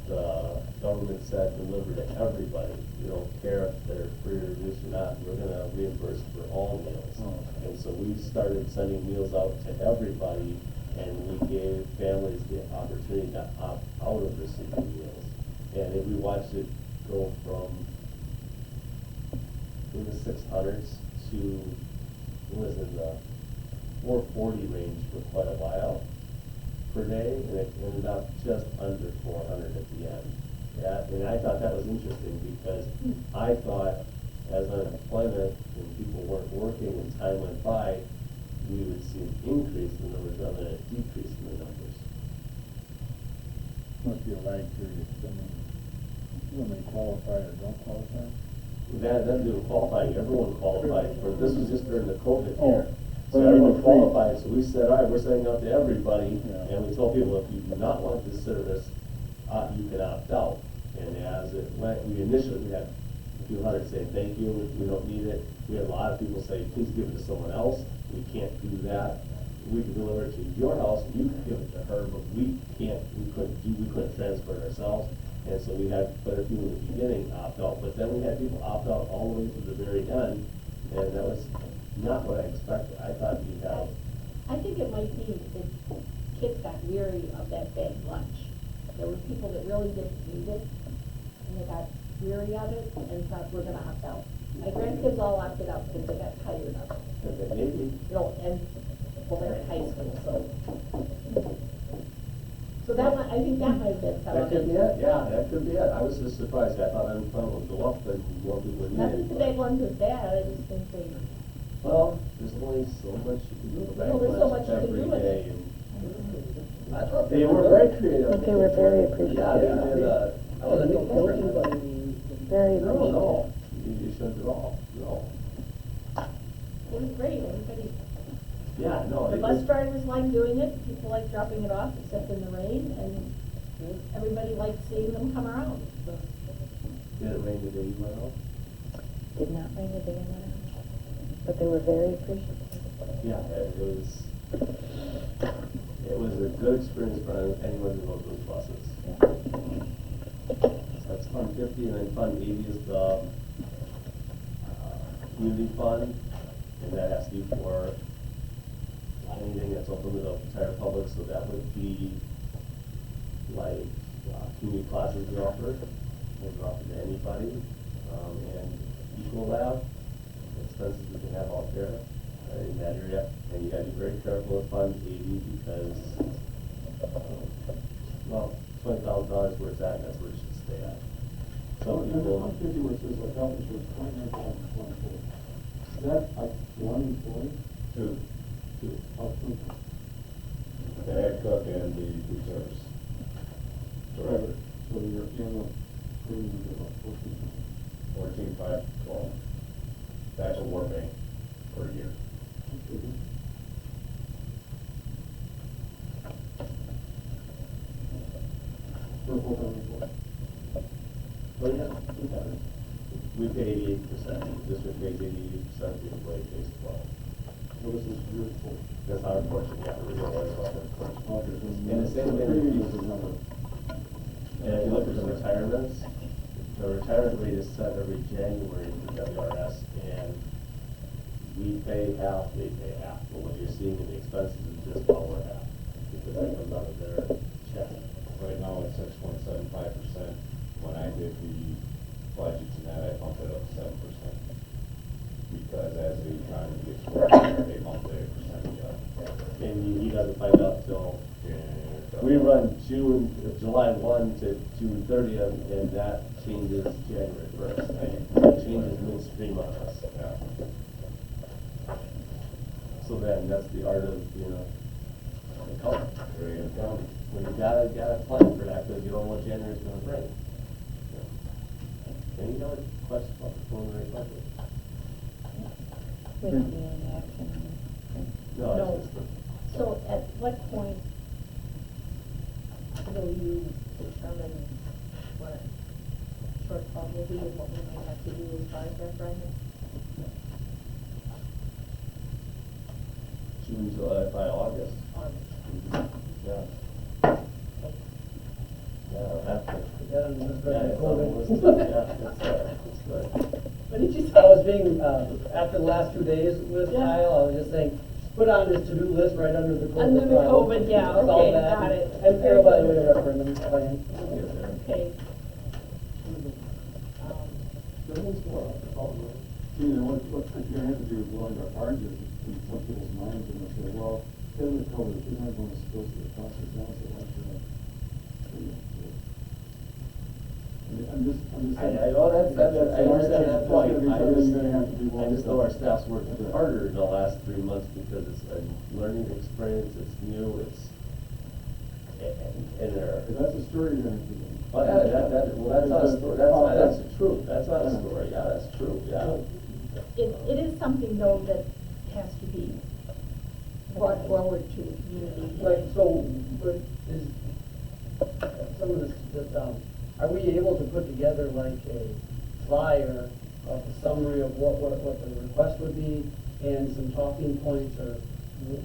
The government said deliver to everybody. You don't care if they're free or reduced or not, we're gonna reimburse for all meals. Oh. And so we started sending meals out to everybody, and we gave families the opportunity to opt out of receiving meals. And if we watched it go from in the 600s to, it was in the 440 range for quite a while per day, and it ended up just under 400 at the end. Yeah, and I thought that was interesting because I thought as unemployment and people weren't working and time went by, we would see an increase in the numbers rather than a decrease in the numbers. Must be a lag period. I mean, when they qualify or don't qualify? That doesn't do qualifying, everyone qualified for, this was just during the COVID Oh. year. So But I mean, everyone the free- qualified, so we said, all right, we're sending out to everybody, Yeah. and we told people, if you do not want this service, you can opt out. And as it went, we had a few hundred say, thank you, we don't need it. We had a lot of people say, please give it to someone else, we can't do that. We can deliver it to your house, you can give it to her, but we couldn't transfer it ourselves. And so we had quite a few in the beginning opt out, but then we had people opt out all the way to the very end, and that was not what I expected. I thought we'd have, I think it might be that kids got weary of that bag lunch. There were people that really didn't need it, and they got weary of it and thought, we're gonna opt out. My grandkids all opted out because they got tired of it. maybe, You know, and, well, they're in high school, so that might, I think that might have been some that of could be it. it, yeah, that could be it. I was just surprised, I thought unemployment would go up and more people would need Not that it. the but- bag lunch is bad, I just think they, Well, there's only so much you can do with Well, there's so much you can every do with day, it. and I thought they were very creative. They were very Yeah, they appreciative, did, That was a neat program. very no, appreciative. no, you shouldn't at all, no. it was great, everybody. Yeah, no. The it bus was- drivers liked doing it, people liked dropping it off, except in the rain, and everybody liked seeing them come around, so. Did it rain the day you went out? Did not ring a day in that, but they were very appreciative. Yeah, it was a good experience for anyone who rode those buses. So that's Fund 50, and then Fund 80 is the community fund, and that has to be for anything that's open to the entire public, so that would be like community classes we offer, we can offer to anybody, and Equal Lab, expenses we can have out there in that area, and you gotta be very careful with Fund 80 because, well, $20,000 where it's at, that's where it should stay at. So, Some and the people, 150 where it says like health insurance, 29,024. Is that like one employee? Two, Oh, two. the head cook and the food service director, So your annual premium is about 14. 14,512. That's what we're paying per year. For a full-time employee. oh yeah, we pay 88%, the district pays 88%, the employee pays 12%. So this is your full. That's our portion, yeah, we're gonna worry about that portion. Okay, so And the same thing premium with is the number. And if you look at the retirements, the retirement rate is set every January for WRS, and we pay half, they pay half. But what you're seeing in the expenses is just our half, because that comes out of their check. Right now, it's 6.75%. When I did the budgets and that, I bumped it up 7%. Because as the economy gets worse, they bump the percentage up. And he doesn't find out till, we run July 1 to June 30th, and that changes January 1st. That changes midstream on us. Yeah. So then, that's the art of being a come. There you go. When you gotta plan for that, because you don't know what January's gonna bring. Any other questions about the preliminary budget? We don't need any action on it. No, No. it's just, So at what point will you determine what a shortfall will be and what we might have to do as far as referendum? June, July, by August. Yeah. Yeah, I'll have to. Yeah, and this Yeah, is it's on the COVID. list. Yeah, it's good. What did you say? I was being, after the last 2 days with Yeah. Kyle, I was just saying, put on his to-do list right under the COVID. Under the file. COVID, yeah, It's all okay, that. got it. And Carol, by the way, referendum plan. Okay. Everyone's going off the phone, right? You know, what you're gonna have to do is blowing our hearts in some people's minds, and they'll say, well, they're with COVID, they're not going to school, so the cost is down, so why should I? I'm just saying. I know that's, I understand that point. That's gonna be something you're gonna have to be I willing just to know our do. staff's worked a bit harder in the last 3 months because it's a learning experience, it's new, and they're. Because that's a story you're gonna have to do. Oh, yeah, well, that's not a story, that's the truth, that's not a story, yeah, that's true, yeah. It is something though that has to be brought forward to the community. Like, so, but is, some of this, are we able to put together like a flyer of a summary of what the request would be and some talking points or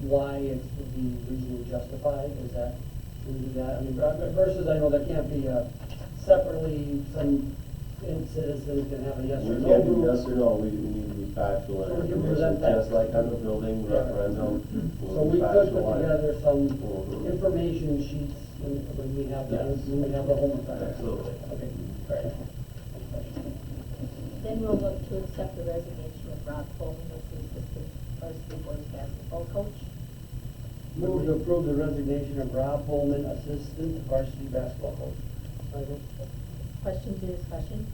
why it would be reasonably justified? Is that, can we do that? I mean, versus I know there can't be separately, some citizens can have a yes or We no can't do group. yes or no, we need to be factual So and we can information, present that. just like on the building referendum. So we'll be we could factual put on it. together some Mhm. information sheets when we have the, Yes. when we have the homework. on it. Absolutely. Okay, great. Then we'll look to accept the resignation of Rob Coleman as the assistant varsity boys basketball coach. Move to approve the resignation of Rob Holman, assistant varsity basketball coach. Questions or discussion?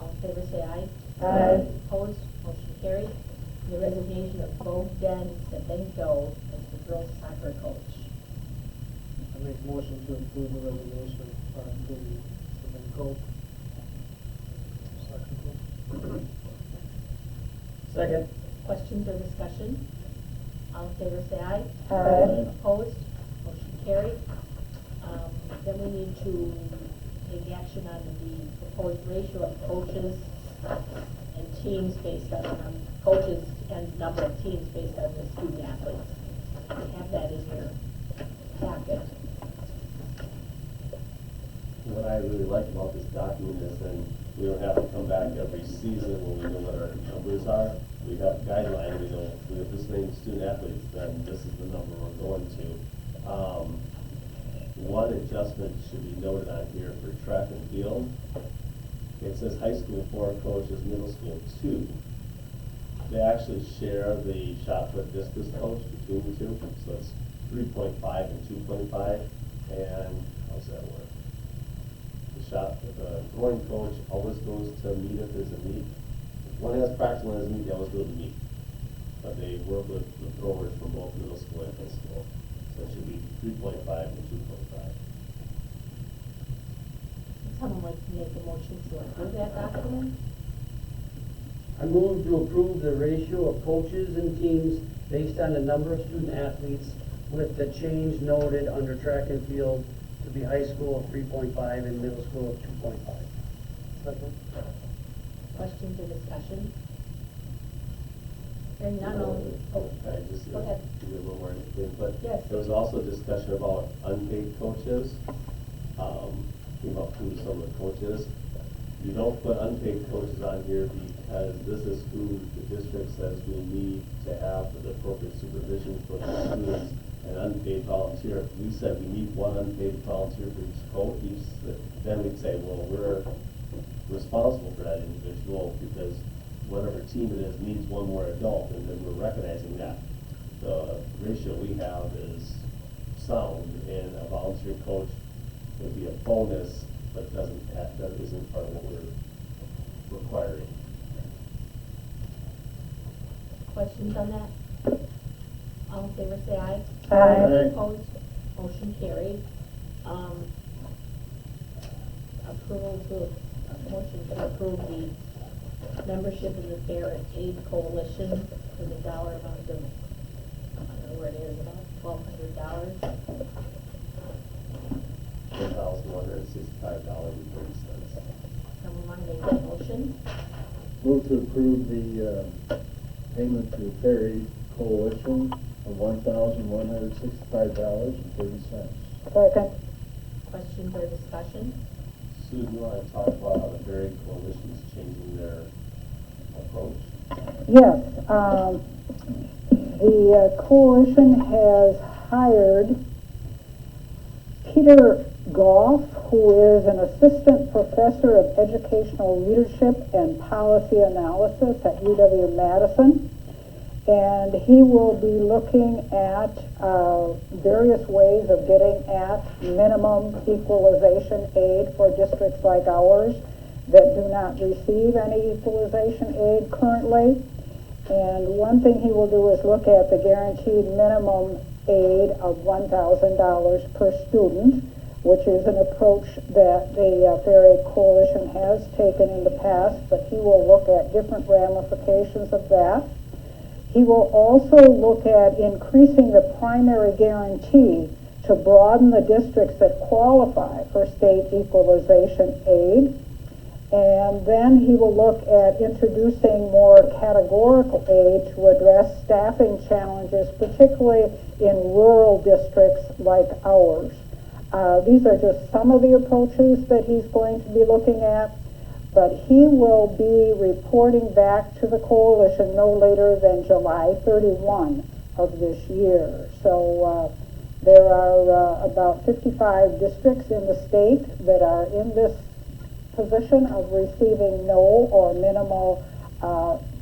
All in favor say aye. Aye. Opposed, motion carried. The resignation of Bogdan Sebenko as the girls soccer coach. I make a motion to approve the resignation of the coach. Second. Questions or discussion? All in favor say aye. Aye. Opposed, motion carried. Then we need to take action on the proposed ratio of coaches and teams based on, coaches and number of teams based on the student athletes. We have that in your packet. What I really like about this document is then we don't have to come back every season when we know what our numbers are. We have a guideline, we know we have this many student athletes, then this is the number we're going to. One adjustment should be noted on here for track and field. It says high school 4 coaches, middle school 2. They actually share the shot put discus coach between the two, so it's 3.5 and 2.5. And how's that work? The scoring coach always goes to meet if there's a meet. If one has practice, one has meet, they always go to meet. But they work with the throwers from both middle school and high school. So it should be 3.5 and 2.5. Would someone like to make a motion to approve that document? I move to approve the ratio of coaches and teams based on the number of student athletes with the change noted under track and field to be high school of 3.5 and middle school of 2.5. Second. Questions or discussion? Hearing none, all, I just Go ahead. give you a little more information, but Yes. there was also discussion about unpaid coaches. Came up who some of the coaches. You don't put unpaid coaches on here because this is who the district says we need to have for the appropriate supervision for the students, an unpaid volunteer. If we said we need one unpaid volunteer for each coach, then we'd say, well, we're responsible for that individual because whatever team it is needs one more adult, and then we're recognizing that. The ratio we have is sound, and a volunteer coach would be a bonus, but that isn't part of what we're requiring. questions on that? All in favor say aye. Aye. Opposed, Motion carried. Motion to approve the membership in the Fair Aid Coalition for the dollar amount of, I don't know where it is, about $1,200. $1,165.30. Someone want to make that motion? Move to approve the payment to Ferry Coalition of $1,165.30. Second. Questions or discussion? Sue, do you want to talk about how the Berry Coalition is changing their approach? Yes, the coalition has hired Peter Goff, who is an assistant professor of educational leadership and policy analysis at UW-Madison. And he will be looking at various ways of getting at minimum equalization aid for districts like ours that do not receive any equalization aid currently. And one thing he will do is look at the guaranteed minimum aid of $1,000 per student, which is an approach that the Fair Aid Coalition has taken in the past, but he will look at different ramifications of that. He will also look at increasing the primary guarantee to broaden the districts that qualify for state equalization aid. And then he will look at introducing more categorical aid to address staffing challenges, particularly in rural districts like ours. These are just some of the approaches that he's going to be looking at. But he will be reporting back to the coalition no later than July 31 of this year. So there are about 55 districts in the state that are in this position of receiving no or minimal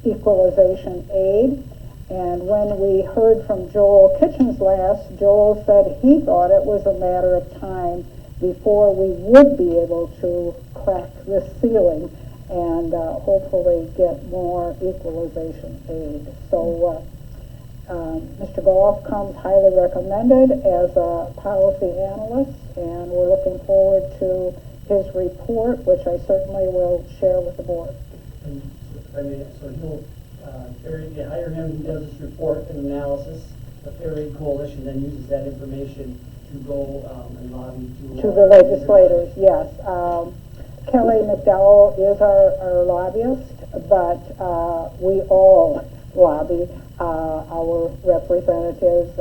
equalization aid. And when we heard from Joel Kitchens last, Joel said he thought it was a matter of time before we would be able to crack this ceiling and hopefully get more equalization aid. So Mr. Goff comes highly recommended as a policy analyst, and we're looking forward to his report, which I certainly will share with the board. And so he'll, they hire him, he does this report and analysis. The Fair Aid Coalition then uses that information to go and lobby to the legislators, yes. Kelly McDowell is our lobbyist, but we all lobby our representatives.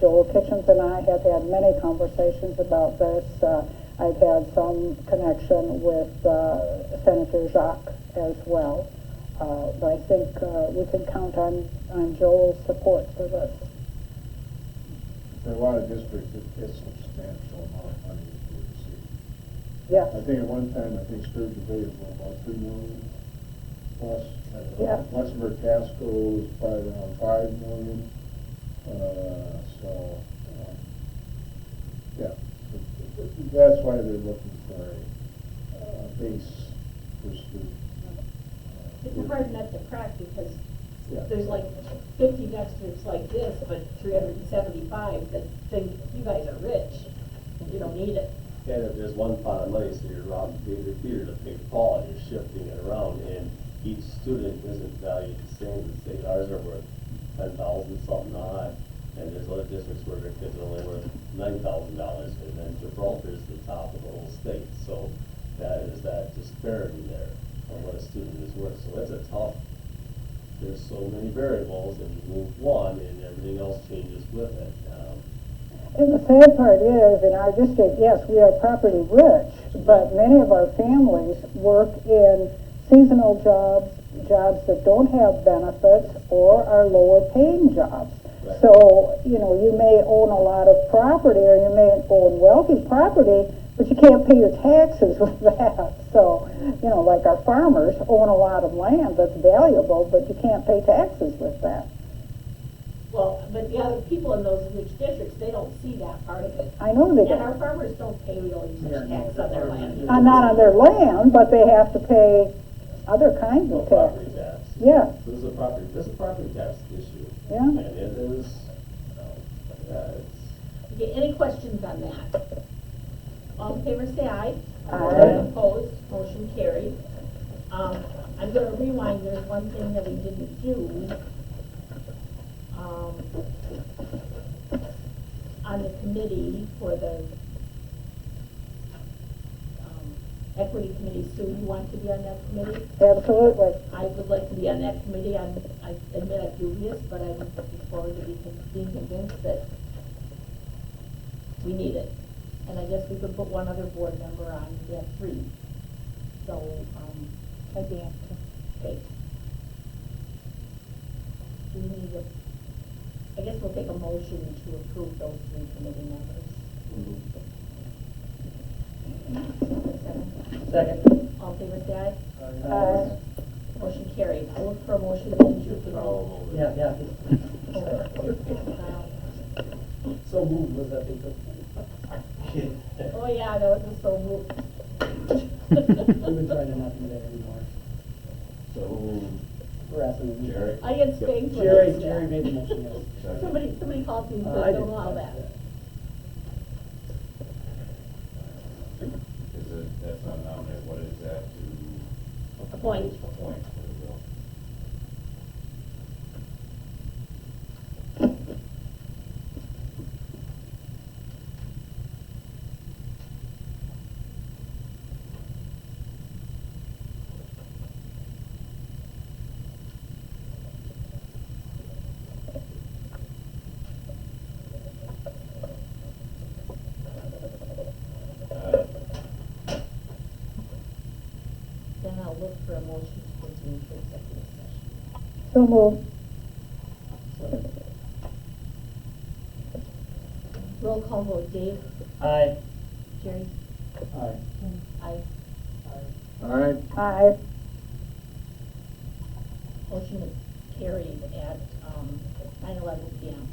Joel Kitchens and I have had many conversations about this. I've had some connection with Senator Jacques as well. But I think we can count on Joel's support for this. For a lot of districts, it's substantial amount of money that we receive. Yes. I think at one time, Sturgeon Bay was about $3 million plus. Yeah. Luxembourg Casco is probably around $5 million. Yeah, that's why they're looking for a base per student. It's a hard nut to crack because Yeah. there's like 50 districts like this, but 375 that think you guys are rich and you don't need it. And if there's one pot of money, so you're robbing Peter to pay Paul, and you're shifting it around, and each student isn't valued the same as the state. Ours are worth 10,000 something odd, and there's other districts where their kids are only worth $9,000, and then Gibraltar's the top of the whole state. So that is that disparity there on what a student is worth. So it's a tough. There's so many variables, and you move one, and everything else changes with it. And the sad part is, in our district, yes, we are property rich, but many of our families work in seasonal jobs, jobs that don't have benefits or are lower paying jobs. Right. So, you may own a lot of property, or you may own wealthy property, but you can't pay your taxes with that. So, like our farmers own a lot of land that's valuable, but you can't pay taxes with that. Well, but the other people in those rich districts, they don't see that part of it. I know they And our don't. farmers don't pay really much tax on their land. Not on their land, but they have to pay other kinds No of property tax. tax. Yeah. So this is a property tax issue. Yeah. And it is, Okay, any questions on that? All in favor, say aye. Aye. Opposed, motion carried. I'm gonna rewind, there's one thing that we didn't do. On the committee for the, equity committee, Sue, you want to be on that committee? Absolutely. I would like to be on that committee. I admit I'm dubious, but I'm looking forward to being convinced that we need it. And I guess we could put one other board member on, we have three. So, I'd be happy to. okay. Do we need a, I guess we'll take a motion to approve those three committee members. Second. All in favor, say aye. Aye. Motion carried. I look for a motion then to approve. Yeah. So moved, was that big? Oh, yeah, that was a so moved. We've been trying to not do that anymore. So, Harassing them. Jerry? I get spanked when I do Jerry that. made the motion, yes. Second. Somebody calls me and I says, did. don't allow that. Is it, that's not nominated, what is that to? Appoint. Appoint, there we go. Then I'll look for a motion to continue to executive session. So moved. Roll call vote, Dave, Aye. Jerry, Aye. aye. All right. Aye. Motion is carried at 9:11 PM.